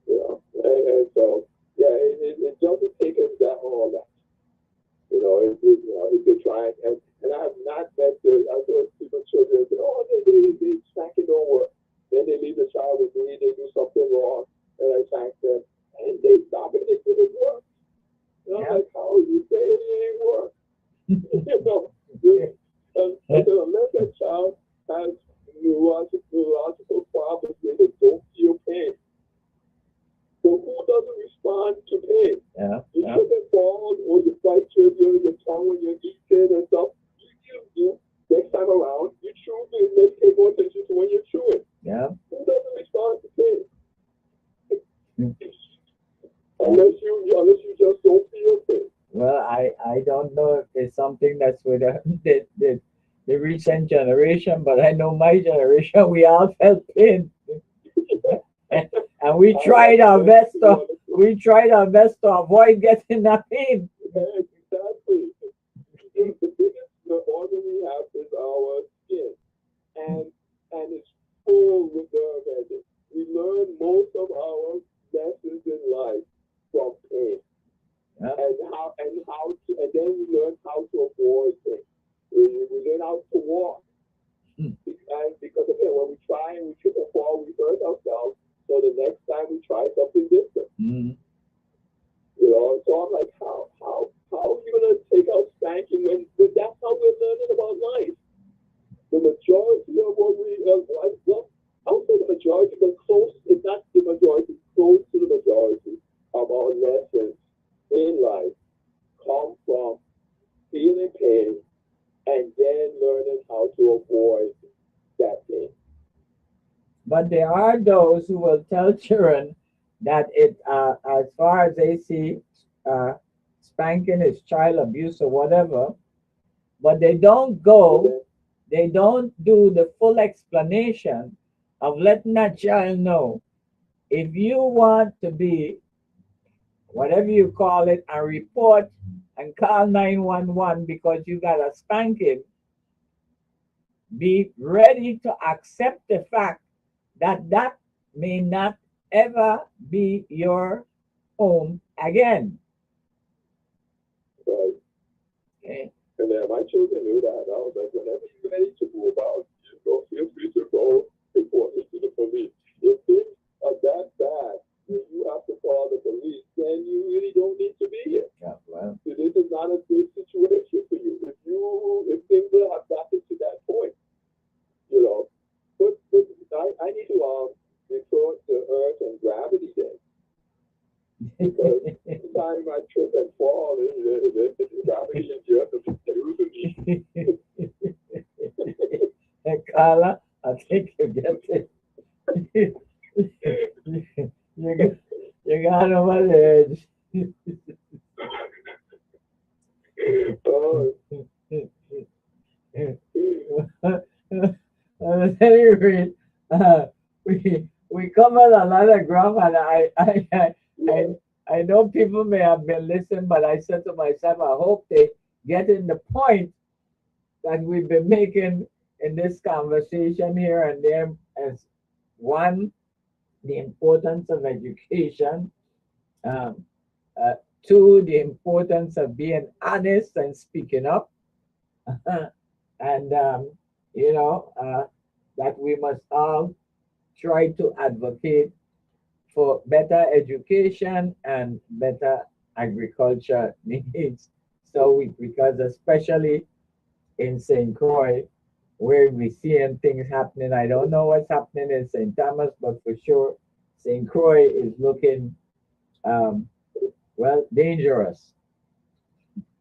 Speaker 4: You know, and so yeah, it doesn't take us all that. You know, if you're trying, and I have not met I've heard people, children say, oh, they spanking don't work. Then they leave the child with me, they do something wrong, and I spank them, and they stop it, they didn't work. And I'm like, how are you saying it ain't work? You know, and so unless that child has neurological problems where they don't feel pain, so who doesn't respond to pain?
Speaker 1: Yeah.
Speaker 4: You trip and fall, or you bite your tongue when you're eating and stuff. You next time around, you chew and maybe pay more attention to when you're chewing.
Speaker 1: Yeah.
Speaker 4: Who doesn't respond to pain? Unless you just don't feel
Speaker 1: Well, I don't know if it's something that's with the recent generation, but I know my generation, we all felt pain. and, and we tried our best to avoid getting that pain.
Speaker 4: Exactly. The biggest organ we have is our skin, and it's full with nerve endings. We learn most of our lessons in life from pain,
Speaker 1: Yeah.
Speaker 4: and then we learn how to avoid things. We learn how to walk,
Speaker 1: Hmm.
Speaker 4: and because again, when we try and we trip and fall, we hurt ourselves. So the next time we try something different.
Speaker 1: Mm.
Speaker 4: So I'm like, how are you gonna take out spanking when that's how we're learning about life? The majority of what we well, I would say the majority, but close, if not the majority, close to the majority of our lessons in life come from feeling pain and then learning how to avoid that pain.
Speaker 1: But there are those who will tell children that as far as they see, uh, spanking is child abuse or whatever, but they don't do the full explanation of letting that child know if you want to be whatever you call it and report and call 911 because you got a spanking, be ready to accept the fact that that may not ever be your home again.
Speaker 4: Right.
Speaker 1: Okay?
Speaker 4: And then my children knew that. I was like, whenever you're ready to move out, you go, feel free to go report this to the police. If things are that bad, when you have to call the police, then you really don't need to be here.
Speaker 1: Yeah, well,
Speaker 4: So this is not a good situation for you. If things have gotten to that point, you know. But I need to report to Earth and gravity then. Because every time I trip and fall, the gravity and the Earth are using me.
Speaker 1: Carla, I think you get it. You got over the edge.
Speaker 4: Oh,
Speaker 1: At any rate, we covered a lot of ground, and I I know people may have been listening, but I said to myself, I hope they get in the point that we've been making in this conversation here and there as one, the importance of education, um, uh, two, the importance of being honest and speaking up, and that we must all try to advocate for better education and better agriculture needs. Because especially in St. Croix, where we seeing things happening, I don't know what's happening in St. Thomas, but for sure, St. Croix is looking, um, dangerous.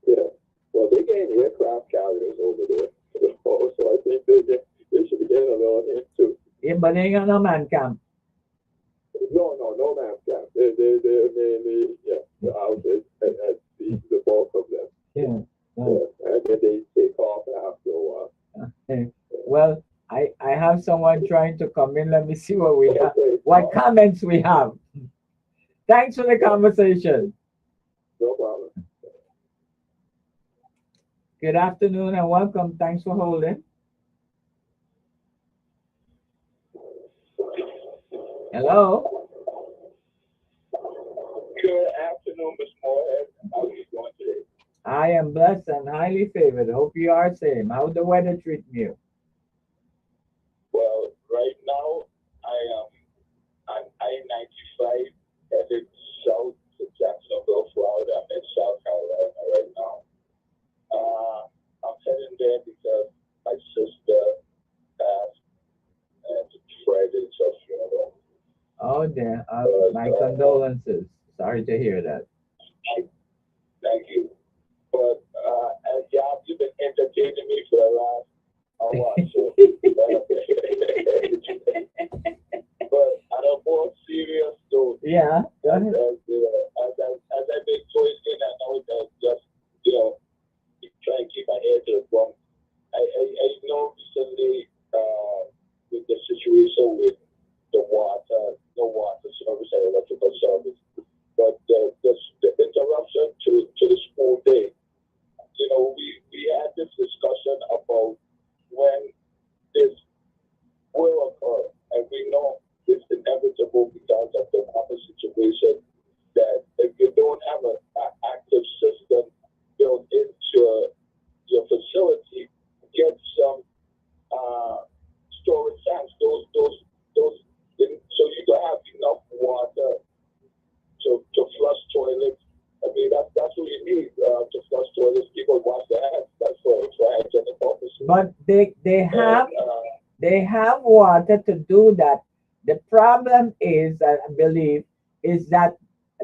Speaker 4: yeah. Well, they're getting aircraft carriers over there. So I think they should be getting a little hint too.
Speaker 1: Yeah, but they ain't got no man camp.
Speaker 4: No man camp. They're mainly, they're out at the bulk of them.
Speaker 1: Yeah.
Speaker 4: Yeah. And then they take off after a while.
Speaker 1: Okay. Well, I have someone trying to come in. Let me see what we have,
Speaker 4: Okay.
Speaker 1: what comments we have. Thanks for the conversation.
Speaker 4: No problem.
Speaker 1: Good afternoon and welcome. Thanks for holding. Hello.
Speaker 4: Good afternoon, Ms. Moorhead. How are you doing today?
Speaker 1: I am blessed and highly favored. Hope you are same. How the weather treating you?
Speaker 4: Well, right now I am on I-95 headed south to Jacksonville, Florida. I'm in South Carolina right now. I'm heading there because my sister passed and Friday's her funeral.
Speaker 1: Oh, dear. My condolences. Sorry to hear that.
Speaker 4: Thank you. But yeah, you've been entertaining me for the last hour. So, but on a more serious note,
Speaker 1: Yeah, go
Speaker 4: as
Speaker 1: ahead.
Speaker 4: I've been voicing, I know that just you need to flush toilets. People wash their hands. That's for hygienic purposes.
Speaker 1: But they have water to do that. The problem is, I believe, is that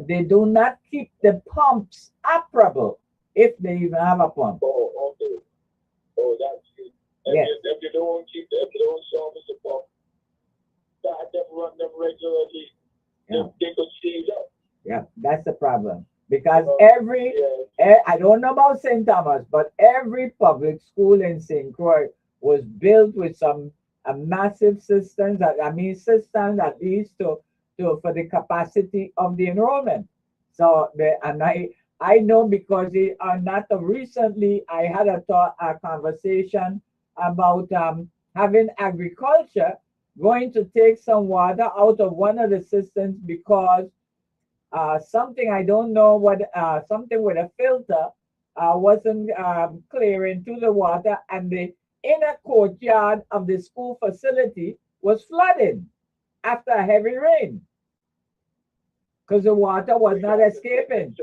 Speaker 1: they do not keep the pumps operable if they even have a pump.
Speaker 4: Oh, okay. Oh, that's it.
Speaker 1: Yes.
Speaker 4: If you don't service the pump, that them run them regularly,
Speaker 1: Yeah.
Speaker 4: they could seize up.
Speaker 1: Yeah, that's the problem. Because
Speaker 4: Yeah.
Speaker 1: I don't know about St. Thomas, but every public school in St. Croix was built with some a massive systems systems at least to for the capacity of the enrollment. So I know because not recently I had a conversation about having agriculture going to take some water out of one of the systems because something I don't know what something with a filter wasn't clearing to the water, and the inner courtyard of the school facility was flooded after a heavy rain because the water was not escaping.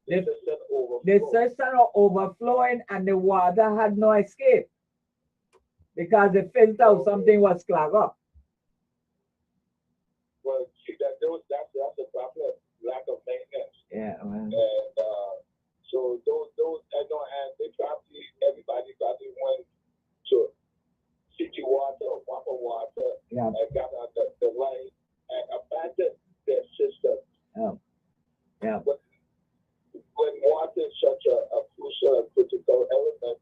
Speaker 1: The system was overflowing and the water had no escape because the filter or something was clogged up.
Speaker 4: Well, see, that's the problem, lack of maintenance.
Speaker 1: Yeah.
Speaker 4: And so those I know, and everybody probably went to city water, proper water,
Speaker 1: Yeah.
Speaker 4: and got on the line and abandoned their system.
Speaker 1: Oh. Yeah.
Speaker 4: But when water is such a crucial and critical element,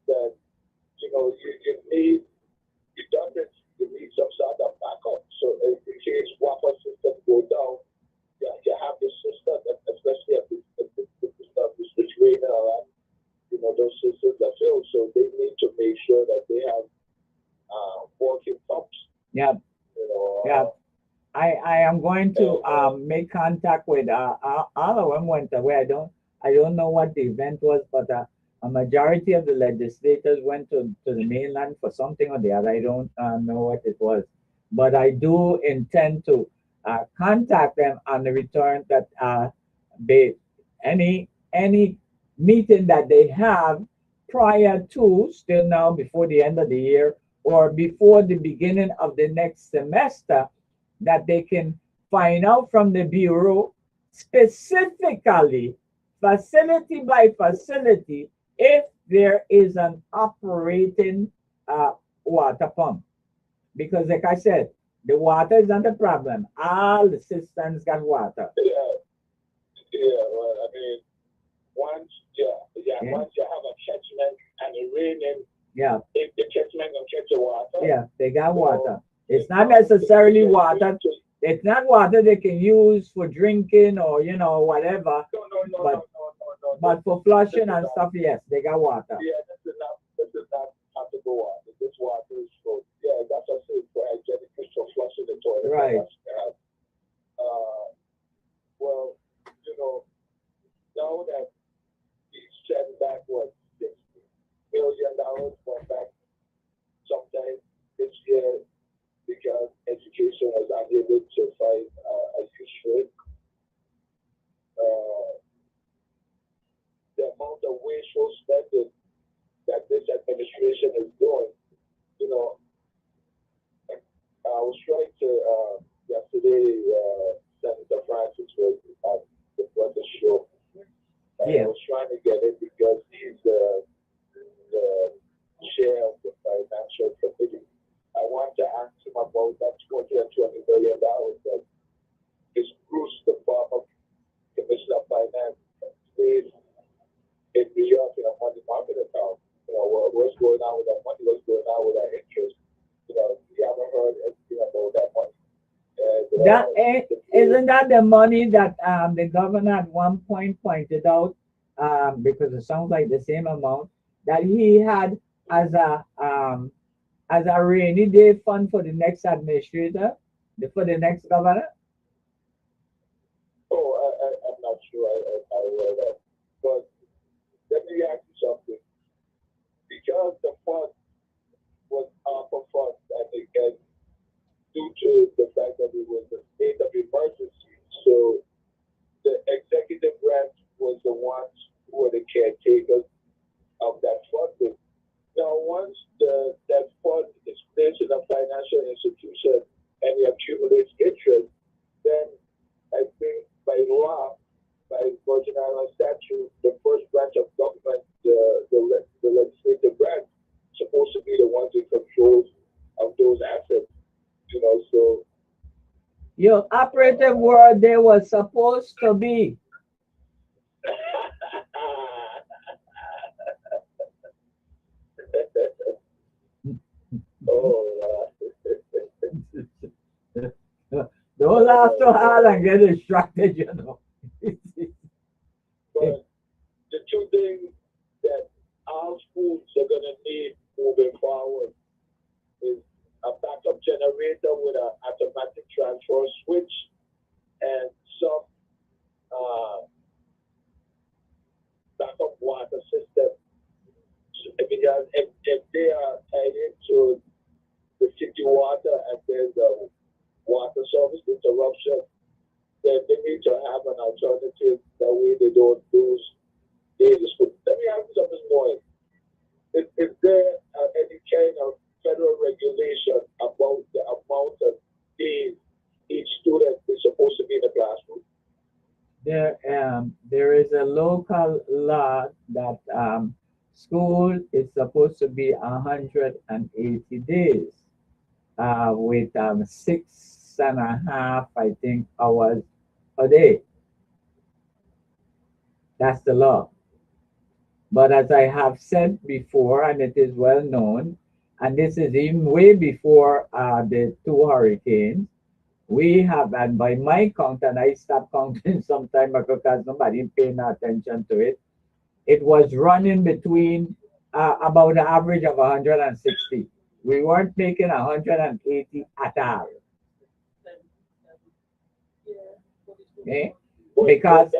Speaker 4: that you need redundancy, you need some sort of backup. So in case water system go down, you have the system, especially if the switch rate around, those systems are filled. So they need to make sure that they have working pumps.
Speaker 1: Yeah. Yeah. I am going to make contact with all of them went away. I don't know what the event was, but a majority of the legislators went to the mainland for something or the other. I don't know what it was, but I do intend to contact them on the return that any meeting that they have prior to still now before the end of the year or before the beginning of the next semester, that they can find out from the Bureau specifically, facility by facility, if there is an operating water pump. Because like I said, the water is not the problem. All the systems got water.
Speaker 4: Well, I mean, once you have a catchment and it raining, if the catchment can catch the water.
Speaker 1: They got water. It's not necessarily water. It's not water they can use for drinking or whatever.
Speaker 4: No.
Speaker 1: But for flushing and stuff, yes, they got water.
Speaker 4: Yeah, this is not potable water. This water is for that's what I say for hygienic, for flushing the toilet.
Speaker 1: Right.
Speaker 4: Well, now that we sent back $60 million went back sometime this year because education was unable to find a use for it. The amount of wasteful spending that this administration is doing, I was trying to yesterday. Senator Francis was the show. I was trying to get it because he's the chair of the financial committee. I want to ask him about that $220 million that is Bruce, the former Commissioner of Finance, stays in New York in a money market account. What's going on with that money? What's going on with that interest? We haven't heard anything about that money.
Speaker 1: Isn't that the money that the governor at one point pointed out, because it sounds like the same amount that he had as a rainy day fund for the next administrator, for the next governor?
Speaker 4: Oh, I'm not sure. I read that. But let me ask you something. Because the fund was ARPA fund, and again, due to the fact that it was a state of emergency, so the executive branch were the caretakers of that funding. Now, once that fund is placed in a financial institution and it accumulates interest, then I think by law, by Virgin Island statute, the first branch of government, the legislative branch, supposed to be the ones in control of those assets. So
Speaker 1: Your operative word there was supposed to be.
Speaker 4: oh,
Speaker 1: Don't laugh too hard and get distracted,
Speaker 4: but the two things that our schools are going to need moving forward is a backup generator with an automatic transfer switch and some backup water system. Because if they are tied into the city water and there's a water service interruption, then they need to have an alternative. That way they don't lose days. Let me ask you something more. Is there any kind of federal regulation about the amount of days each student is supposed to be in the classroom?
Speaker 1: There is a local law that school is supposed to be 180 days with 6.5, I think, hours a day. That's the law. But as I have said before, and it is well known, and this is even way before the two hurricanes, we have, and by my count, and I stopped counting some time ago because nobody paid attention to it, it was running between about an average of 160. We weren't making 180 at all. Okay? Because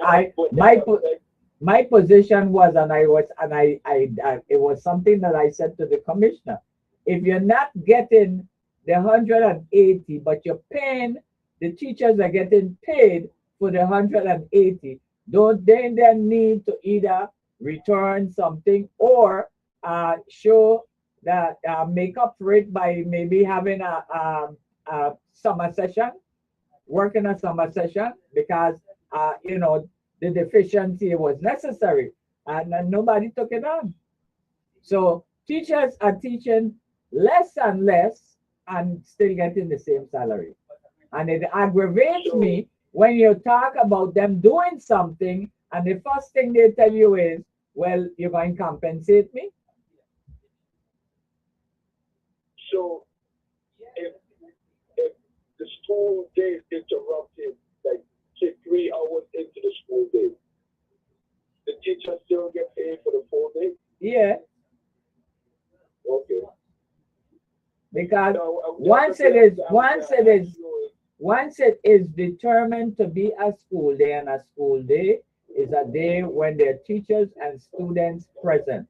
Speaker 1: my position was, it was something that I said to the commissioner. If you're not getting the 180, but you're paying, the teachers are getting paid for the 180, don't they then need to either return something or show that make up for it by maybe having a summer session, working a summer session, because the deficiency was necessary and nobody took it on. So teachers are teaching less and less and still getting the same salary. And it aggravates me when you talk about them doing something and the first thing they tell you is, well, you're going to compensate me?
Speaker 4: So if the school day is interrupted, like say 3 hours into the school day, the teacher still get paid for the full day?
Speaker 1: Yeah.
Speaker 4: Okay.
Speaker 1: Because
Speaker 4: No,
Speaker 1: once it is determined to be a school day, and a school day is a day when there are teachers and students present.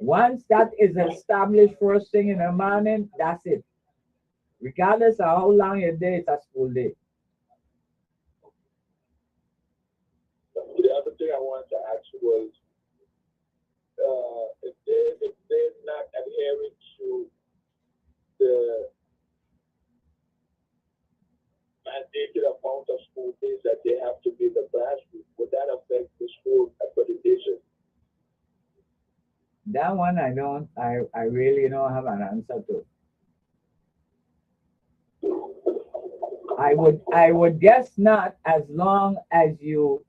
Speaker 1: Once that is established first thing in the morning, that's it. Regardless of how long your day, it's a school day.
Speaker 4: The other thing I wanted to ask you was, if they're not adhering to the mandated amount of school days that they have to be in the classroom, would that affect the school accreditation?
Speaker 1: That one I really don't have an answer to. I would guess not, as long as you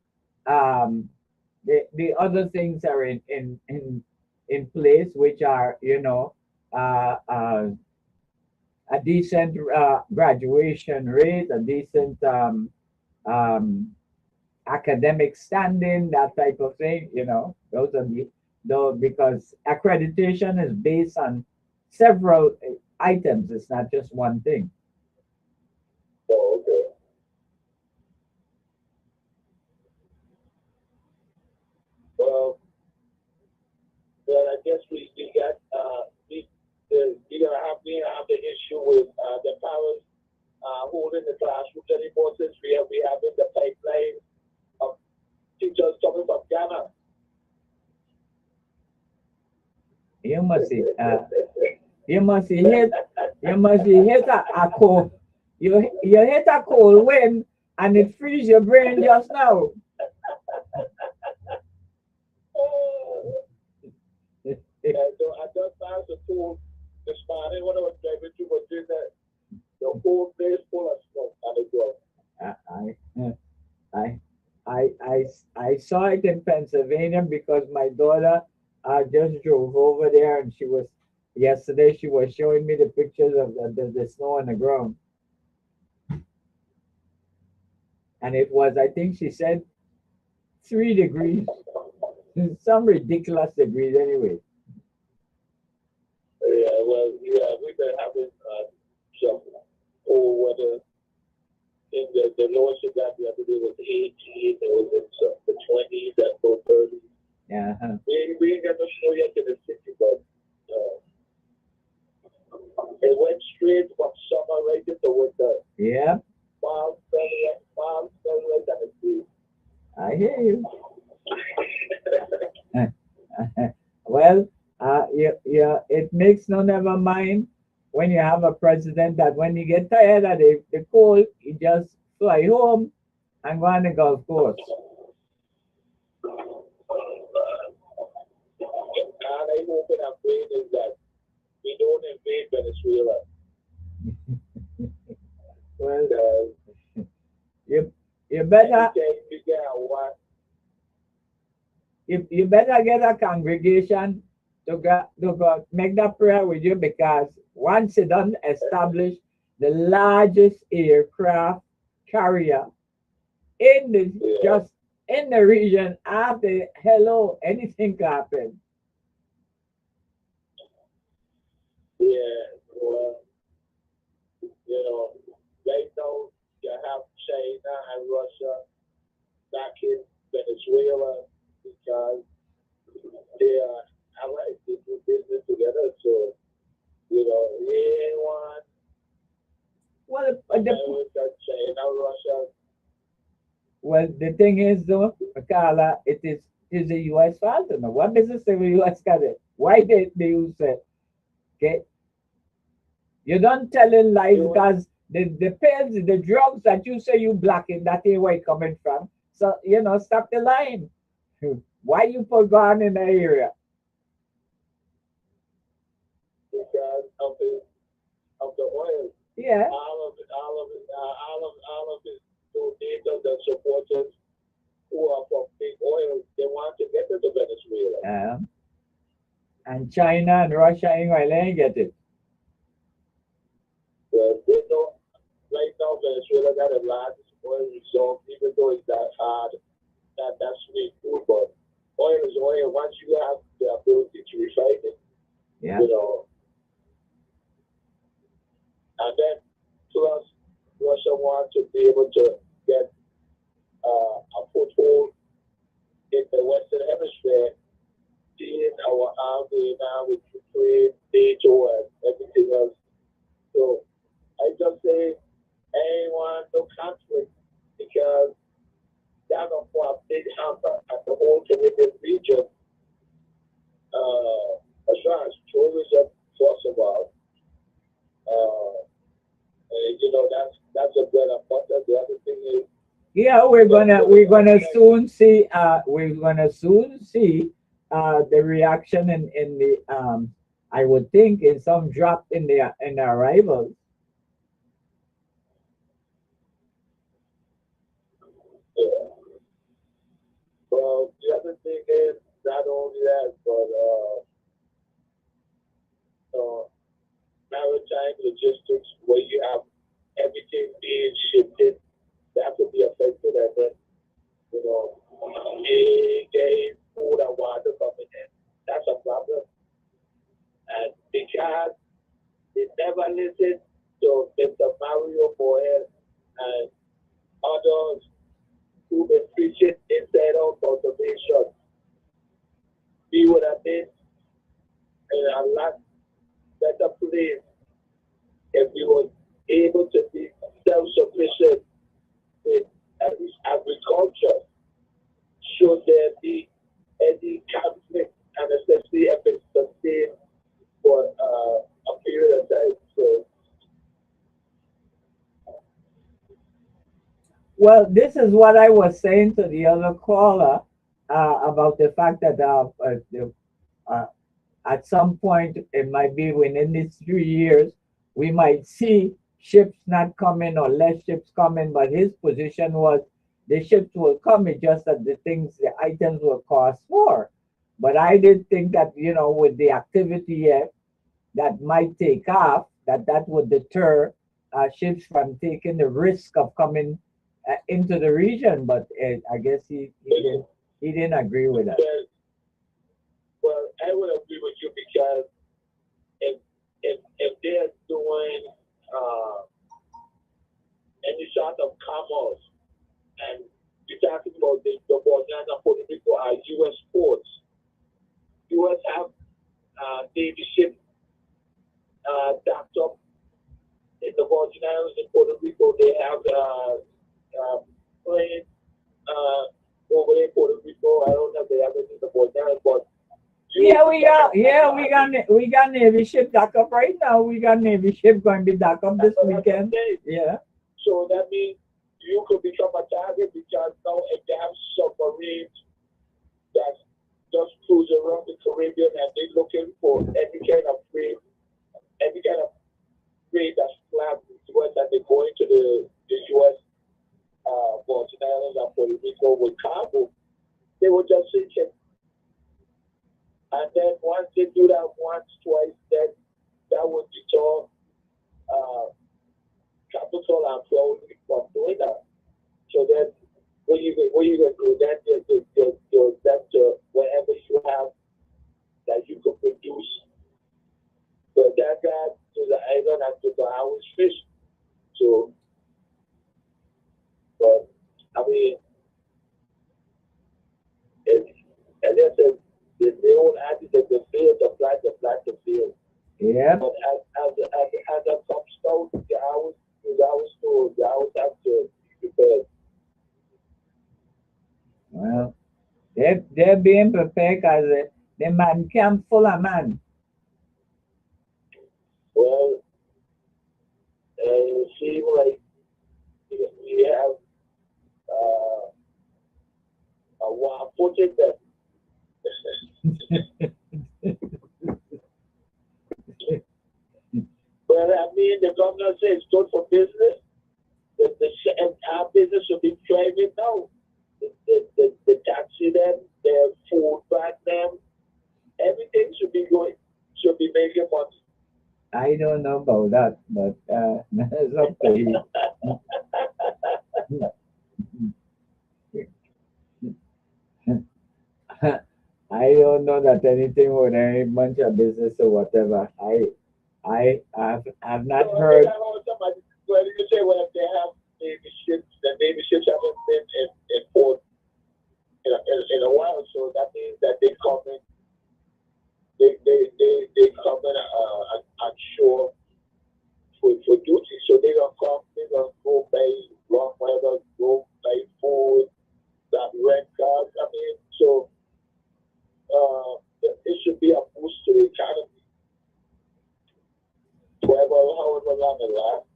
Speaker 1: the other things are in place, which are a decent graduation rate, a decent academic standing, that type of thing. Those are though, because accreditation is based on several items. It's not just one thing.
Speaker 4: Oh, okay. Well, I guess we got we have the issue with the parents holding the classrooms anymore, since we have in the pipeline of teachers coming from Ghana.
Speaker 1: You must see. You must see hit. You must see hit a cold. You hit a cold wind and it frees your brain just now.
Speaker 4: And so I just found the tool this morning when I was driving through Virginia. The whole place full of smoke on the ground.
Speaker 1: I saw it in Pennsylvania because my daughter just drove over there and yesterday she was showing me the pictures of the snow on the ground. And it was, I think she said, 3 degrees. Some ridiculous degrees anyway.
Speaker 4: Yeah, well, yeah, we've been having some cold weather. In the lowest it got the other day was 18. It was in the 20s, that low 30s.
Speaker 1: Yeah.
Speaker 4: We ain't got no snow yet in the city, but it went straight from summer right into winter.
Speaker 1: Yeah.
Speaker 4: Mild, sunlight, and a breeze.
Speaker 1: I hear you. Well, yeah, it makes no never mind when you have a president that when you get tired of the cold, you just fly home and go on the golf course.
Speaker 4: And I hope and I'm praying is that we don't invade Venezuela.
Speaker 1: Well, you better you better get a congregation to go make that prayer with you, because once you done establish the largest aircraft carrier in the region, after hello, anything can happen.
Speaker 4: Yeah, well, right now you have China and Russia back in Venezuela because they are allies. They do business together. So, anyone, America, China, Russia.
Speaker 1: Well, the thing is, though, Carla, it is the U.S. fault. No, what business the U.S. got it? Why did they use it? Okay, you don't telling lies because the pills, the drugs that you say you blocking, that ain't where it coming from. So stop the line. Why you put gun in the area?
Speaker 4: Because of the oil.
Speaker 1: Yeah.
Speaker 4: All of it. So the supporters who are from big oil, they want to get into Venezuela.
Speaker 1: And China and Russia ain't get it.
Speaker 4: Well, they know right now Venezuela got the largest oil reserve, even though it's that hard, that's sweet food, but oil is oil. Once you have the ability to refine it,
Speaker 1: yeah.
Speaker 4: And then plus Russia wants to be able to get a foothold in the Western Hemisphere, seeing our army now with Ukraine, NATO, and everything else. So I just say, anyone, no conflict, because that will put a big hamper at the whole Caribbean region. As far as tourism, first of all, that's a bread and butter. The other thing is,
Speaker 1: yeah, we're gonna soon see the reaction in the I would think in some drop in the arrivals.
Speaker 4: Yeah. Well, the other thing is not only that, but maritime logistics, where you have everything being shipped in, that could be affected, and then getting food and water coming in. That's a problem. And because they never listen to Mr. Mario Moyes and others who been preaching inside of conservation, we would have been in a lot better place if we were able to be self-sufficient in agriculture. Should there be any conflict, and especially if it's sustained
Speaker 1: Well, this is what I was saying to the other caller about the fact that uh, at some point, it might be within these 3 years, we might see ships not coming or less ships coming. But his position was the ships will come, it's just that the items will cost more. But I did think that, with the activity here, that might take off, that would deter ships from taking the risk of coming into the region. But I guess he didn't agree with that.
Speaker 4: Well, I would agree with you because if they're doing any sort of commerce, and you're talking about the Borders and Puerto Rico are U.S. ports, U.S. have Navy ships docked up in the Virgin Islands in Puerto Rico. They have planes over there in Puerto Rico. I don't know if they have it in the Virgin Islands, but
Speaker 1: we got Navy ship dock up right now. We got Navy ship going to be dock up this weekend. Yeah.
Speaker 4: So that means you could become a target because now if they have submarines that just cruise around the Caribbean and they're looking for any kind of trade that's flat in the US, and they go into the US, Virgin Islands and Puerto Rico with cargo, they will just sink it. And then once they do that once, twice, then that would deter capital and flow from doing that. So then what you going to do? Then that's whatever you have that you could produce. But that got to the island and to the hours fish. So, but I mean, and that's the old adage that the field, the field.
Speaker 1: Yeah.
Speaker 4: But as that comes out, the hours have to be prepared.
Speaker 1: Well, they're being prepared because the man camp full of man.
Speaker 4: Well, it seems like we have a wild footed that. But I mean, the governor says it's good for business. And our business should be thriving now. The taxi them, the food back them, everything should be making money.
Speaker 1: I don't know about that, but it's up to you. I don't know that anything with any bunch of business or whatever. I've not heard.
Speaker 4: Well, you say, well, if they have the Navy ships haven't been in port in a while, so that means that they come in, they come in on shore for duty. So they're gonna go buy wrong weather, go buy food, that rent cars. I mean, so it should be a boost to the economy. However long it lasts.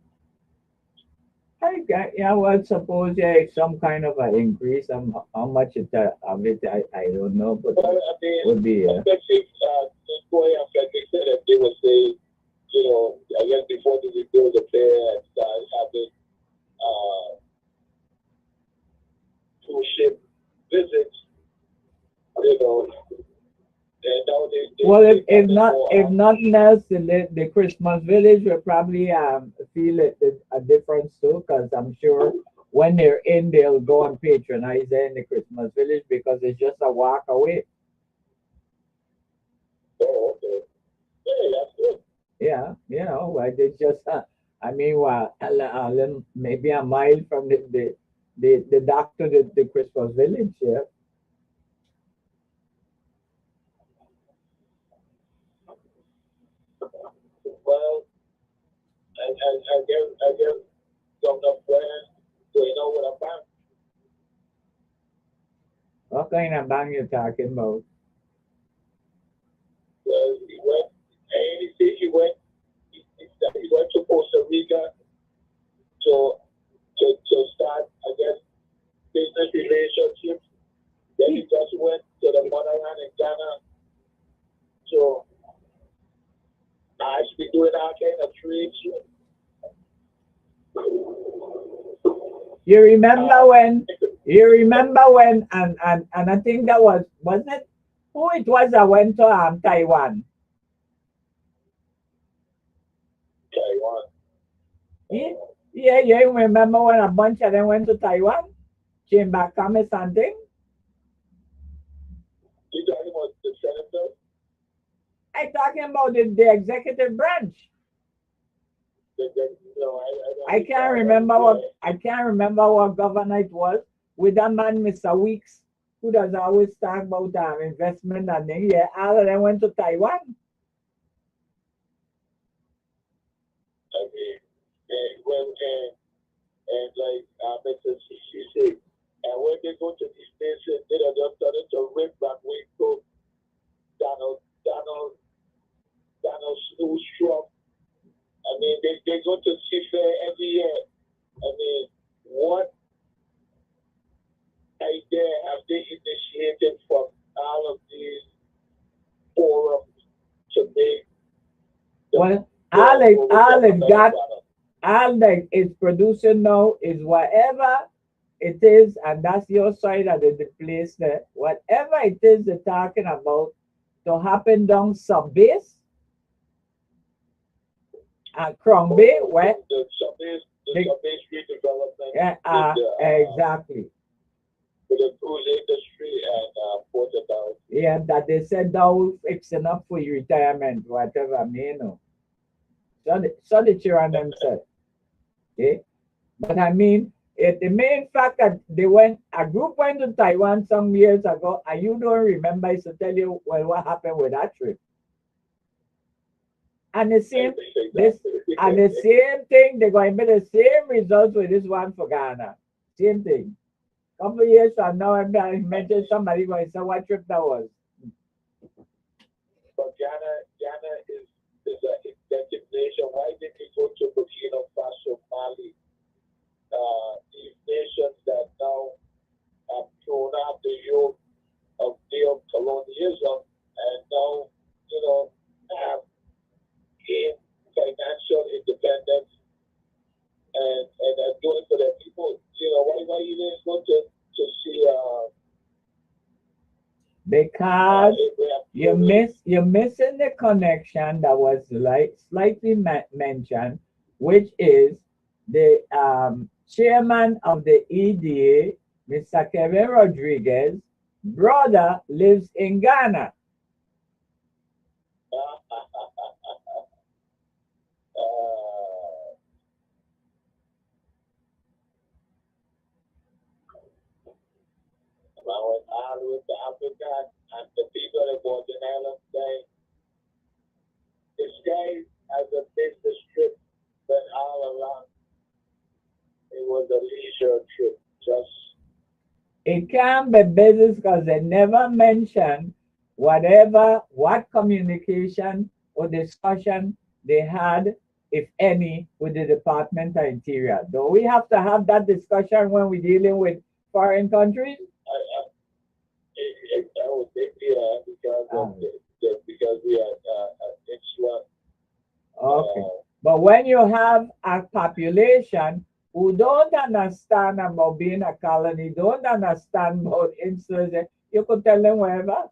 Speaker 1: Yeah, well, suppose some kind of an increase. How much of it, I don't know, but
Speaker 4: Well, I mean,
Speaker 1: would be.
Speaker 4: especially employee and like said, if they would say, I guess before they rebuild the fair and start having cruise ship visits, and now
Speaker 1: Well, if nothing else, the Christmas village will probably feel a difference too, because I'm sure when they're in, they'll go and patronize there in the Christmas village because it's just a walk away.
Speaker 4: Oh, okay. Yeah, that's good.
Speaker 1: Yeah, like it's just I mean, well, maybe a mile from the dock to the Christmas village. Yeah.
Speaker 4: Well, I guess Governor Blair, do you know what I'm about?
Speaker 1: What kind of bang you talking about?
Speaker 4: Well, he went, and he went to Costa Rica. So to start, I guess, business relationships. Then he just went to the motherland in Ghana. So I should be doing all kind of trades.
Speaker 1: You remember when? You remember when? And I think that wasn't it? Who it was that went to Taiwan?
Speaker 4: Taiwan.
Speaker 1: Yeah, you remember when a bunch of them went to Taiwan? Came back, come something?
Speaker 4: You talking about the senator?
Speaker 1: I'm talking about the executive branch.
Speaker 4: No,
Speaker 1: I can't remember what governor it was with that man, Mr. Weeks, who does always talk about investment and then yeah, all of them went to Taiwan.
Speaker 4: I mean, and like Mr. She said, and when they go to these places, they are just starting to rip back Waco, Donald Trump. I mean, they go to Seafair every year. I mean, what idea have they initiated from all of these forums to make?
Speaker 1: Well, all that is producing now is whatever it is, and that's your side of the place there. Whatever it is they're talking about to happen down sub-base and Crombie, where
Speaker 4: the sub-base redevelopment.
Speaker 1: Yeah, exactly.
Speaker 4: With the cruise industry and Port Authority.
Speaker 1: Yeah, that they said that will fixing up for your retirement, whatever, I mean, no. So the children them said. Okay? But I mean, the main fact that a group went to Taiwan some years ago, and you don't remember, is to tell you, well, what happened with that trip. And the same thing, they're going to be the same results with this one for Ghana. Same thing. Couple of years from now, I mentioned somebody going to say what trip that was.
Speaker 4: But Ghana is an executive nation. Why did he go to Burkina Faso, Mali? These nations that now have thrown out the yoke of neo-colonialism and now, have gained financial independence and are doing for their people. Why you didn't go to see
Speaker 1: because you're missing the connection that was slightly mentioned, which is the chairman of the EDA, Mr. Kevin Rodriguez, brother lives in Ghana.
Speaker 4: With the African and the people of Northern Ireland say this guy has a business trip, but all along it was a leisure trip.
Speaker 1: It can't be business because they never mention what communication or discussion they had, if any, with the Department of Interior. Do we have to have that discussion when we're dealing with foreign countries?
Speaker 4: Because we are insular.
Speaker 1: Okay. But when you have a population who don't understand about being a colony, don't understand about insulars, you could tell them wherever.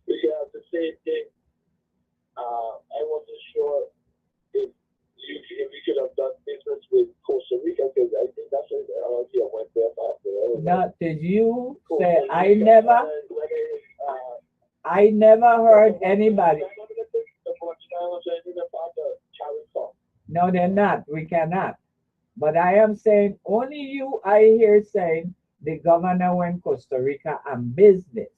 Speaker 4: We have the same thing. I wasn't sure if we could have done business with Costa Rica, because I think that's what I went there after.
Speaker 1: Now, did you say I never heard anybody. No, they're not. We cannot. But I am saying only you I hear saying the governor went Costa Rica on business.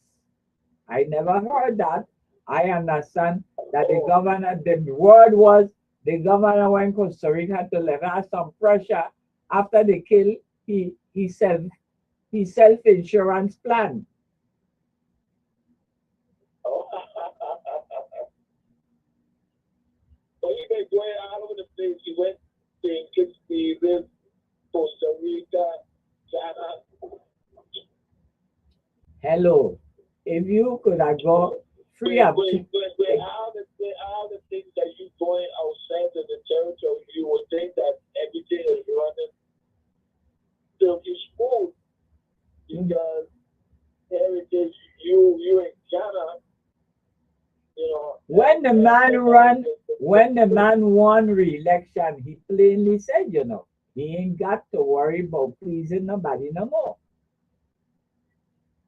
Speaker 1: I never heard that. I understand that the governor, the word was the governor went Costa Rica to level some pressure after the kill. He self-insurance plan.
Speaker 4: Well, he been going all over the place. He went St. Kitts, Stephen, Costa Rica, Ghana.
Speaker 1: Hello. If you could have go free up.
Speaker 4: With all the things that you going outside of the territory, you would think that everything is running silky smooth because heritage, you in Ghana, you know.
Speaker 1: When the man won re-election, he plainly said, you know, he ain't got to worry about pleasing nobody no more.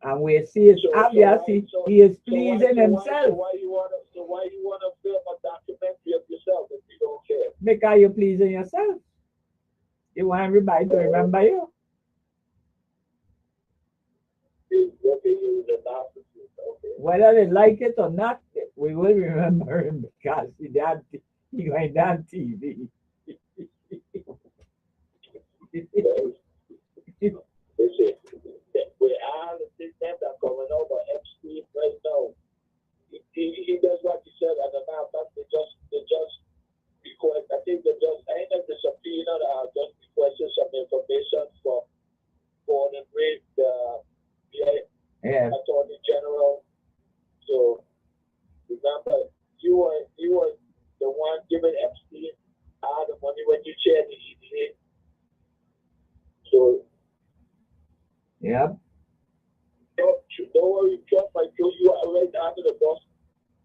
Speaker 1: And we see it's obvious he is pleasing himself.
Speaker 4: So why you wanna film a documentary of yourself if you don't care?
Speaker 1: Because you're pleasing yourself. You want everybody to remember you. Whether they like it or not, we will remember him because he went on TV.
Speaker 4: With all the things that are coming over Epstein right now, he does what he said, and now they just request. I think they just end up the subpoena that just requested some information from born and raised Attorney General. So remember, you were the one giving Epstein all the money when you chaired the EDA. So
Speaker 1: Yep.
Speaker 4: Don't worry, Trump might throw you out right under the bus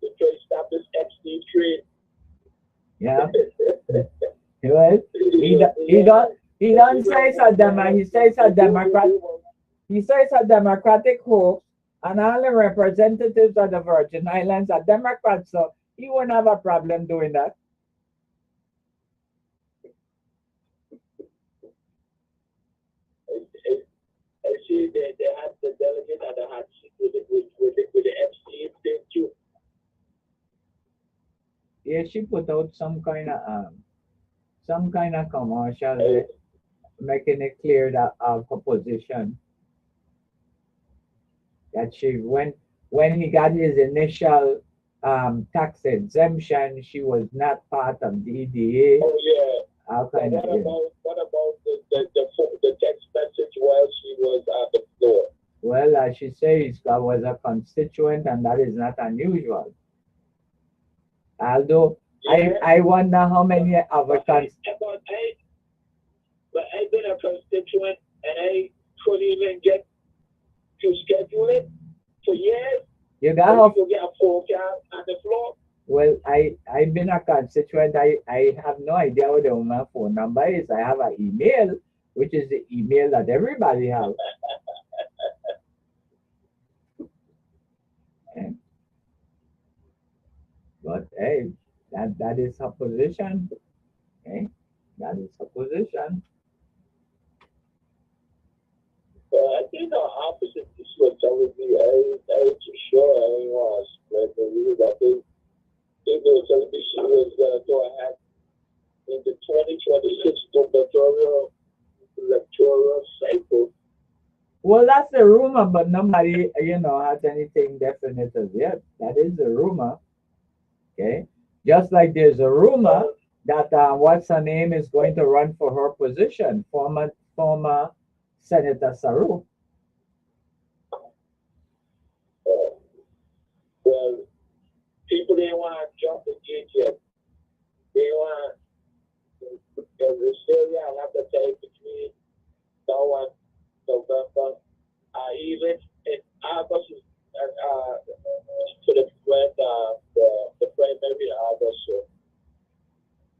Speaker 4: to try to stop this Epstein trade.
Speaker 1: Yeah. He don't say it's a he says a Democrat. He says a Democratic hoax, and all the representatives of the Virgin Islands are Democrats, so he won't have a problem doing that.
Speaker 4: I see they had the delegate at the hot seat with the Epstein thing too.
Speaker 1: Yeah, she put out some kind of commercial there, making it clear that her position that she when he got his initial tax exemption, she was not part of DDA.
Speaker 4: Oh yeah.
Speaker 1: How kind
Speaker 4: What
Speaker 1: of
Speaker 4: about the text message while she was on the floor?
Speaker 1: Well, as she says, I was a constituent, and that is not unusual. Although
Speaker 4: Yeah.
Speaker 1: I wonder how many other
Speaker 4: But I've been a constituent and I couldn't even get to schedule it for years.
Speaker 1: You got
Speaker 4: to get a phone call on the floor.
Speaker 1: Well, I've been a constituent. I have no idea what the woman's phone number is. I have an email, which is the email that everybody has. But hey, that is her position. Okay, that is her position.
Speaker 4: I think the opposite is what telling me. I ain't too sure. I don't want to spread the news. I think they were telling me she was going to go ahead in the 2026 electoral cycle.
Speaker 1: Well, that's the rumor, but nobody, has anything definite as yet. That is the rumor. Okay, just like there's a rumor that what's her name is going to run for her position, former Senator Saru.
Speaker 4: Well, people didn't want to jump the gate yet. They want because I'll have to take between now and November, even in August, to the primary August. So.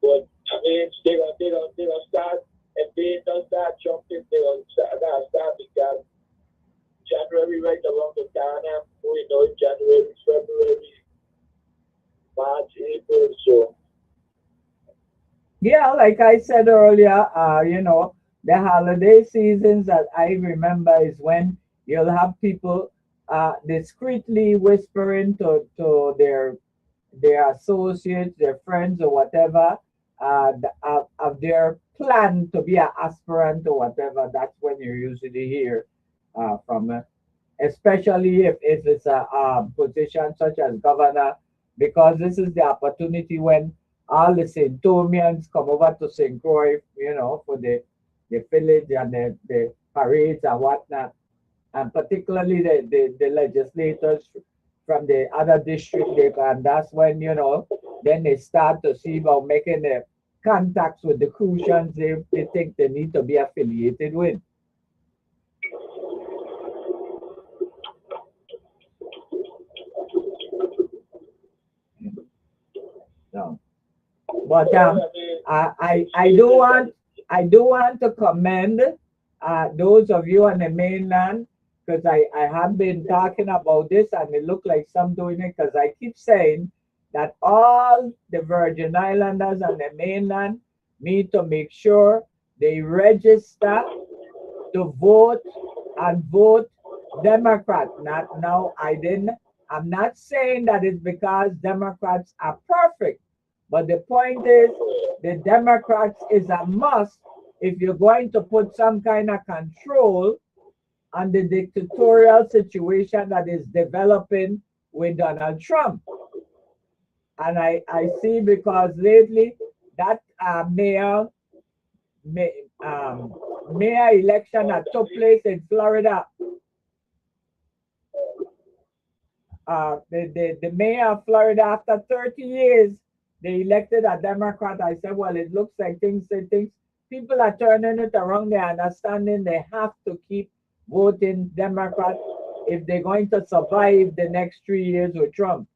Speaker 4: But I mean, they're gonna start. If they don't start jumping, they're gonna start because January right around the corner. We know January, February, March, April. So.
Speaker 1: Yeah, like I said earlier, the holiday seasons that I remember is when you'll have people discreetly whispering to their associates, their friends, or whatever, of their plan to be an aspirant or whatever. That's when you usually hear from, especially if it's a position such as governor, because this is the opportunity when all the St. Thomians come over to St. Croix, you know, for the village and the parades and whatnot. And particularly the legislators from the other district, and that's when, you know, then they start to see about making the contacts with the Crucians they think they need to be affiliated with. So, but I do want to commend those of you on the mainland, because I have been talking about this and it looked like some doing it, because I keep saying that all the Virgin Islanders on the mainland need to make sure they register to vote and vote Democrat. Not now, I'm not saying that it's because Democrats are perfect, but the point is the Democrats is a must if you're going to put some kind of control on the dictatorial situation that is developing with Donald Trump. And I see, because lately that mayor election that took place in Florida, the mayor of Florida, after 30 years, they elected a Democrat. I said, well, it looks like things people are turning it around. They're understanding they have to keep voting Democrat if they're going to survive the next 3 years with Trump.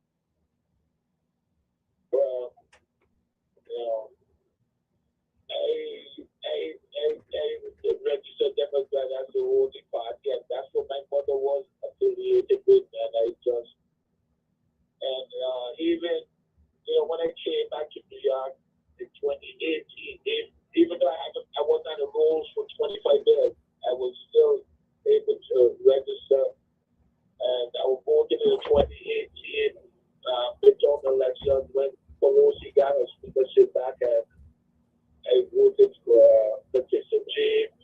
Speaker 4: Well, you know, I registered Democrat as the voting party, and that's what my mother was affiliated with, and even, you know, when I came back to New York in 2018, even though I was on the rolls for 25 years, I was still able to register, and I was voting in the 2018 midterm election when Pelosi got her speakership back, and I voted for Patricia James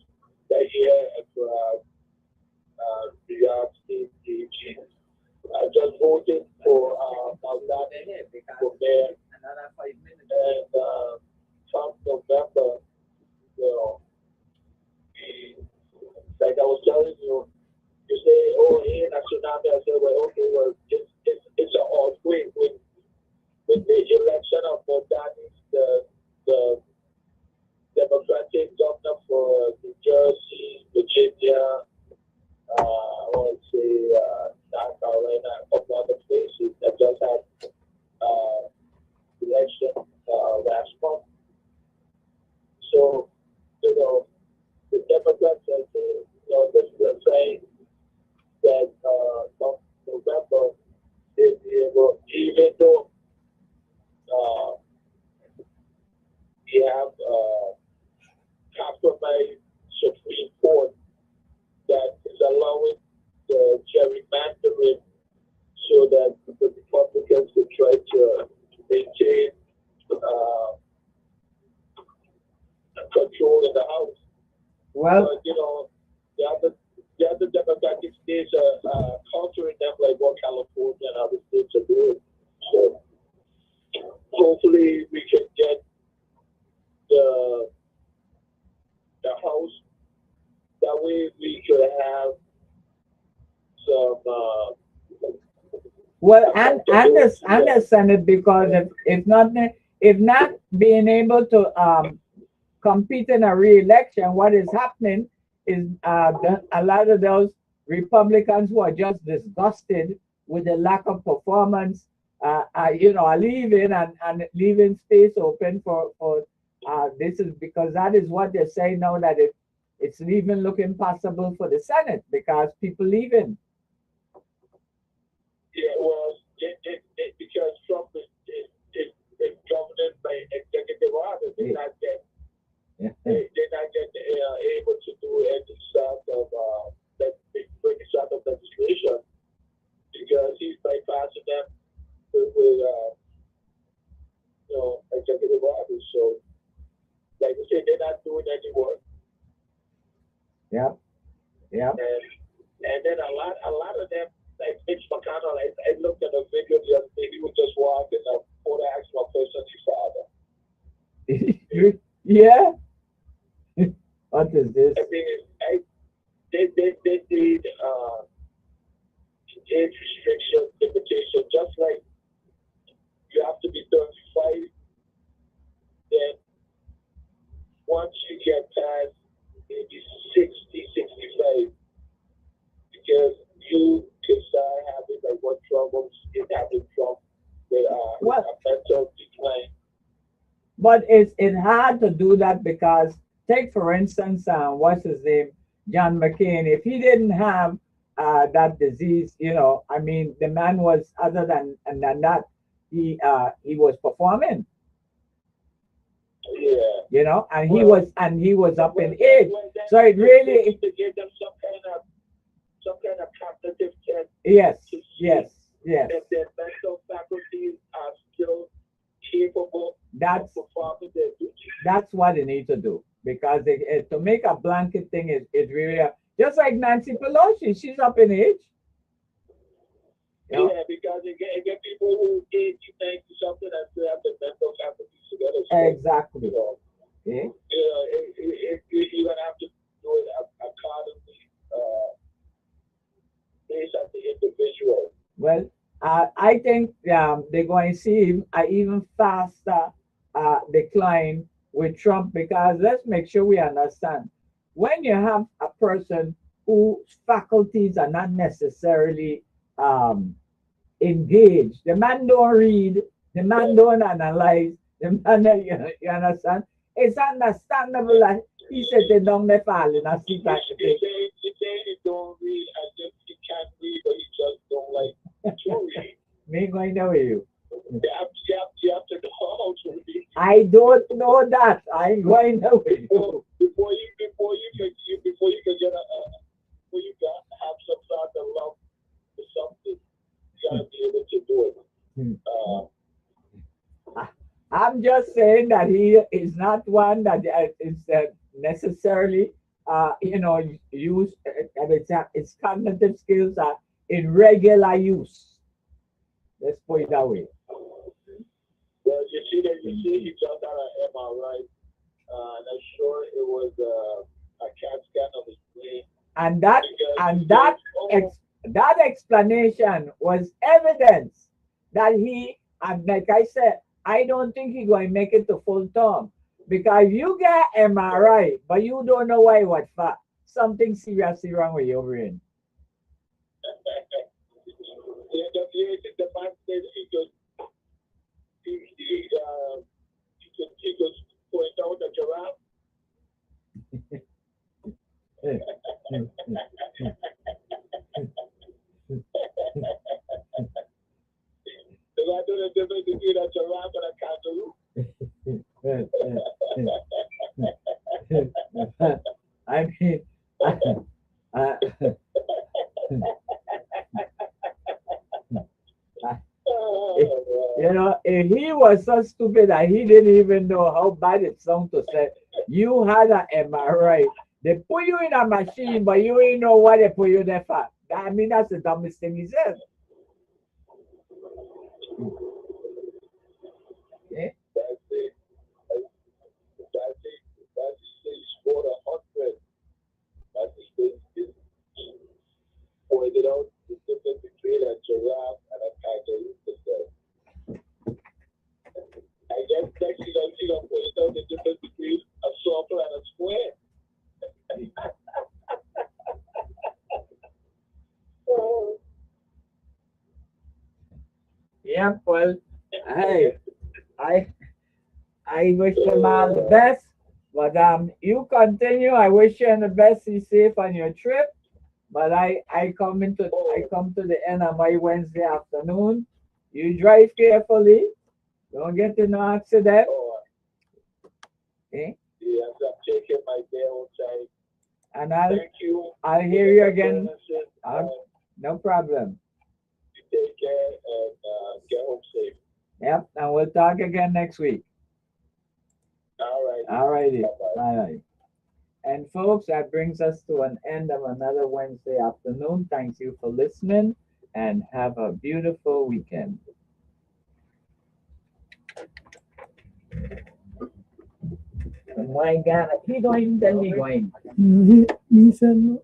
Speaker 4: that year and for New York State DG. I just voted for Maldani for mayor, and from November, you know, like I was telling you, you say, oh, hey, Nationality. I said, well, okay, well, it's an earthquake with the election of Maldani, the Democratic governor for New Jersey, Virginia, I would say North Carolina, a couple other places that just had election last month. So, you know, the Democrats are saying, you know, this is saying that November they'll be able, even though we have compromised Supreme Court that is allowing the gerrymandering so that the Republicans will try to maintain control in the House.
Speaker 1: Well,
Speaker 4: but, you know, the other Democratic states are countering them like what California and other states are doing. So hopefully we can get the House. That way we could have some.
Speaker 1: well, and the Senate, because if not being able to compete in a re-election, what is happening is a lot of those Republicans who are just disgusted with the lack of performance, are leaving and leaving space open for this is because that is what they're saying now, that it's even looking possible for the Senate because people leaving.
Speaker 4: Yeah, well, because Trump is governed by executive order. They're not able to do any sort of legislation because he's bypassing them with executive orders. So, like you said, they're not doing any work.
Speaker 1: Yeah.
Speaker 4: And then a lot of them, like Mitch McConnell, I looked at a video the other day. He was just walking up before I asked my personal father.
Speaker 1: Yeah. What is this?
Speaker 4: I mean, they need age restriction, limitation, just like you have to be 35. Then once you get past maybe 60, 65, because you can start having like what troubles is having from with
Speaker 1: What?
Speaker 4: a mental decline.
Speaker 1: But it's hard to do that because take for instance, what's his name, John McCain. If he didn't have that disease, I mean, the man was other than that, he was performing,
Speaker 4: Yeah.
Speaker 1: and
Speaker 4: Well,
Speaker 1: he was up in
Speaker 4: Well,
Speaker 1: age.
Speaker 4: well, then
Speaker 1: So it
Speaker 4: they
Speaker 1: really,
Speaker 4: need to give them some kind of cognitive test
Speaker 1: yes,
Speaker 4: to see
Speaker 1: yes, yes.
Speaker 4: if their mental faculties are still capable of
Speaker 1: That's
Speaker 4: performing their duties.
Speaker 1: that's what they need to do because to make a blanket thing is really just like Nancy Pelosi. She's up in age.
Speaker 4: Yeah, because again, people who 80, 90 something and still have the mental faculties together. So,
Speaker 1: Exactly.
Speaker 4: you
Speaker 1: Yeah.
Speaker 4: know, you're gonna have to do it accordingly, based on the individual.
Speaker 1: Well, I think they're going to see an even faster decline with Trump because let's make sure we understand when you have a person whose faculties are not necessarily um, engaged, the man don't read, the man don't analyze, the man, you understand? It's understandable that he said they don't let fall in a seat like
Speaker 4: You say you don't read as if you can't read, but you just don't like to read.
Speaker 1: me going to you.
Speaker 4: You have to know how to read.
Speaker 1: I don't know that. I'm going to you.
Speaker 4: Before you can before you can get before you can have some sort of love for something, you gotta be able to do it.
Speaker 1: I'm just saying that he is not one that is necessarily, use. Its cognitive skills are in regular use. Let's put it that way.
Speaker 4: Well, you see, he just had an MRI, and I'm sure it was a CAT scan of his brain.
Speaker 1: And that
Speaker 4: Because
Speaker 1: that explanation was evidence that and like I said, I don't think he's going to make it to full term because you get MRI, but you don't know why what for. Something seriously wrong with your brain.
Speaker 4: the man said he could point out a giraffe. If I do the difference between a giraffe and a kangaroo.
Speaker 1: I mean, uh, if he was so stupid that he didn't even know how bad it sounds to say you had an MRI. They put you in a machine, but you ain't know why they put you there for. I mean, that's the dumbest thing he said. Okay?
Speaker 4: That's it. That's it. Scored 100. That's it. Pointed out the difference between a giraffe and a kangaroo. I guess next you know, point out the difference between a circle and a square.
Speaker 1: Yeah, well, hey, I I wish them all the best. But you continue. I wish you the best. Be safe on your trip. But I come to the end of my Wednesday afternoon. You drive carefully. Don't get in no accident.
Speaker 4: Oh,
Speaker 1: Okay?
Speaker 4: yes, I'm taking my day outside.
Speaker 1: And
Speaker 4: Thank you.
Speaker 1: I'll hear you again.
Speaker 4: Uh,
Speaker 1: No problem.
Speaker 4: you take care and get home safe.
Speaker 1: Yep. And we'll talk again next week.
Speaker 4: All right.
Speaker 1: All righty.
Speaker 4: Bye-bye.
Speaker 1: Bye. And folks, that brings us to an end of another Wednesday afternoon. Thank you for listening and have a beautiful weekend. My God, he don't even tell me going.
Speaker 2: He said no.